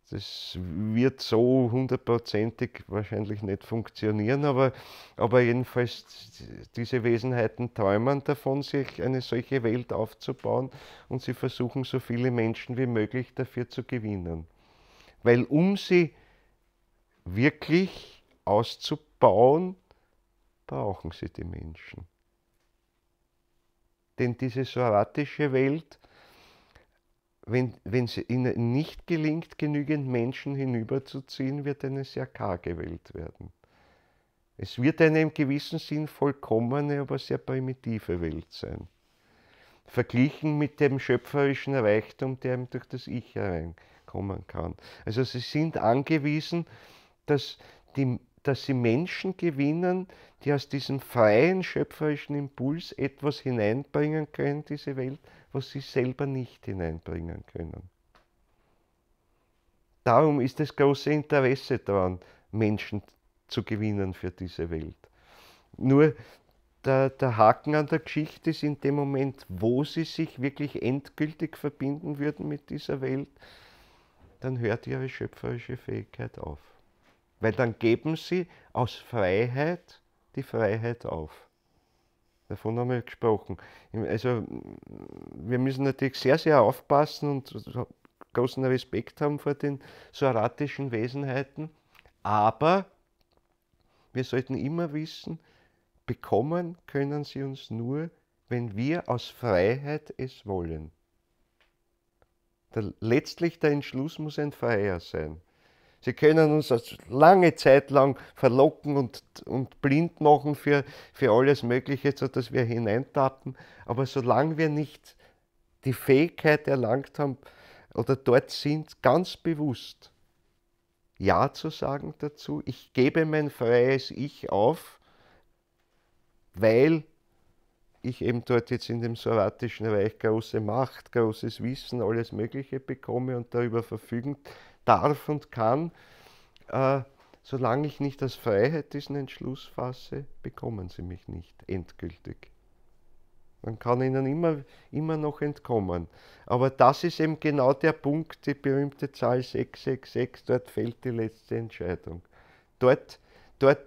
Das wird so hundertprozentig wahrscheinlich nicht funktionieren, aber jedenfalls diese Wesenheiten träumen davon, sich eine solche Welt aufzubauen und sie versuchen so viele Menschen wie möglich dafür zu gewinnen. Weil um sie wirklich auszubauen, brauchen sie die Menschen. Denn diese soratische Welt, wenn es ihnen nicht gelingt, genügend Menschen hinüberzuziehen, wird eine sehr karge Welt werden. Es wird eine im gewissen Sinn vollkommene, aber sehr primitive Welt sein. Verglichen mit dem schöpferischen Reichtum, der eben durch das Ich hereinkommen kann. Also sie sind angewiesen, dass sie Menschen gewinnen, die aus diesem freien schöpferischen Impuls etwas hineinbringen können in diese Welt, was sie selber nicht hineinbringen können. Darum ist das große Interesse daran, Menschen zu gewinnen für diese Welt. Nur der Haken an der Geschichte ist in dem Moment, wo sie sich wirklich endgültig verbinden würden mit dieser Welt, dann hört ihre schöpferische Fähigkeit auf. Weil dann geben sie aus Freiheit die Freiheit auf. Davon haben wir gesprochen. Also wir müssen natürlich sehr, sehr aufpassen und großen Respekt haben vor den soratischen Wesenheiten, aber wir sollten immer wissen, bekommen können sie uns nur, wenn wir aus Freiheit es wollen. Letztlich der Entschluss muss ein freier sein. Sie können uns lange Zeit lang verlocken und blind machen für alles Mögliche, sodass wir hineintappen. Aber solange wir nicht die Fähigkeit erlangt haben oder dort sind, ganz bewusst Ja zu sagen dazu, ich gebe mein freies Ich auf, weil ich eben dort jetzt in dem soratischen Reich große Macht, großes Wissen, alles Mögliche bekomme und darüber verfügen darf und kann, solange ich nicht als Freiheit diesen Entschluss fasse, bekommen sie mich nicht endgültig. Man kann ihnen immer noch entkommen. Aber das ist eben genau der Punkt, die berühmte Zahl 666, dort fällt die letzte Entscheidung. Dort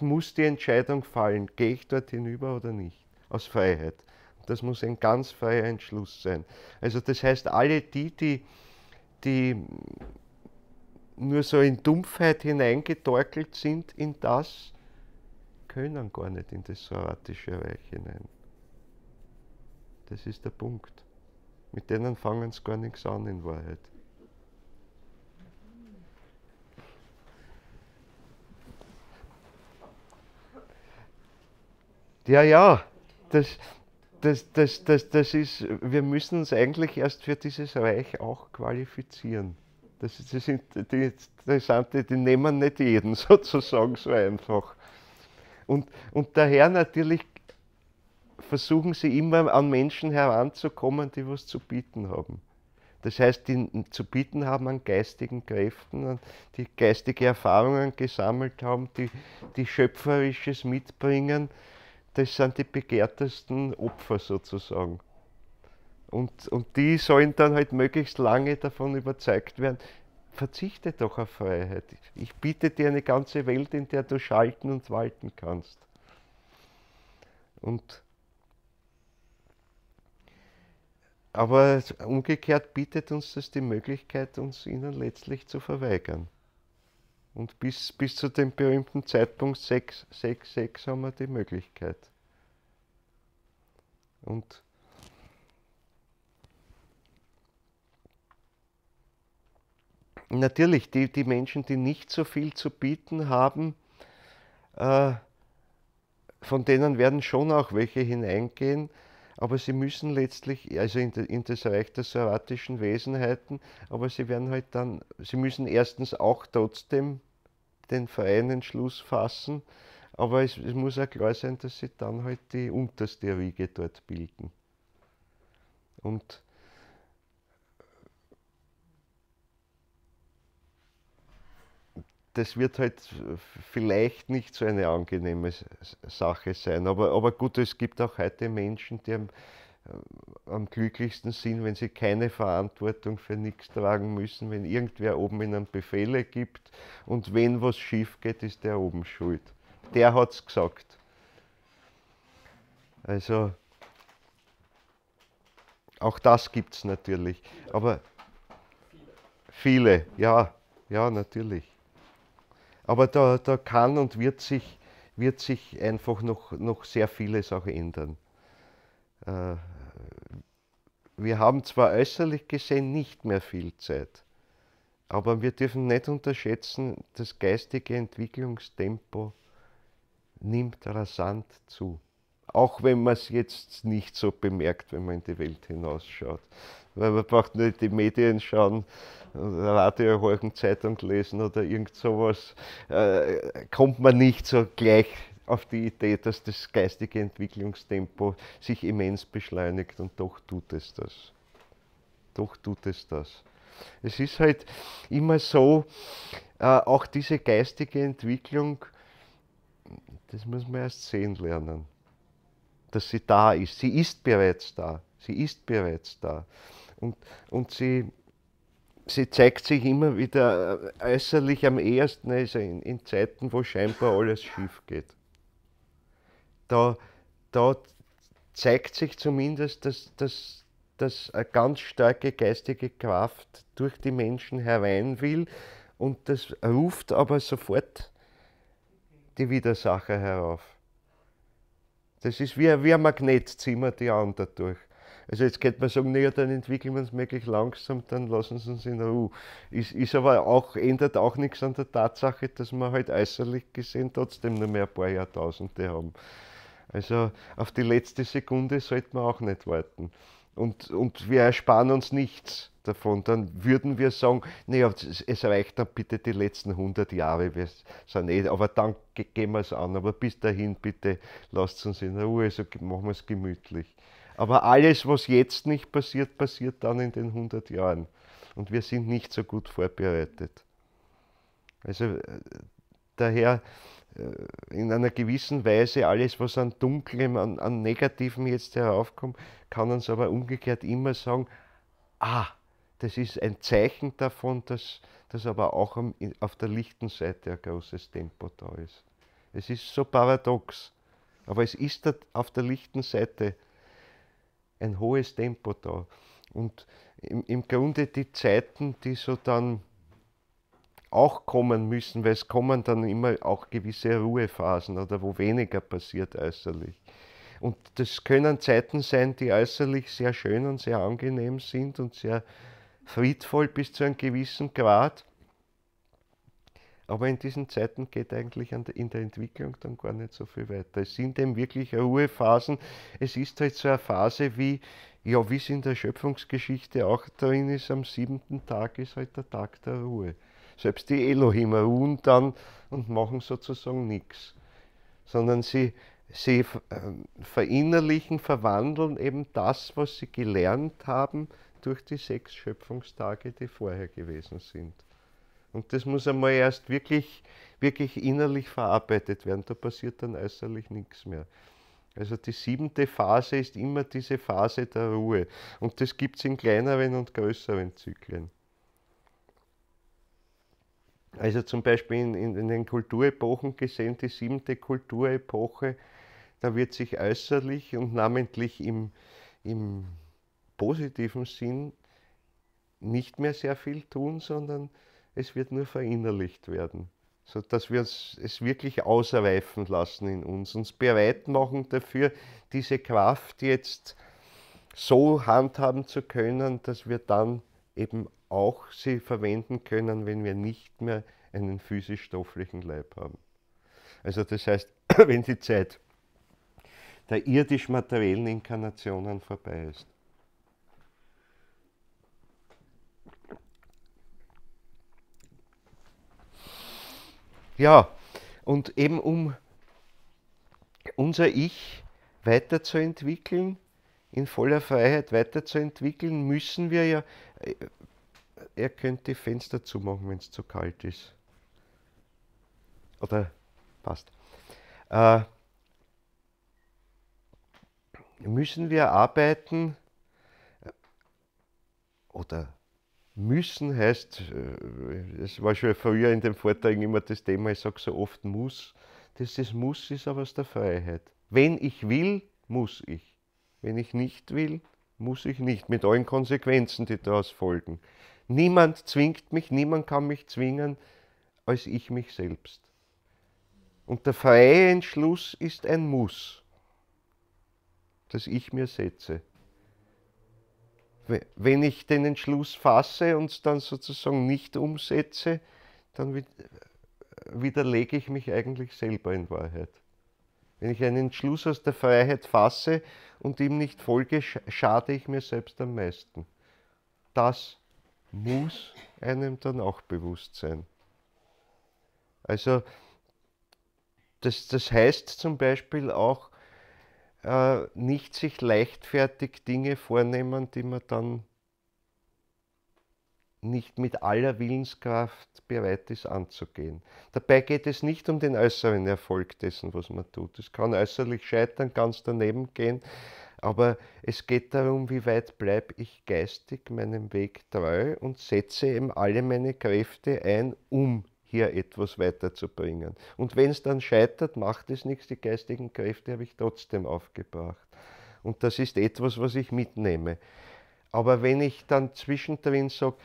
muss die Entscheidung fallen, gehe ich dort hinüber oder nicht, aus Freiheit. Das muss ein ganz freier Entschluss sein. Also das heißt, alle die nur so in Dumpfheit hineingetorkelt sind in das, können gar nicht in das soratische Reich hinein. Das ist der Punkt. Mit denen fangen sie gar nichts an in Wahrheit. Ja, das ist, wir müssen uns eigentlich erst für dieses Reich auch qualifizieren. Das sind die Interessante, die nehmen nicht jeden sozusagen so einfach. Und daher natürlich versuchen sie immer an Menschen heranzukommen, die was zu bieten haben. Das heißt, die zu bieten haben an geistigen Kräften, die geistige Erfahrungen gesammelt haben, die Schöpferisches mitbringen. Das sind die begehrtesten Opfer sozusagen. Und die sollen dann halt möglichst lange davon überzeugt werden, verzichte doch auf Freiheit. Ich biete dir eine ganze Welt, in der du schalten und walten kannst. Aber umgekehrt bietet uns das die Möglichkeit, uns ihnen letztlich zu verweigern. Und bis zu dem berühmten Zeitpunkt 6, 6, 6 haben wir die Möglichkeit. Und natürlich, die Menschen, die nicht so viel zu bieten haben, äh, von denen werden schon auch welche hineingehen, aber sie müssen letztlich, also in das Reich der soratischen Wesenheiten, aber sie werden halt dann, sie müssen erstens auch trotzdem den freien Entschluss fassen, aber es muss auch klar sein, dass sie dann halt die unterste Riege dort bilden. Und das wird halt vielleicht nicht so eine angenehme Sache sein. Aber gut, es gibt auch heute Menschen, die am glücklichsten sind, wenn sie keine Verantwortung für nichts tragen müssen, wenn irgendwer oben ihnen Befehle gibt und wenn was schief geht, ist der oben schuld. Der hat es gesagt. Also auch das gibt es natürlich. Aber viele, ja, ja, natürlich. Aber da kann und wird sich einfach noch sehr vieles auch ändern. Äh, Wir haben zwar äußerlich gesehen nicht mehr viel Zeit, aber wir dürfen nicht unterschätzen, das geistige Entwicklungstempo nimmt rasant zu. Auch wenn man es jetzt nicht so bemerkt, wenn man in die Welt hinausschaut. Weil man braucht nur die Medien schauen, Radio hören, Zeitung lesen oder irgend sowas, kommt man nicht so gleich auf die Idee, dass das geistige Entwicklungstempo sich immens beschleunigt und doch tut es das. Doch tut es das. Es ist halt immer so, auch diese geistige Entwicklung, das muss man erst sehen lernen, dass sie da ist. Sie ist bereits da. Sie ist bereits da. Und sie zeigt sich immer wieder äußerlich am ehesten, also in Zeiten, wo scheinbar alles schief geht. Da, da zeigt sich zumindest, dass eine ganz starke geistige Kraft durch die Menschen herein will und das ruft aber sofort die Widersacher herauf. Das ist wie ein Magnet, ziehen wir die an dadurch. Also jetzt könnte man sagen, naja, dann entwickeln wir uns möglich langsam, dann lassen sie uns in Ruhe. Ist aber auch, ändert auch nichts an der Tatsache, dass wir halt äußerlich gesehen trotzdem nur mehr ein paar Jahrtausende haben. Also auf die letzte Sekunde sollte man auch nicht warten. Und wir ersparen uns nichts davon. Dann würden wir sagen, naja, es reicht dann bitte die letzten 100 Jahre, wir sind aber dann gehen wir es an. Aber bis dahin bitte lasst uns in Ruhe, so machen wir es gemütlich. Aber alles, was jetzt nicht passiert, passiert dann in den 100 Jahren. Und wir sind nicht so gut vorbereitet. Also daher in einer gewissen Weise alles, was an Dunklem, an Negativem jetzt heraufkommt, kann uns aber umgekehrt immer sagen, das ist ein Zeichen davon, dass aber auch auf der lichten Seite ein großes Tempo da ist. Es ist so paradox, aber es ist auf der lichten Seite ein hohes Tempo da. Und im Grunde die Zeiten, die so dann auch kommen müssen, weil es kommen dann immer auch gewisse Ruhephasen oder wo weniger passiert äußerlich. Und das können Zeiten sein, die äußerlich sehr schön und sehr angenehm sind und sehr friedvoll bis zu einem gewissen Grad. Aber in diesen Zeiten geht eigentlich in der Entwicklung dann gar nicht so viel weiter. Es sind eben wirklich Ruhephasen. Es ist halt so eine Phase wie es in der Schöpfungsgeschichte auch drin ist, am 7. Tag ist halt der Tag der Ruhe. Selbst die Elohim ruhen dann und machen sozusagen nichts, sondern sie verinnerlichen, verwandeln eben das, was sie gelernt haben durch die 6 Schöpfungstage, die vorher gewesen sind. Und das muss einmal erst wirklich innerlich verarbeitet werden, da passiert dann äußerlich nichts mehr. Also die 7. Phase ist immer diese Phase der Ruhe und das gibt es in kleineren und größeren Zyklen. Also zum Beispiel in den Kulturepochen gesehen, die 7. Kulturepoche, da wird sich äußerlich und namentlich im positiven Sinn nicht mehr sehr viel tun, sondern es wird nur verinnerlicht werden. sodass wir es wirklich ausreifen lassen in uns bereit machen dafür, diese Kraft jetzt so handhaben zu können, dass wir dann eben auch sie verwenden können, wenn wir nicht mehr einen physisch-stofflichen Leib haben. Also das heißt, wenn die Zeit der irdisch-materiellen Inkarnationen vorbei ist. Ja, und eben um unser Ich weiterzuentwickeln, in voller Freiheit weiterzuentwickeln, müssen wir ja, ihr könnt die Fenster zumachen, wenn es zu kalt ist. Oder passt. Müssen wir arbeiten, oder müssen heißt, es war schon früher in den Vorträgen immer das Thema, ich sage so oft muss, das Muss ist aber aus der Freiheit. Wenn ich will, muss ich. Wenn ich nicht will, muss ich nicht, mit allen Konsequenzen, die daraus folgen. Niemand zwingt mich, niemand kann mich zwingen, als ich mich selbst. Und der freie Entschluss ist ein Muss, das ich mir setze. Wenn ich den Entschluss fasse und es dann sozusagen nicht umsetze, dann widerlege ich mich eigentlich selber in Wahrheit. Wenn ich einen Entschluss aus der Freiheit fasse und ihm nicht folge, schade ich mir selbst am meisten. Das muss einem dann auch bewusst sein. Also das heißt zum Beispiel auch, nicht sich leichtfertig Dinge vornehmen, die man dann nicht mit aller Willenskraft bereit ist anzugehen. Dabei geht es nicht um den äußeren Erfolg dessen, was man tut. Es kann äußerlich scheitern, ganz daneben gehen, aber es geht darum, wie weit bleibe ich geistig meinem Weg treu und setze eben alle meine Kräfte ein, um hier etwas weiterzubringen. Und wenn es dann scheitert, macht es nichts, die geistigen Kräfte habe ich trotzdem aufgebracht. Und das ist etwas, was ich mitnehme. Aber wenn ich dann zwischendrin sage,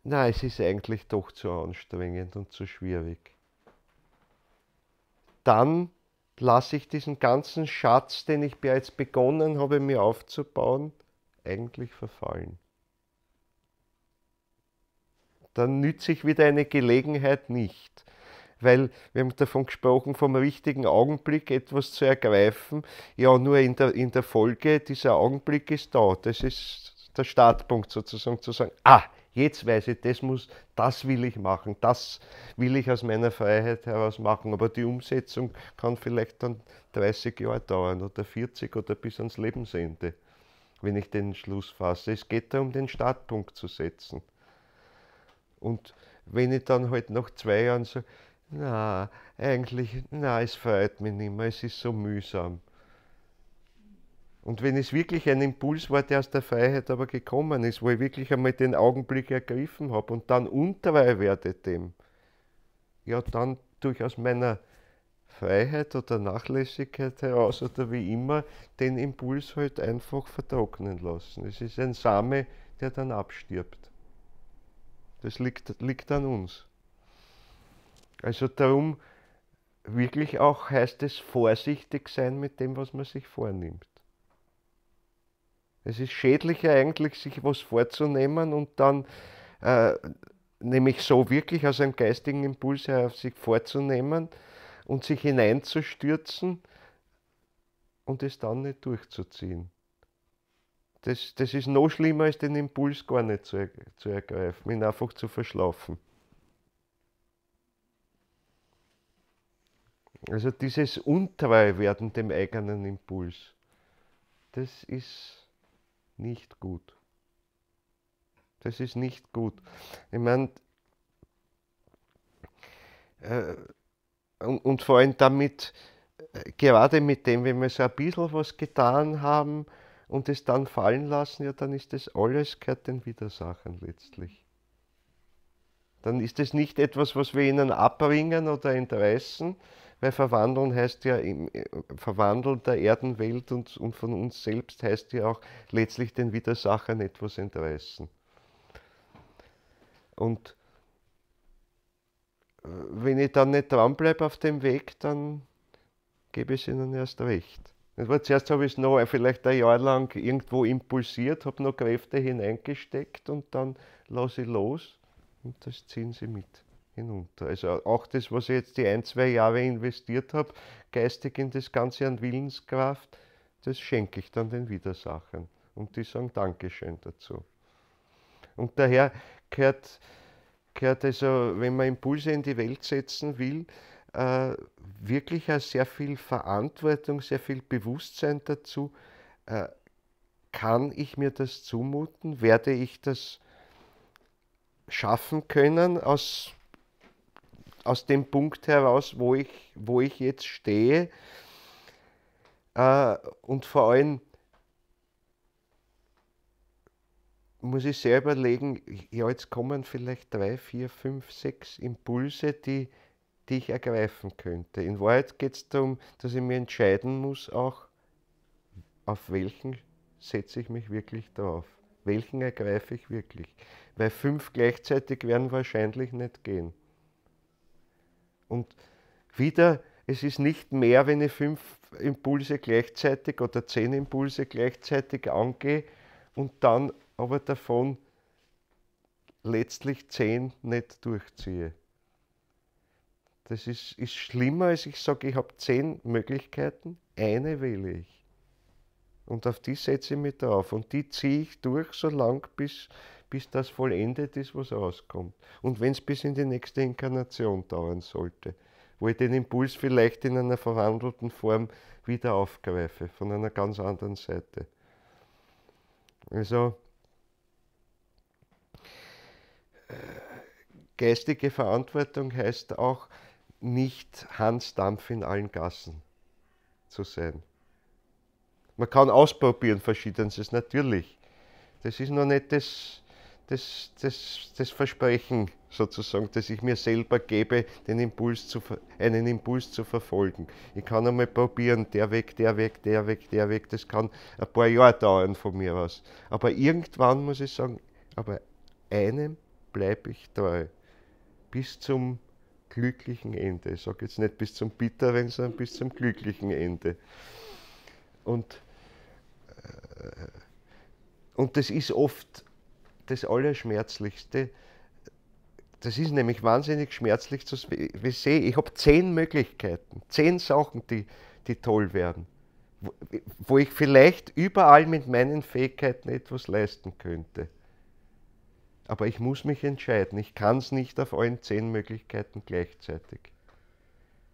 na, es ist eigentlich doch zu anstrengend und zu schwierig, dann lasse ich diesen ganzen Schatz, den ich bereits begonnen habe, mir aufzubauen, eigentlich verfallen. Dann nütze ich wieder eine Gelegenheit nicht. Weil wir haben davon gesprochen, vom richtigen Augenblick etwas zu ergreifen. Ja, nur in der Folge, dieser Augenblick ist da. Das ist der Startpunkt sozusagen, zu sagen, jetzt weiß ich, das will ich machen, das will ich aus meiner Freiheit heraus machen. Aber die Umsetzung kann vielleicht dann 30 Jahre dauern oder 40 oder bis ans Lebensende, wenn ich den Entschluss fasse. Es geht darum, den Startpunkt zu setzen. Und wenn ich dann halt nach 2 Jahren sage, es freut mich nicht mehr, es ist so mühsam. Und wenn es wirklich ein Impuls war, der aus der Freiheit aber gekommen ist, wo ich wirklich einmal den Augenblick ergriffen habe und dann untreu werde dem, ja, dann durch aus meiner Freiheit oder Nachlässigkeit heraus oder wie immer, den Impuls halt einfach vertrocknen lassen. Es ist ein Same, der dann abstirbt. Das liegt an uns. Also darum wirklich auch heißt es vorsichtig sein mit dem, was man sich vornimmt. Es ist schädlicher eigentlich, sich was vorzunehmen und dann nämlich so wirklich aus einem geistigen Impuls heraus sich vorzunehmen und sich hineinzustürzen und es dann nicht durchzuziehen. Das ist noch schlimmer, als den Impuls gar nicht zu ergreifen, ihn einfach zu verschlafen. Also dieses Untreuwerden dem eigenen Impuls, das ist nicht gut. Das ist nicht gut. Ich meine, und vor allem damit, gerade mit dem, wenn wir so ein bisschen was getan haben und es dann fallen lassen, ja, dann ist das alles, gehört den Widersachern letztlich. Dann ist es nicht etwas, was wir ihnen abbringen oder entreißen, weil verwandeln heißt ja, verwandeln der Erdenwelt und von uns selbst heißt ja auch letztlich den Widersachern etwas entreißen. Und wenn ich dann nicht dranbleibe auf dem Weg, dann gebe ich es ihnen erst recht. Zuerst habe ich es noch vielleicht ein Jahr lang irgendwo impulsiert, habe noch Kräfte hineingesteckt und dann lasse ich los und das ziehen sie mit hinunter. Also auch das, was ich jetzt die 1, 2 Jahre investiert habe, geistig in das Ganze an Willenskraft, das schenke ich dann den Widersachern. Und die sagen Dankeschön dazu. Und daher gehört also, wenn man Impulse in die Welt setzen will, äh, wirklich auch sehr viel Verantwortung, sehr viel Bewusstsein dazu. Äh, Kann ich mir das zumuten? Werde ich das schaffen können aus dem Punkt heraus, wo ich jetzt stehe? Und vor allem muss ich sehr überlegen, ja, jetzt kommen vielleicht 3, 4, 5, 6 Impulse, die ich ergreifen könnte. In Wahrheit geht es darum, dass ich mir entscheiden muss, auch auf welchen setze ich mich wirklich drauf. Welchen ergreife ich wirklich? Weil 5 gleichzeitig werden wahrscheinlich nicht gehen. Und wieder, es ist nicht mehr, wenn ich 5 Impulse gleichzeitig oder 10 Impulse gleichzeitig angehe und dann aber davon letztlich 10 nicht durchziehe. Das ist schlimmer, als ich sage, ich habe 10 Möglichkeiten, eine wähle ich. Und auf die setze ich mich drauf. Und die ziehe ich durch, so lang, bis das vollendet ist, was rauskommt. Und wenn es bis in die nächste Inkarnation dauern sollte, wo ich den Impuls vielleicht in einer verwandelten Form wieder aufgreife, von einer ganz anderen Seite. Also, geistige Verantwortung heißt auch, nicht Hans Dampf in allen Gassen zu sein. Man kann ausprobieren, verschiedenes natürlich. Das ist noch nicht das Versprechen sozusagen, das ich mir selber gebe, einen Impuls zu verfolgen. Ich kann einmal probieren, der Weg, der Weg, der Weg, der Weg, das kann ein paar Jahre dauern von mir aus. Aber irgendwann muss ich sagen, aber einem bleibe ich treu. Bis zum glücklichen Ende. Ich sage jetzt nicht bis zum bitteren, sondern bis zum glücklichen Ende. Und das ist oft das Allerschmerzlichste. Das ist nämlich wahnsinnig schmerzlich zu sehen. Ich habe 10 Möglichkeiten, 10 Sachen, die toll werden, wo ich vielleicht überall mit meinen Fähigkeiten etwas leisten könnte. Aber ich muss mich entscheiden. Ich kann es nicht auf allen 10 Möglichkeiten gleichzeitig.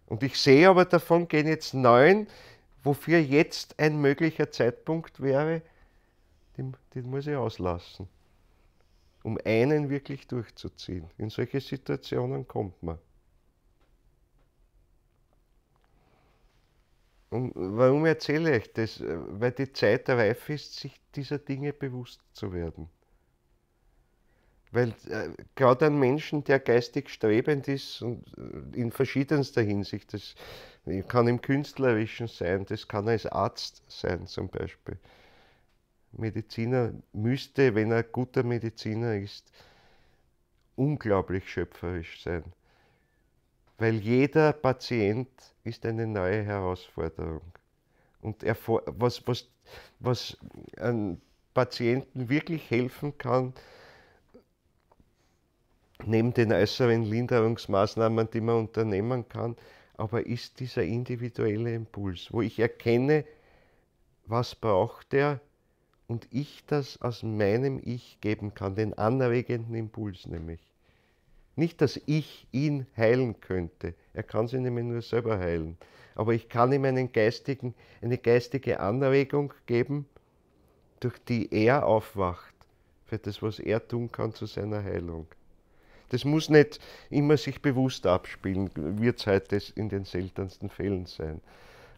Und ich sehe aber, davon gehen jetzt 9, wofür jetzt ein möglicher Zeitpunkt wäre, den muss ich auslassen, um einen wirklich durchzuziehen. In solche Situationen kommt man. Und warum erzähle ich das? Weil die Zeit reif ist, sich dieser Dinge bewusst zu werden. Weil gerade ein Menschen, der geistig strebend ist und in verschiedenster Hinsicht, das kann im Künstlerischen sein, das kann als Arzt sein zum Beispiel. Mediziner müsste, wenn er guter Mediziner ist, unglaublich schöpferisch sein. Weil jeder Patient ist eine neue Herausforderung. Und was einem Patienten wirklich helfen kann, neben den äußeren Linderungsmaßnahmen, die man unternehmen kann, aber ist dieser individuelle Impuls, wo ich erkenne, was braucht er und ich das aus meinem Ich geben kann, den anregenden Impuls nämlich. Nicht, dass ich ihn heilen könnte, er kann sich nämlich nur selber heilen, aber ich kann ihm eine geistige Anregung geben, durch die er aufwacht, für das, was er tun kann zu seiner Heilung. Das muss nicht immer sich bewusst abspielen, wird es heute in den seltensten Fällen sein.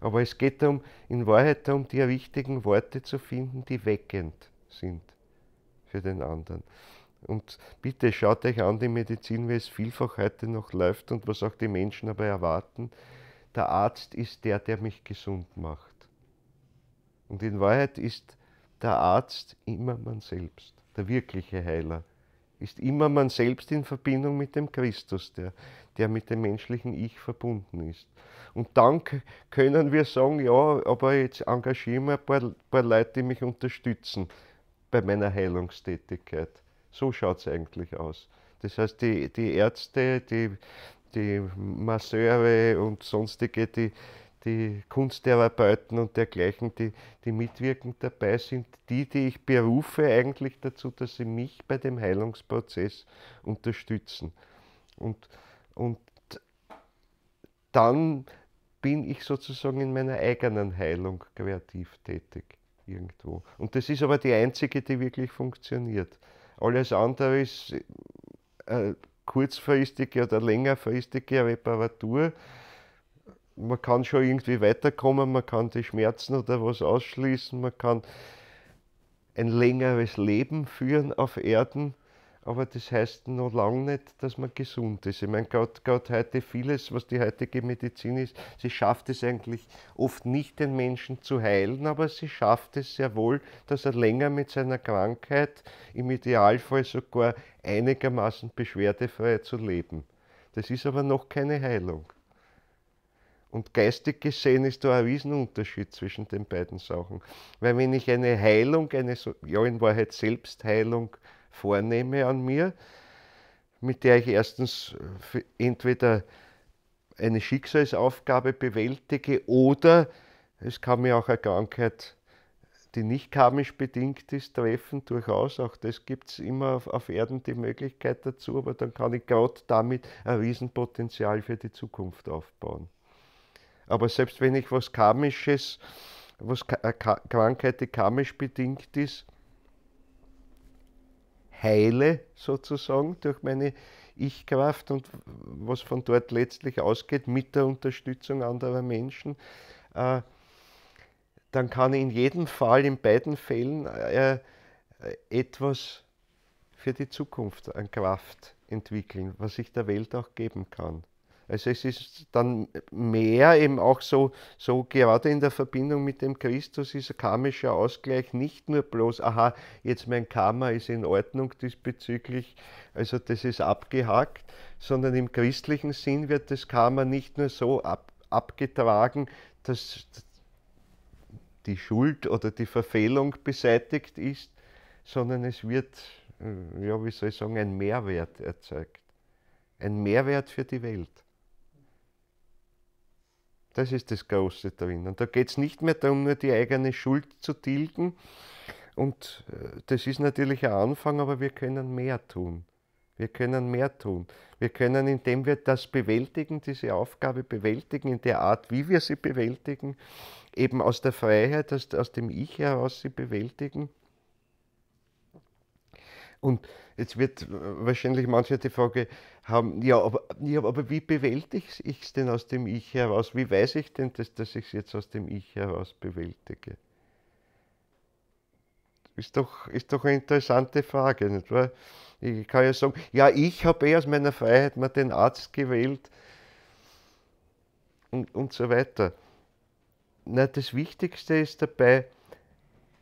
Aber es geht darum, in Wahrheit darum, die richtigen Worte zu finden, die weckend sind für den anderen. Und bitte schaut euch an die Medizin, wie es vielfach heute noch läuft und was auch die Menschen aber erwarten. Der Arzt ist der, der mich gesund macht. Und in Wahrheit ist der Arzt immer man selbst, der wirkliche Heiler ist immer man selbst in Verbindung mit dem Christus, der mit dem menschlichen Ich verbunden ist. Und dann können wir sagen, ja, aber jetzt engagieren wir ein paar Leute, die mich unterstützen bei meiner Heilungstätigkeit. So schaut es eigentlich aus. Das heißt, die Ärzte, die Masseure und sonstige, die Kunsttherapeuten und dergleichen, die mitwirkend dabei sind, die ich berufe eigentlich dazu, dass sie mich bei dem Heilungsprozess unterstützen. Und dann bin ich sozusagen in meiner eigenen Heilung kreativ tätig irgendwo. Und das ist aber die einzige, die wirklich funktioniert. Alles andere ist kurzfristige oder längerfristige Reparatur. Man kann schon irgendwie weiterkommen, man kann die Schmerzen oder was ausschließen, man kann ein längeres Leben führen auf Erden, aber das heißt noch lange nicht, dass man gesund ist. Ich meine, gerade heute vieles, was die heutige Medizin ist, sie schafft es eigentlich oft nicht, den Menschen zu heilen, aber sie schafft es sehr wohl, dass er länger mit seiner Krankheit, im Idealfall sogar einigermaßen beschwerdefrei zu leben. Das ist aber noch keine Heilung. Und geistig gesehen ist da ein Riesenunterschied zwischen den beiden Sachen. Weil wenn ich eine Heilung, ja in Wahrheit Selbstheilung vornehme an mir, mit der ich erstens entweder eine Schicksalsaufgabe bewältige oder es kann mir auch eine Krankheit, die nicht karmisch bedingt ist, treffen, durchaus. Auch das gibt es immer auf Erden die Möglichkeit dazu, aber dann kann ich gerade damit ein Riesenpotenzial für die Zukunft aufbauen. Aber selbst wenn ich was Karmisches, eine Krankheit, die karmisch bedingt ist, heile sozusagen durch meine Ich-Kraft und was von dort letztlich ausgeht mit der Unterstützung anderer Menschen, dann kann ich in jedem Fall, in beiden Fällen etwas für die Zukunft an Kraft entwickeln, was ich der Welt auch geben kann. Also es ist dann mehr eben auch so gerade in der Verbindung mit dem Christus ist ein karmischer Ausgleich nicht nur bloß, aha, jetzt mein Karma ist in Ordnung diesbezüglich, also das ist abgehakt, sondern im christlichen Sinn wird das Karma nicht nur so abgetragen, dass die Schuld oder die Verfehlung beseitigt ist, sondern es wird, ja, wie soll ich sagen, ein Mehrwert erzeugt. Ein Mehrwert für die Welt. Das ist das Große drin. Und da geht es nicht mehr darum, nur die eigene Schuld zu tilgen. Und das ist natürlich ein Anfang, aber wir können mehr tun. Wir können mehr tun. Wir können, indem wir das bewältigen, diese Aufgabe bewältigen, in der Art, wie wir sie bewältigen, eben aus der Freiheit, aus dem Ich heraus sie bewältigen. Und jetzt wird wahrscheinlich manche die Frage haben, ja, aber wie bewältige ich es denn aus dem Ich heraus? Wie weiß ich denn, dass ich es jetzt aus dem Ich heraus bewältige? Ist doch eine interessante Frage, nicht wahr? Ich kann ja sagen, ja, ich habe aus meiner Freiheit mal den Arzt gewählt und so weiter. Na, das Wichtigste ist dabei,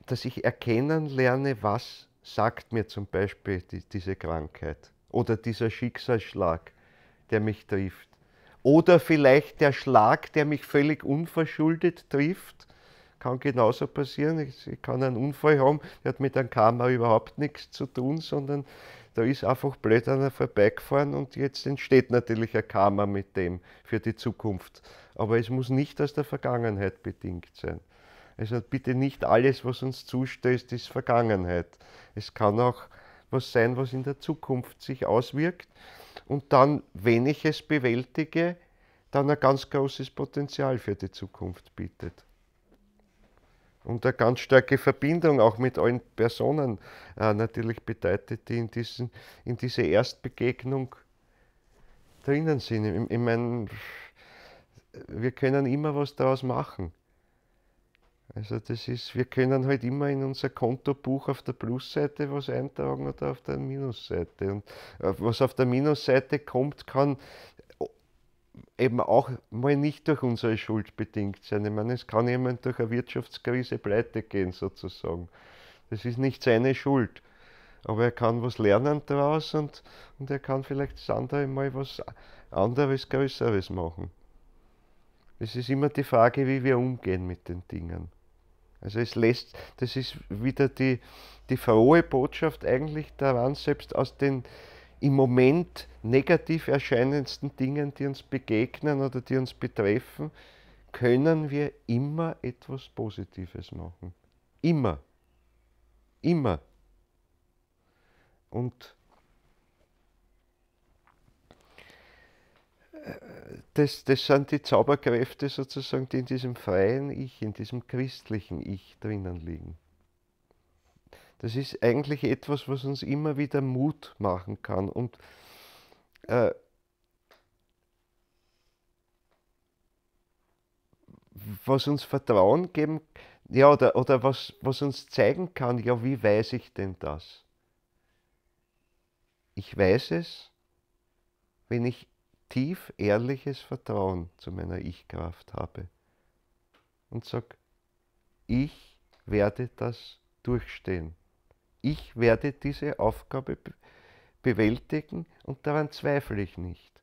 dass ich erkennen lerne, was sagt mir zum Beispiel diese Krankheit oder dieser Schicksalsschlag, der mich trifft. Oder vielleicht der Schlag, der mich völlig unverschuldet trifft. Kann genauso passieren. Ich kann einen Unfall haben, der hat mit einem Karma überhaupt nichts zu tun, sondern da ist einfach blöd einer vorbeigefahren und jetzt entsteht natürlich ein Karma mit dem für die Zukunft. Aber es muss nicht aus der Vergangenheit bedingt sein. Also bitte nicht alles, was uns zustößt, ist Vergangenheit. Es kann auch was sein, was in der Zukunft sich auswirkt und dann, wenn ich es bewältige, dann ein ganz großes Potenzial für die Zukunft bietet. Und eine ganz starke Verbindung auch mit allen Personen natürlich bedeutet, die in diese Erstbegegnung drinnen sind. Ich meine, wir können immer was daraus machen. Also wir können halt immer in unser Kontobuch auf der Plusseite was eintragen oder auf der Minusseite. Und was auf der Minusseite kommt, kann eben auch mal nicht durch unsere Schuld bedingt sein. Ich meine, es kann jemand durch eine Wirtschaftskrise pleite gehen sozusagen. Das ist nicht seine Schuld. Aber er kann was lernen daraus und er kann vielleicht das andere Mal was anderes, Größeres machen. Es ist immer die Frage, wie wir umgehen mit den Dingen. Also das ist wieder die frohe Botschaft eigentlich daran, selbst aus den im Moment negativ erscheinendsten Dingen, die uns begegnen oder die uns betreffen, können wir immer etwas Positives machen. Immer. Immer. Und das sind die Zauberkräfte sozusagen, die in diesem freien Ich, in diesem christlichen Ich drinnen liegen. Das ist eigentlich etwas, was uns immer wieder Mut machen kann und äh, was uns Vertrauen geben, ja, oder was uns zeigen kann, ja, wie weiß ich denn das? Ich weiß es, wenn ich tief ehrliches Vertrauen zu meiner Ich-Kraft habe und sage, ich werde das durchstehen. Ich werde diese Aufgabe bewältigen und daran zweifle ich nicht.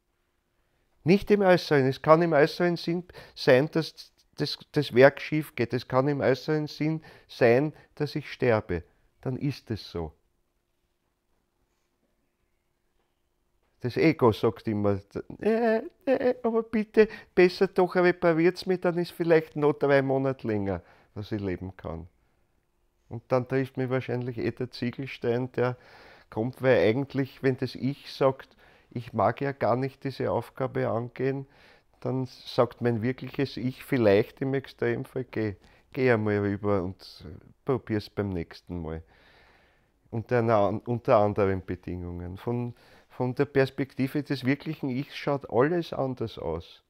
Nicht im Äußeren. Es kann im äußeren Sinn sein, dass das Werk schief geht. Es kann im äußeren Sinn sein, dass ich sterbe. Dann ist es so. Das Ego sagt immer, aber bitte, besser doch repariert es mich, dann ist vielleicht noch 3 Monate länger, dass ich leben kann. Und dann trifft mich wahrscheinlich der Ziegelstein, der kommt, weil eigentlich, wenn das Ich sagt, ich mag ja gar nicht diese Aufgabe angehen, dann sagt mein wirkliches Ich vielleicht im Extremfall, geh einmal rüber und probier's beim nächsten Mal. Unter anderen Bedingungen. Von der Perspektive des wirklichen Ichs schaut alles anders aus.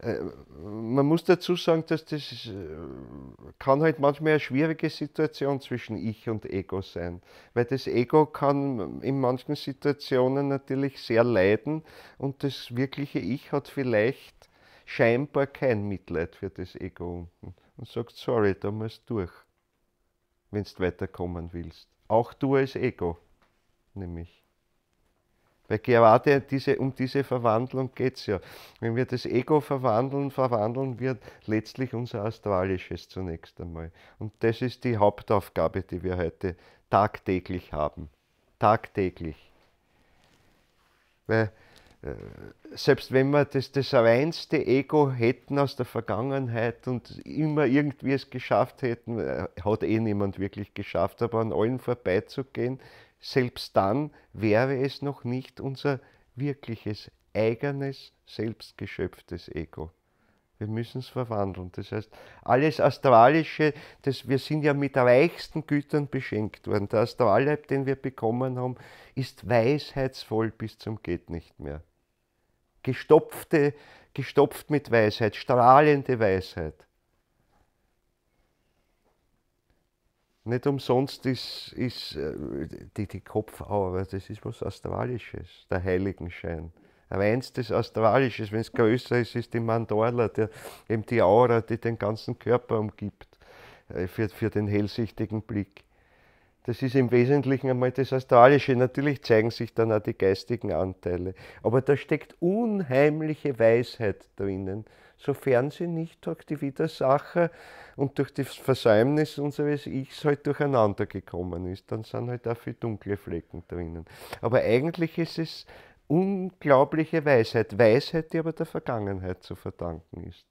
Man muss dazu sagen, dass das kann halt manchmal eine schwierige Situation zwischen Ich und Ego sein, weil das Ego kann in manchen Situationen natürlich sehr leiden und das wirkliche Ich hat vielleicht scheinbar kein Mitleid für das Ego unten und sagt, sorry, da musst du durch, wenn du weiterkommen willst. Auch du als Ego, nämlich. Weil gerade um diese Verwandlung geht es ja. Wenn wir das Ego verwandeln, verwandeln wir letztlich unser Astralisches zunächst einmal. Und das ist die Hauptaufgabe, die wir heute tagtäglich haben. Tagtäglich. Weil selbst wenn wir das reinste Ego hätten aus der Vergangenheit und immer irgendwie es geschafft hätten, hat eh niemand wirklich geschafft, aber an allen vorbeizugehen, selbst dann wäre es noch nicht unser wirkliches, eigenes, selbstgeschöpftes Ego. Wir müssen es verwandeln. Das heißt, alles Astralische, wir sind ja mit reichsten Gütern beschenkt worden. Der Astralleib, den wir bekommen haben, ist weisheitsvoll bis zum geht nicht mehr. Gestopft mit Weisheit, strahlende Weisheit. Nicht umsonst ist die Kopfaura, das ist was Astralisches, der Heiligenschein. Reinstes Astralisches, wenn es größer ist, ist die Mandorla, eben die Aura, die den ganzen Körper umgibt, für den hellsichtigen Blick. Das ist im Wesentlichen einmal das Astralische. Natürlich zeigen sich dann auch die geistigen Anteile. Aber da steckt unheimliche Weisheit drinnen, sofern sie nicht durch die Widersacher und durch das Versäumnis unseres Ichs halt durcheinander gekommen ist. Dann sind halt auch viele dunkle Flecken drinnen. Aber eigentlich ist es unglaubliche Weisheit. Weisheit, die aber der Vergangenheit zu verdanken ist.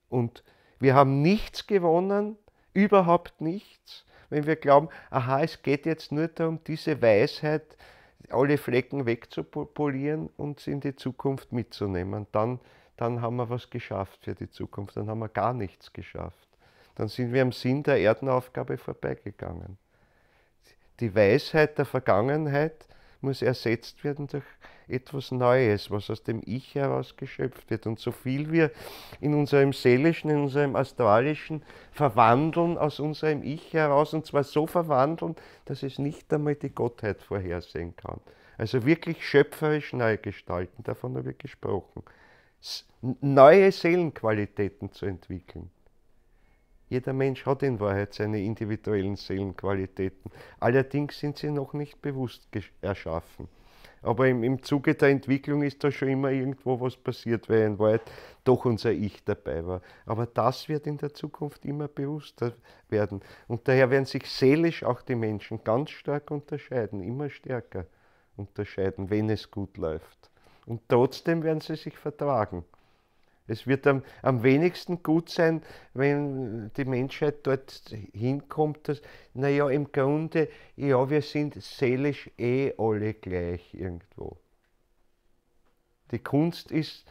Und wir haben nichts gewonnen, überhaupt nichts, wenn wir glauben, aha, es geht jetzt nur darum, diese Weisheit, alle Flecken wegzupolieren und sie in die Zukunft mitzunehmen. Dann haben wir was geschafft für die Zukunft, dann haben wir gar nichts geschafft. Dann sind wir am Sinn der Erdenaufgabe vorbeigegangen. Die Weisheit der Vergangenheit muss ersetzt werden durch etwas Neues, was aus dem Ich heraus geschöpft wird. Und so viel wir in unserem Seelischen, in unserem Astralischen verwandeln aus unserem Ich heraus, und zwar so verwandeln, dass es nicht einmal die Gottheit vorhersehen kann. Also wirklich schöpferisch neu gestalten, davon habe ich gesprochen. Neue Seelenqualitäten zu entwickeln. Jeder Mensch hat in Wahrheit seine individuellen Seelenqualitäten. Allerdings sind sie noch nicht bewusst erschaffen. Aber im Zuge der Entwicklung ist da schon immer irgendwo was passiert, weil in Wahrheit doch unser Ich dabei war. Aber das wird in der Zukunft immer bewusster werden. Und daher werden sich seelisch auch die Menschen ganz stark unterscheiden, immer stärker unterscheiden, wenn es gut läuft. Und trotzdem werden sie sich vertragen. Es wird am wenigsten gut sein, wenn die Menschheit dort hinkommt, dass, naja, im Grunde, ja, wir sind seelisch alle gleich irgendwo. Die Kunst ist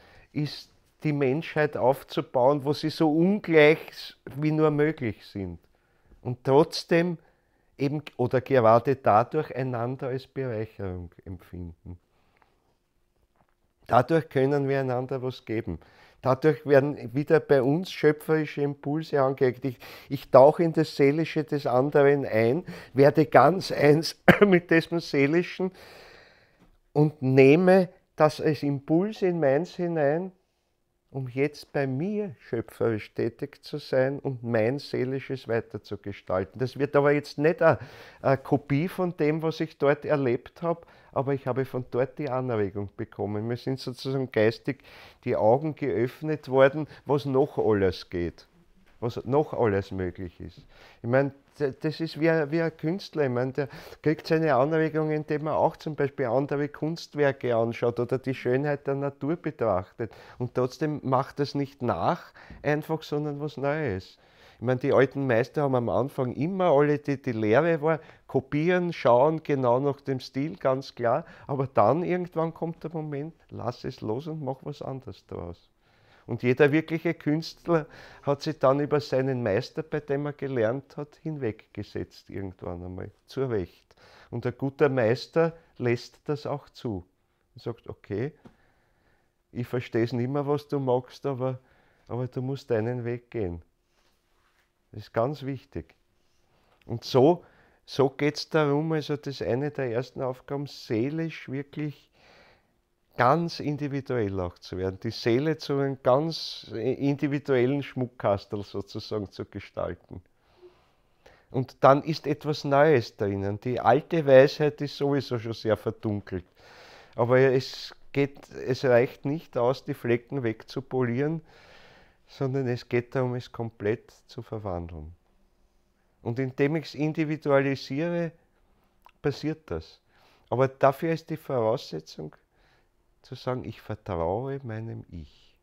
die Menschheit aufzubauen, wo sie so ungleich wie nur möglich sind. Und trotzdem eben oder gerade dadurch einander als Bereicherung empfinden. Dadurch können wir einander was geben. Dadurch werden wieder bei uns schöpferische Impulse angeregt. Ich tauche in das Seelische des anderen ein, werde ganz eins mit diesem Seelischen und nehme das als Impuls in meins hinein, um jetzt bei mir schöpferisch tätig zu sein und mein Seelisches weiterzugestalten. Das wird aber jetzt nicht eine Kopie von dem, was ich dort erlebt habe, aber ich habe von dort die Anregung bekommen. Mir sind sozusagen geistig die Augen geöffnet worden, was noch alles geht, was noch alles möglich ist. Ich meine, das ist wie ein Künstler, ich meine, der kriegt seine Anregungen, indem er auch zum Beispiel andere Kunstwerke anschaut oder die Schönheit der Natur betrachtet. Und trotzdem macht das nicht nach einfach, sondern was Neues. Ich meine, die alten Meister haben am Anfang immer alle, die Lehre war, kopieren, schauen, genau nach dem Stil, ganz klar. Aber dann irgendwann kommt der Moment, lass es los und mach was anderes daraus. Und jeder wirkliche Künstler hat sich dann über seinen Meister, bei dem er gelernt hat, hinweggesetzt irgendwann einmal, zur Recht. Und ein guter Meister lässt das auch zu. Er sagt, okay, ich verstehe es nicht mehr, was du magst, aber du musst deinen Weg gehen. Das ist ganz wichtig. Und so geht es darum, also das ist eine der ersten Aufgaben, seelisch wirklich ganz individuell auch zu werden, die Seele zu einem ganz individuellen Schmuckkastel sozusagen zu gestalten. Und dann ist etwas Neues drinnen. Die alte Weisheit ist sowieso schon sehr verdunkelt. Aber es reicht nicht aus, die Flecken wegzupolieren, sondern es geht darum, es komplett zu verwandeln. Und indem ich es individualisiere, passiert das. Aber dafür ist die Voraussetzung, zu sagen, ich vertraue meinem Ich.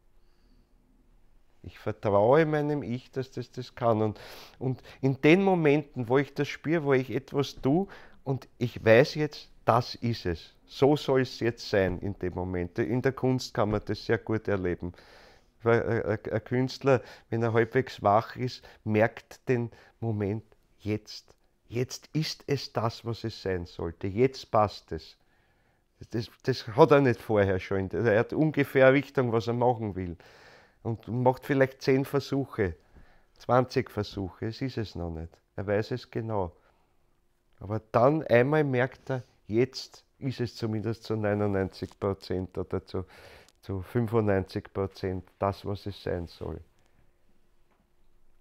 Ich vertraue meinem Ich, dass das kann. Und in den Momenten, wo ich das spüre, wo ich etwas tue und ich weiß jetzt, das ist es. So soll es jetzt sein in dem Moment. In der Kunst kann man das sehr gut erleben. Weil ein Künstler, wenn er halbwegs wach ist, merkt den Moment, jetzt ist es das, was es sein sollte. Jetzt passt es. Das hat er nicht vorher schon. Er hat ungefähr eine Richtung, was er machen will. Und macht vielleicht 10 Versuche, 20 Versuche, es ist es noch nicht. Er weiß es genau. Aber dann einmal merkt er, jetzt ist es zumindest zu 99% oder zu 95% das, was es sein soll.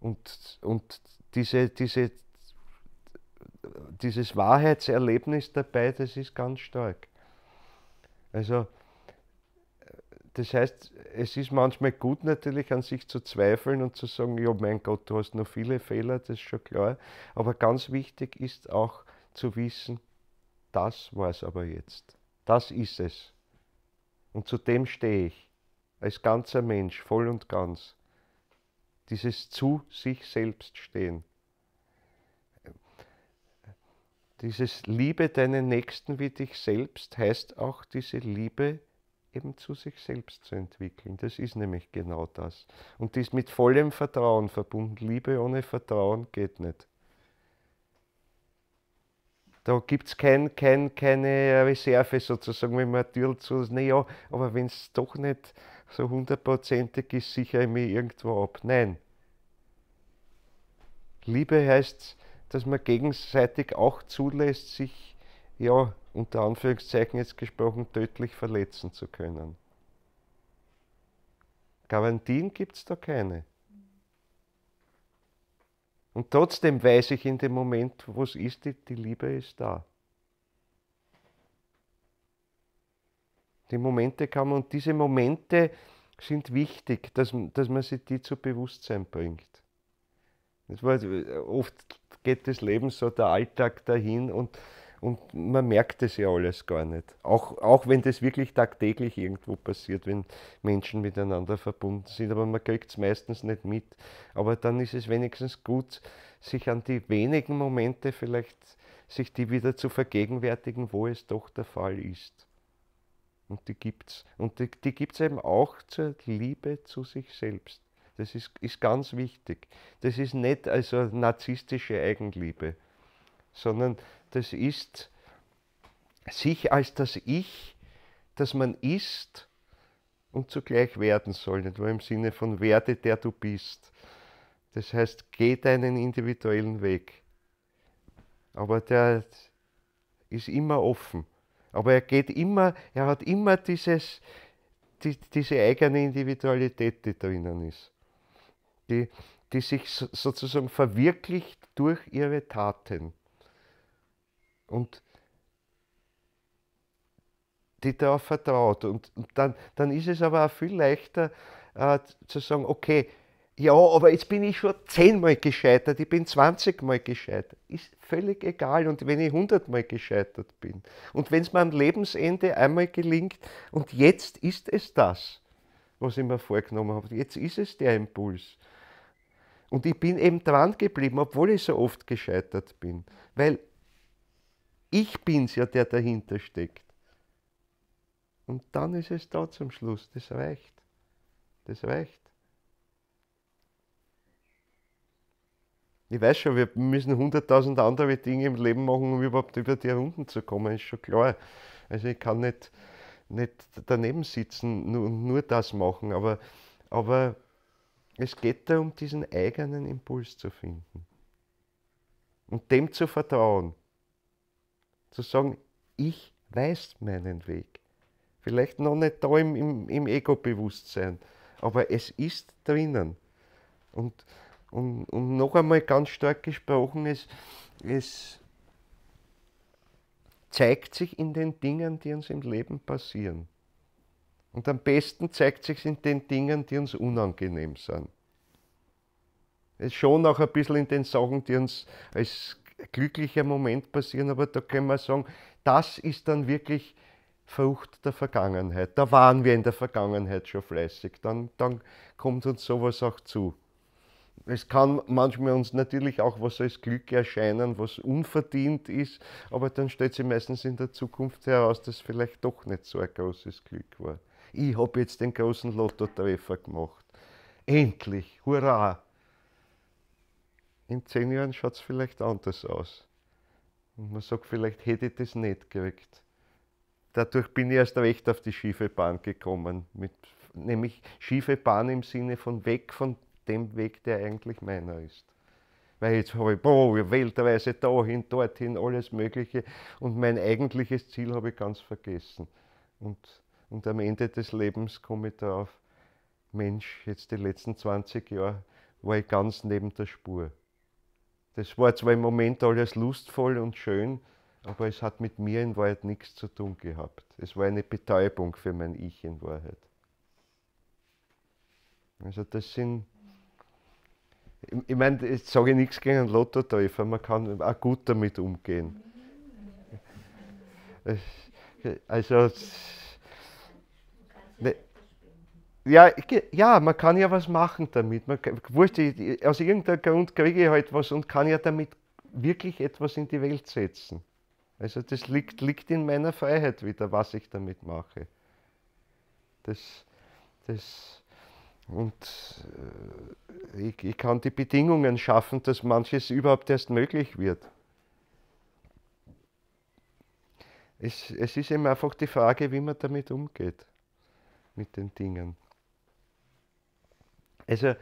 Und dieses Wahrheitserlebnis dabei, das ist ganz stark. Also, das heißt, es ist manchmal gut natürlich an sich zu zweifeln und zu sagen, ja mein Gott, du hast noch viele Fehler, das ist schon klar. Aber ganz wichtig ist auch zu wissen, das war es aber jetzt. Das ist es. Und zu dem stehe ich, als ganzer Mensch, voll und ganz. Dieses zu sich selbst stehen. Dieses Liebe deinen Nächsten wie dich selbst heißt auch diese Liebe eben zu sich selbst zu entwickeln. Das ist nämlich genau das. Und die ist mit vollem Vertrauen verbunden. Liebe ohne Vertrauen geht nicht. Da gibt es keine Reserve sozusagen, wenn man eine Tür zu, naja, aber wenn es doch nicht so 100%ig ist, sichere ich mich irgendwo ab. Nein. Liebe heißt, dass man gegenseitig auch zulässt, sich, ja, unter Anführungszeichen jetzt gesprochen, tödlich verletzen zu können. Garantien gibt es da keine. Und trotzdem weiß ich in dem Moment, wo es ist, die Liebe ist da. Die Momente kann man, und diese Momente sind wichtig, dass man sich die zu Bewusstsein bringt. Oft geht das Leben so, der Alltag dahin und man merkt das ja alles gar nicht. Auch wenn das wirklich tagtäglich irgendwo passiert, wenn Menschen miteinander verbunden sind, aber man kriegt es meistens nicht mit. Aber dann ist es wenigstens gut, sich an die wenigen Momente vielleicht, sich die wieder zu vergegenwärtigen, wo es doch der Fall ist. Und die gibt's. Und die gibt's eben auch zur Liebe zu sich selbst. Das ist ganz wichtig. Das ist nicht also narzisstische Eigenliebe, sondern das ist sich als das Ich, das man ist und zugleich werden soll. Nicht nur im Sinne von werde der du bist. Das heißt, geh deinen individuellen Weg. Aber der ist immer offen. Aber er hat immer diese eigene Individualität, die drinnen ist. Die sich sozusagen verwirklicht durch ihre Taten. Und die darauf vertraut. Und dann ist es aber auch viel leichter zu sagen, okay, ja, aber jetzt bin ich schon 10-mal gescheitert, ich bin 20-mal gescheitert. Ist völlig egal. Und wenn ich 100-mal gescheitert bin und wenn es mir am Lebensende einmal gelingt und jetzt ist es das, was ich mir vorgenommen habe, jetzt ist es der Impuls. Und ich bin eben dran geblieben, obwohl ich so oft gescheitert bin. Weil ich bin's ja, der dahinter steckt. Und dann ist es da zum Schluss. Das reicht. Das reicht. Ich weiß schon, wir müssen 100.000 andere Dinge im Leben machen, um überhaupt über die Runden zu kommen, ist schon klar. Also ich kann nicht daneben sitzen und nur das machen, aber es geht darum, diesen eigenen Impuls zu finden und dem zu vertrauen. Zu sagen, ich weiß meinen Weg. Vielleicht noch nicht da im Ego-Bewusstsein, aber es ist drinnen. Und noch einmal ganz stark gesprochen, es zeigt sich in den Dingen, die uns im Leben passieren. Und am besten zeigt sich in den Dingen, die uns unangenehm sind. Es schon auch ein bisschen in den Sachen, die uns als glücklicher Moment passieren, aber da können wir sagen, das ist dann wirklich Frucht der Vergangenheit. Da waren wir in der Vergangenheit schon fleißig. Dann kommt uns sowas auch zu. Es kann manchmal uns natürlich auch was als Glück erscheinen, was unverdient ist, aber dann stellt sich meistens in der Zukunft heraus, dass vielleicht doch nicht so ein großes Glück war. Ich habe jetzt den großen Lottotreffer gemacht. Endlich, hurra! In 10 Jahren schaut es vielleicht anders aus. Und man sagt, vielleicht hätte ich das nicht gekriegt. Dadurch bin ich erst recht auf die schiefe Bahn gekommen. Nämlich schiefe Bahn im Sinne von weg von dem Weg, der eigentlich meiner ist. Weil jetzt habe ich Weltreise dahin, dorthin, alles Mögliche und mein eigentliches Ziel habe ich ganz vergessen. Und am Ende des Lebens komme ich darauf, Mensch, jetzt die letzten 20 Jahre war ich ganz neben der Spur. Das war zwar im Moment alles lustvoll und schön, aber es hat mit mir in Wahrheit nichts zu tun gehabt. Es war eine Betäubung für mein Ich in Wahrheit. Also das sind, ich meine, jetzt sage ich nichts gegen einen Lottotreffer, man kann auch gut damit umgehen. Also, ja, man kann ja was machen damit. Aus irgendeinem Grund kriege ich halt was und kann ja damit wirklich etwas in die Welt setzen. Also das liegt in meiner Freiheit wieder, was ich damit mache. Ich kann die Bedingungen schaffen, dass manches überhaupt erst möglich wird. Es ist eben einfach die Frage, wie man damit umgeht, mit den Dingen. Also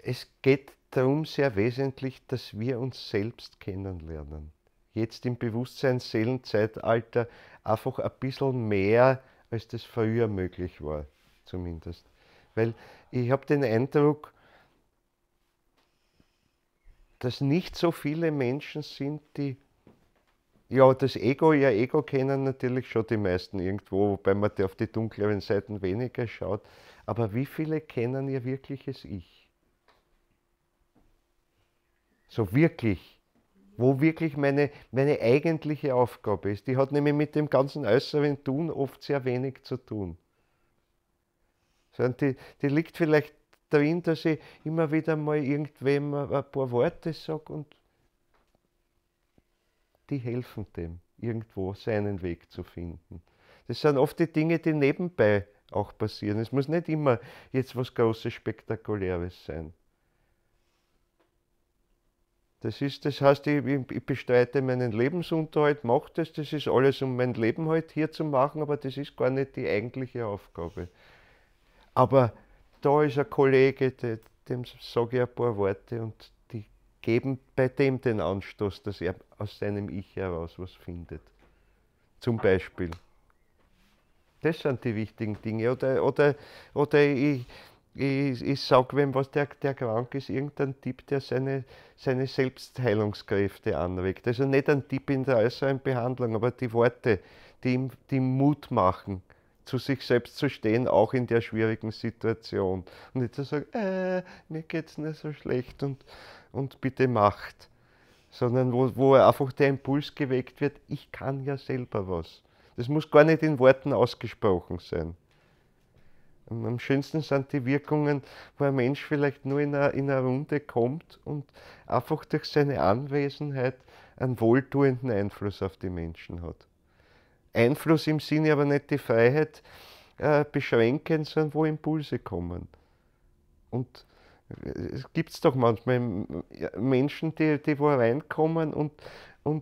es geht darum sehr wesentlich, dass wir uns selbst kennenlernen. Jetzt im Bewusstseins-Seelenzeitalter einfach ein bisschen mehr, als das früher möglich war, zumindest. Weil ich habe den Eindruck, dass nicht so viele Menschen sind, die, ja, das Ego, ihr Ego kennen natürlich schon die meisten irgendwo, wobei man auf die dunkleren Seiten weniger schaut. Aber wie viele kennen ihr wirkliches Ich? So wirklich, wo wirklich meine eigentliche Aufgabe ist. Die hat nämlich mit dem ganzen äußeren Tun oft sehr wenig zu tun. Sondern die liegt vielleicht darin, dass ich immer wieder mal irgendwem ein paar Worte sage und die helfen dem, irgendwo seinen Weg zu finden. Das sind oft die Dinge, die nebenbei auch passieren. Es muss nicht immer jetzt was Großes, Spektakuläres sein. Das heißt, ich bestreite meinen Lebensunterhalt, mache das ist alles, um mein Leben halt hier zu machen, aber das ist gar nicht die eigentliche Aufgabe. Aber da ist ein Kollege, dem sage ich ein paar Worte und die geben bei dem den Anstoß, dass er aus seinem Ich heraus was findet. Zum Beispiel. Das sind die wichtigen Dinge. Oder ich sage wem was, der krank ist, irgendein Tipp, der seine Selbstheilungskräfte anregt. Also nicht ein Tipp in der äußeren Behandlung, aber die Worte, die ihm Mut machen, zu sich selbst zu stehen, auch in der schwierigen Situation. Und nicht zu sagen, mir geht's nicht so schlecht und bitte macht. Sondern wo einfach der Impuls geweckt wird, ich kann ja selber was. Das muss gar nicht in Worten ausgesprochen sein. Und am schönsten sind die Wirkungen, wo ein Mensch vielleicht nur in einer Runde kommt und einfach durch seine Anwesenheit einen wohltuenden Einfluss auf die Menschen hat. Einfluss im Sinne aber nicht die Freiheit beschränken, sondern wo Impulse kommen. Und es gibt doch manchmal Menschen, die wo reinkommen und ein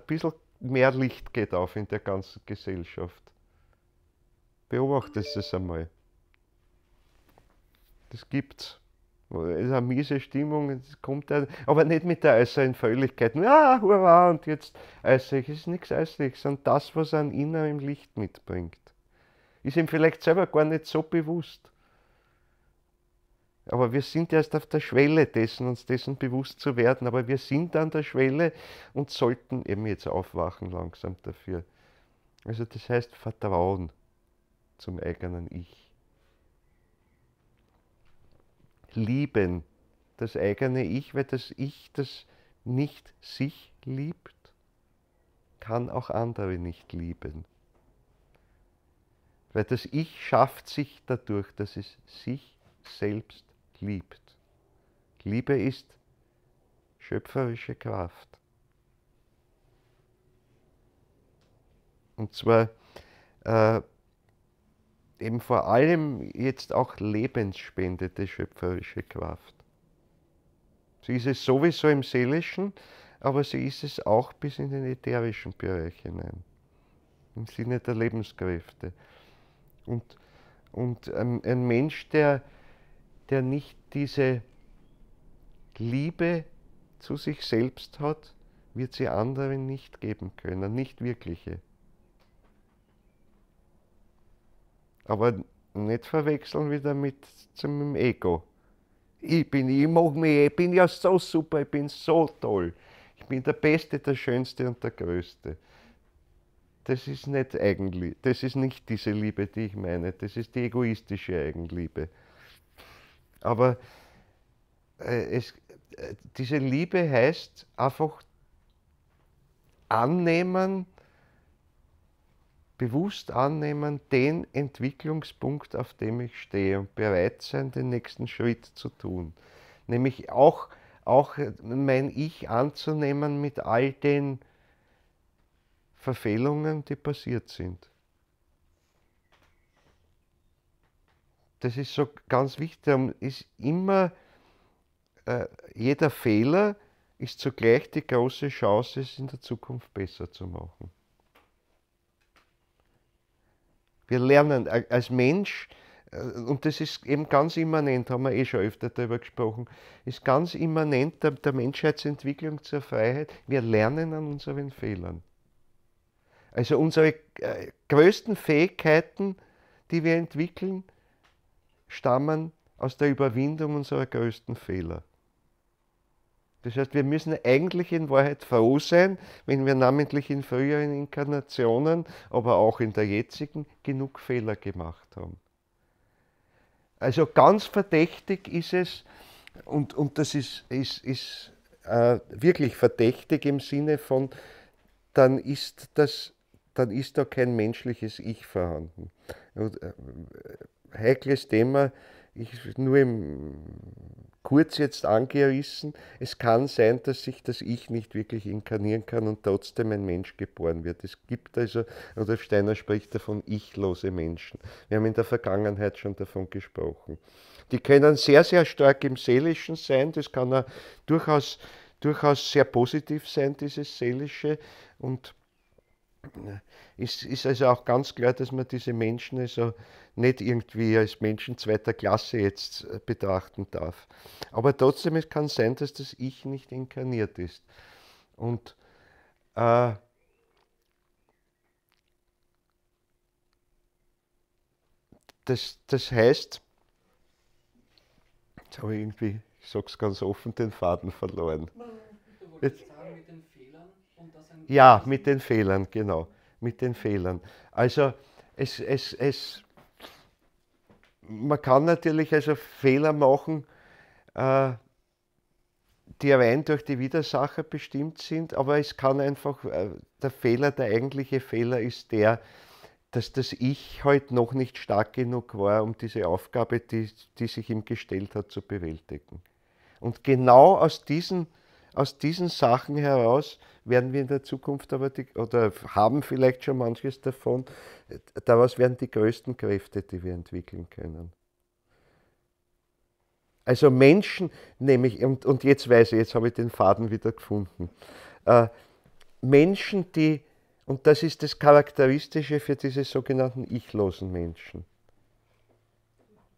bisschen mehr Licht geht auf in der ganzen Gesellschaft. Beobachtet es einmal. Das gibt's. Es ist eine miese Stimmung, es kommt aber nicht mit der äußeren Fröhlichkeit. Ja, hurra, und jetzt äußerlich. Es ist nichts Äußerliches, sondern das, was er an innerem Licht mitbringt. Ist ihm vielleicht selber gar nicht so bewusst. Aber wir sind erst auf der Schwelle dessen, uns dessen bewusst zu werden. Aber wir sind an der Schwelle und sollten eben jetzt aufwachen langsam dafür. Also das heißt Vertrauen zum eigenen Ich. Lieben das eigene Ich, weil das Ich, das nicht sich liebt, kann auch andere nicht lieben. Weil das Ich schafft sich dadurch, dass es sich selbst liebt. Liebe ist schöpferische Kraft. Und zwar eben vor allem jetzt auch lebensspendende schöpferische Kraft. Sie ist es sowieso im Seelischen, aber sie ist es auch bis in den ätherischen Bereich hinein, im Sinne der Lebenskräfte. Und ein Mensch, der nicht diese Liebe zu sich selbst hat, wird sie anderen nicht geben können, nicht wirkliche. Aber nicht verwechseln wieder mit zum Ego. Ich bin ja so super, ich bin so toll. Ich bin der Beste, der Schönste und der Größte. Das ist nicht diese Liebe, die ich meine. Das ist die egoistische Eigenliebe. Aber diese Liebe heißt einfach annehmen, bewusst annehmen, den Entwicklungspunkt, auf dem ich stehe und bereit sein, den nächsten Schritt zu tun. Nämlich auch mein Ich anzunehmen mit all den Verfehlungen, die passiert sind. Das ist so ganz wichtig, ist immer, jeder Fehler ist zugleich die große Chance, es in der Zukunft besser zu machen. Wir lernen als Mensch, und das ist eben ganz immanent, haben wir eh schon öfter darüber gesprochen, ist ganz immanent der Menschheitsentwicklung zur Freiheit. Wir lernen an unseren Fehlern. Also unsere größten Fähigkeiten, die wir entwickeln, stammen aus der Überwindung unserer größten Fehler. Das heißt, wir müssen eigentlich in Wahrheit froh sein, wenn wir namentlich in früheren Inkarnationen, aber auch in der jetzigen, genug Fehler gemacht haben. Also ganz verdächtig ist es, und das ist wirklich verdächtig im Sinne von, dann ist, das, dann ist da kein menschliches Ich vorhanden. Und, heikles Thema, ich nur kurz jetzt angerissen, es kann sein, dass sich das Ich nicht wirklich inkarnieren kann und trotzdem ein Mensch geboren wird. Es gibt also, Rudolf Steiner spricht davon, ichlose Menschen. Wir haben in der Vergangenheit schon davon gesprochen. Die können sehr, sehr stark im Seelischen sein, das kann auch durchaus sehr positiv sein, dieses Seelische. Und es ist also auch ganz klar, dass man diese Menschen also nicht irgendwie als Menschen zweiter Klasse jetzt betrachten darf. Aber trotzdem, es kann sein, dass das Ich nicht inkarniert ist. Und das heißt, jetzt habe ich irgendwie, ich sage es ganz offen, den Faden verloren. Du wolltest sagen mit den Fehlern und dass ein Ja, mit den Fehlern, genau, mit den Fehlern. Also man kann natürlich also Fehler machen, äh, die rein durch die Widersacher bestimmt sind, aber es kann einfach, der Fehler, der eigentliche Fehler ist der, dass das Ich halt noch nicht stark genug war, um diese Aufgabe, die sich ihm gestellt hat, zu bewältigen. Und genau aus diesen Sachen heraus werden wir in der Zukunft aber oder haben vielleicht schon manches davon, daraus werden die größten Kräfte, die wir entwickeln können. Also Menschen, nämlich, und jetzt weiß ich, jetzt habe ich den Faden wieder gefunden. Menschen, die, und das ist das Charakteristische für diese sogenannten ichlosen Menschen,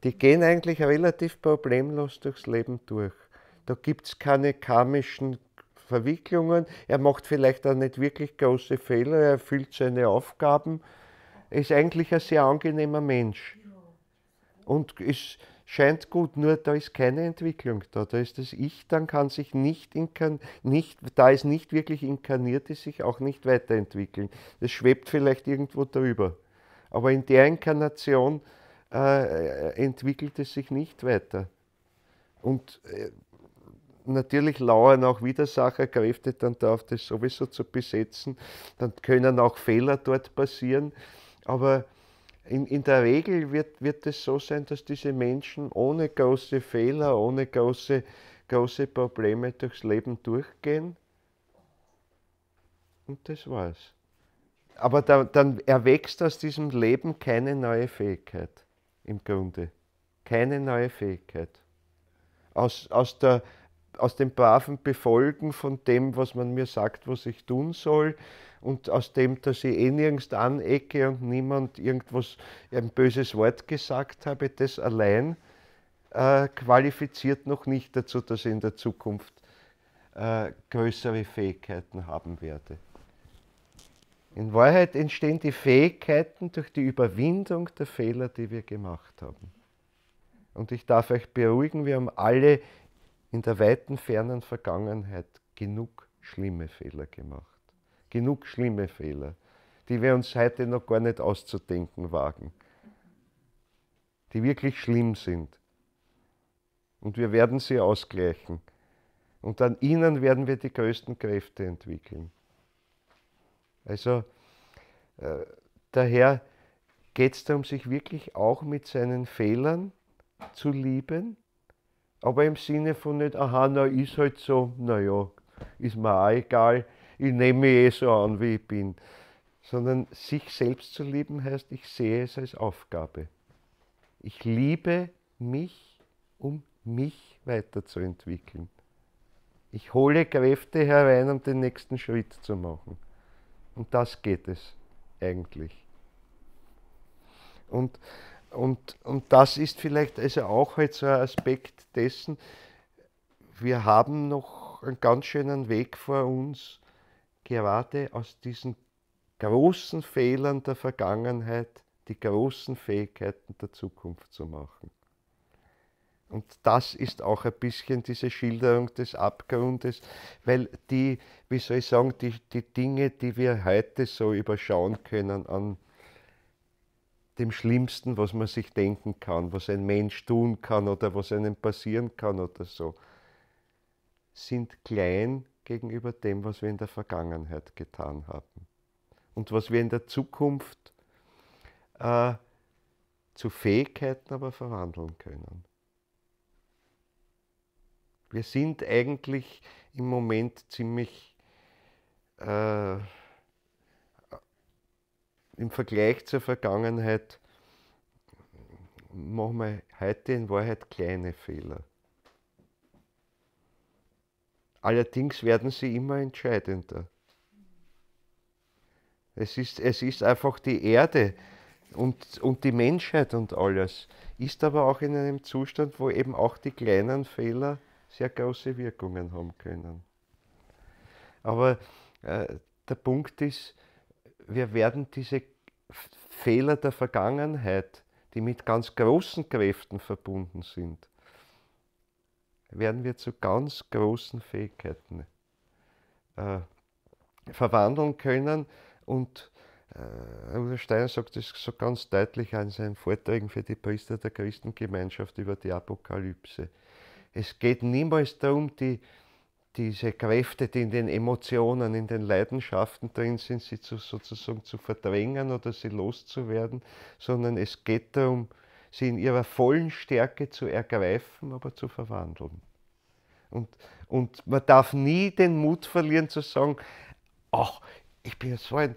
die gehen eigentlich relativ problemlos durchs Leben durch. Da gibt es keine karmischen Verwicklungen. Er macht vielleicht auch nicht wirklich große Fehler, er erfüllt seine Aufgaben. Er ist eigentlich ein sehr angenehmer Mensch. Und es scheint gut, nur da ist keine Entwicklung da. Da ist das Ich, dann kann sich da es nicht wirklich inkarniert ist, sich auch nicht weiterentwickeln. Das schwebt vielleicht irgendwo drüber. Aber in der Inkarnation entwickelt es sich nicht weiter. Und natürlich lauern auch Widersacherkräfte dann darauf, das sowieso zu besetzen. Dann können auch Fehler dort passieren. Aber in der Regel wird es so sein, dass diese Menschen ohne große Fehler, ohne große Probleme durchs Leben durchgehen. Und das war's. Aber dann erwächst aus diesem Leben keine neue Fähigkeit im Grunde. Keine neue Fähigkeit. Aus dem braven Befolgen von dem, was man mir sagt, was ich tun soll, und aus dem, dass ich nirgends anecke und niemand irgendwas, ein böses Wort gesagt habe, das allein qualifiziert noch nicht dazu, dass ich in der Zukunft größere Fähigkeiten haben werde. In Wahrheit entstehen die Fähigkeiten durch die Überwindung der Fehler, die wir gemacht haben. Und ich darf euch beruhigen, wir haben alle in der weiten, fernen Vergangenheit genug schlimme Fehler gemacht. Genug schlimme Fehler, die wir uns heute noch gar nicht auszudenken wagen. Die wirklich schlimm sind. Und wir werden sie ausgleichen. Und an ihnen werden wir die größten Kräfte entwickeln. Also daher geht es darum, sich wirklich auch mit seinen Fehlern zu lieben, aber im Sinne von nicht, aha, na ist halt so, naja, ist mir auch egal, ich nehme mich eh so an, wie ich bin. Sondern sich selbst zu lieben heißt, ich sehe es als Aufgabe. Ich liebe mich, um mich weiterzuentwickeln. Ich hole Kräfte herein, um den nächsten Schritt zu machen. Und das geht es eigentlich. Und das ist vielleicht also auch halt so ein Aspekt dessen, wir haben noch einen ganz schönen Weg vor uns, gerade aus diesen großen Fehlern der Vergangenheit die großen Fähigkeiten der Zukunft zu machen. Und das ist auch ein bisschen diese Schilderung des Abgrundes, weil die, wie soll ich sagen, die Dinge, die wir heute so überschauen können an dem Schlimmsten, was man sich denken kann, was ein Mensch tun kann oder was einem passieren kann oder so, sind klein gegenüber dem, was wir in der Vergangenheit getan haben. Und was wir in der Zukunft zu Fähigkeiten aber verwandeln können. Wir sind eigentlich im Moment ziemlich im Vergleich zur Vergangenheit machen wir heute in Wahrheit kleine Fehler. Allerdings werden sie immer entscheidender. Es ist einfach die Erde und die Menschheit und alles, ist aber auch in einem Zustand, wo eben auch die kleinen Fehler sehr große Wirkungen haben können. Aber der Punkt ist, wir werden diese Fehler der Vergangenheit, die mit ganz großen Kräften verbunden sind, werden wir zu ganz großen Fähigkeiten verwandeln können. Und Rudolf Steiner sagt das so ganz deutlich in seinen Vorträgen für die Priester der Christengemeinschaft über die Apokalypse. Es geht niemals darum, diese Kräfte, die in den Emotionen, in den Leidenschaften drin sind, sie sozusagen zu verdrängen oder sie loszuwerden, sondern es geht darum, sie in ihrer vollen Stärke zu ergreifen, aber zu verwandeln. Und man darf nie den Mut verlieren zu sagen, ach, ich bin so ein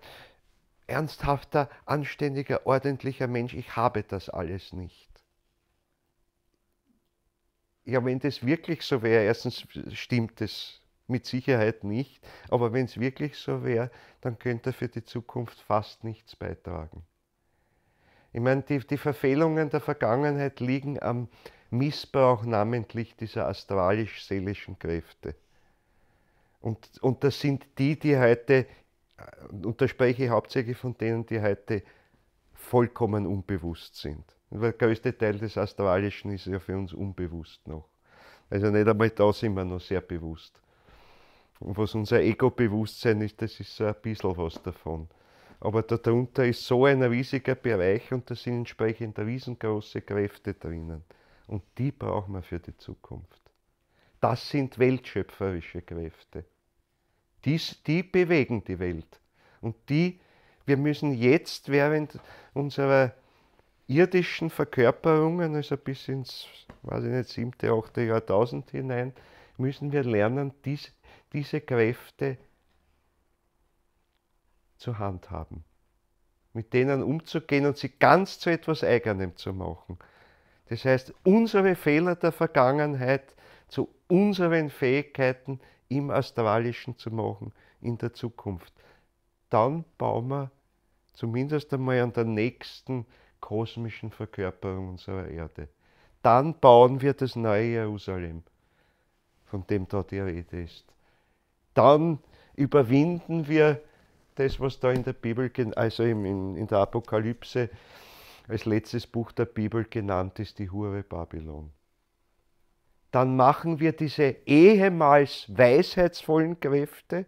ernsthafter, anständiger, ordentlicher Mensch, ich habe das alles nicht. Ja, wenn das wirklich so wäre, erstens stimmt es mit Sicherheit nicht, aber wenn es wirklich so wäre, dann könnte er für die Zukunft fast nichts beitragen. Ich meine, die Verfehlungen der Vergangenheit liegen am Missbrauch namentlich dieser astralisch-seelischen Kräfte. Und das sind die heute, und da spreche ich hauptsächlich von denen, die heute vollkommen unbewusst sind. Der größte Teil des Astralischen ist ja für uns unbewusst noch. Also nicht einmal da sind wir noch sehr bewusst. Und was unser Ego-Bewusstsein ist, das ist so ein bisschen was davon. Aber darunter ist so ein riesiger Bereich und da sind entsprechend riesengroße Kräfte drinnen. Und die brauchen wir für die Zukunft. Das sind weltschöpferische Kräfte. Die bewegen die Welt. Und wir müssen jetzt während unserer irdischen Verkörperungen, also bis ins, weiß ich nicht, 7., 8. Jahrtausend hinein, müssen wir lernen, diese Kräfte zu handhaben, mit denen umzugehen und sie ganz zu etwas Eigenem zu machen. Das heißt, unsere Fehler der Vergangenheit zu unseren Fähigkeiten im Astralischen zu machen in der Zukunft. Dann bauen wir zumindest einmal an der nächsten kosmischen Verkörperung unserer Erde. Dann bauen wir das neue Jerusalem, von dem da die Rede ist. Dann überwinden wir das, was da in der Bibel, also in der Apokalypse als letztes Buch der Bibel genannt ist, die Hure Babylon. Dann machen wir diese ehemals weisheitsvollen Kräfte,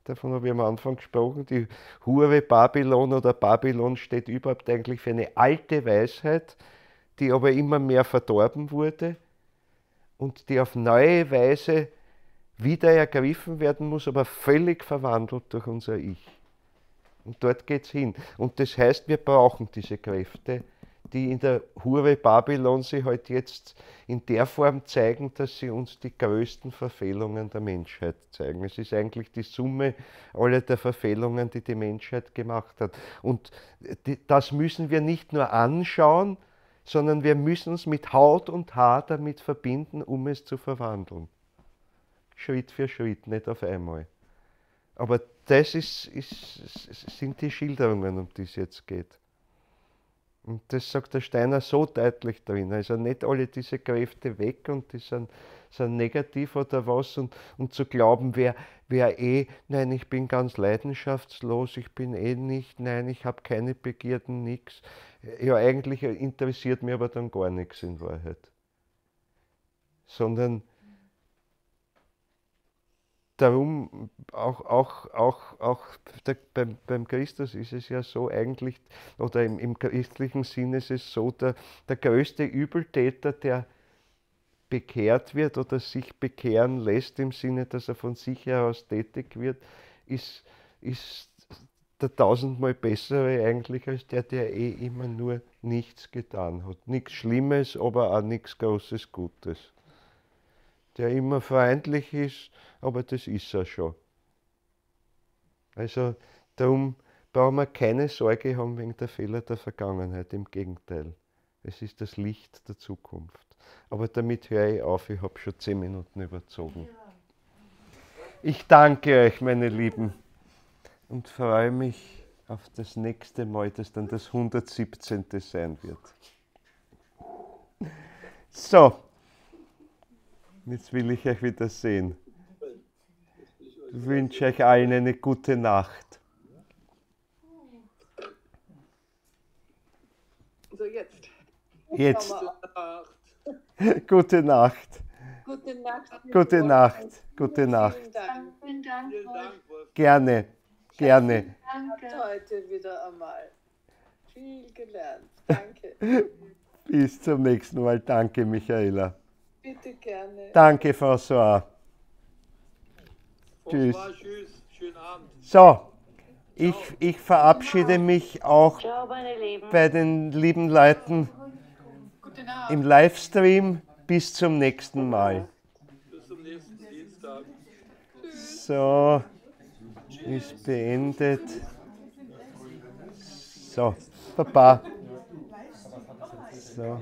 davon habe ich am Anfang gesprochen, die Hure Babylon oder Babylon steht überhaupt eigentlich für eine alte Weisheit, die aber immer mehr verdorben wurde und die auf neue Weise wieder ergriffen werden muss, aber völlig verwandelt durch unser Ich. Und dort geht es hin. Und das heißt, wir brauchen diese Kräfte, die in der Hure Babylon sich halt jetzt in der Form zeigen, dass sie uns die größten Verfehlungen der Menschheit zeigen. Es ist eigentlich die Summe aller der Verfehlungen, die die Menschheit gemacht hat. Und das müssen wir nicht nur anschauen, sondern wir müssen uns mit Haut und Haar damit verbinden, um es zu verwandeln. Schritt für Schritt, nicht auf einmal. Aber das sind die Schilderungen, um die es jetzt geht. Und das sagt der Steiner so deutlich drin. Also nicht alle diese Kräfte weg und die sind negativ oder was. Und zu glauben, nein, ich bin ganz leidenschaftslos, ich bin nicht, nein, ich habe keine Begierden, nichts. Ja, eigentlich interessiert mich aber dann gar nichts in Wahrheit. sondern darum, auch beim Christus ist es ja so eigentlich, oder im christlichen Sinn ist es so, der größte Übeltäter, der bekehrt wird oder sich bekehren lässt, im Sinne, dass er von sich heraus tätig wird, ist der tausendmal bessere eigentlich als der immer nur nichts getan hat. Nichts Schlimmes, aber auch nichts Großes Gutes. Der immer freundlich ist, aber das ist er schon. Also darum brauchen wir keine Sorge haben wegen der Fehler der Vergangenheit, im Gegenteil. Es ist das Licht der Zukunft. Aber damit höre ich auf, ich habe schon 10 Minuten überzogen. Ich danke euch, meine Lieben, und freue mich auf das nächste Mal, das dann das 117. sein wird. So, jetzt will ich euch wieder sehen. Ich wünsche euch allen eine gute Nacht. So, jetzt. Jetzt. Gute Nacht. Gute Nacht. Gute Nacht. Gute Nacht. Vielen Dank. Vielen Dank. Vielen Dank, Wolfgang. Gerne. Gerne. Habt Danke. heute wieder einmal viel gelernt. Danke. Bis zum nächsten Mal. Danke, Michaela. Bitte gerne. Danke, François. Tschüss. Bonsoir, tschüss, schönen Abend. So, ich verabschiede mich auch Ciao, meine Lieben. bei den lieben Leuten im Livestream. Bis zum nächsten Mal. Bis zum nächsten Dienstag. So, ist beendet. So, Papa. So.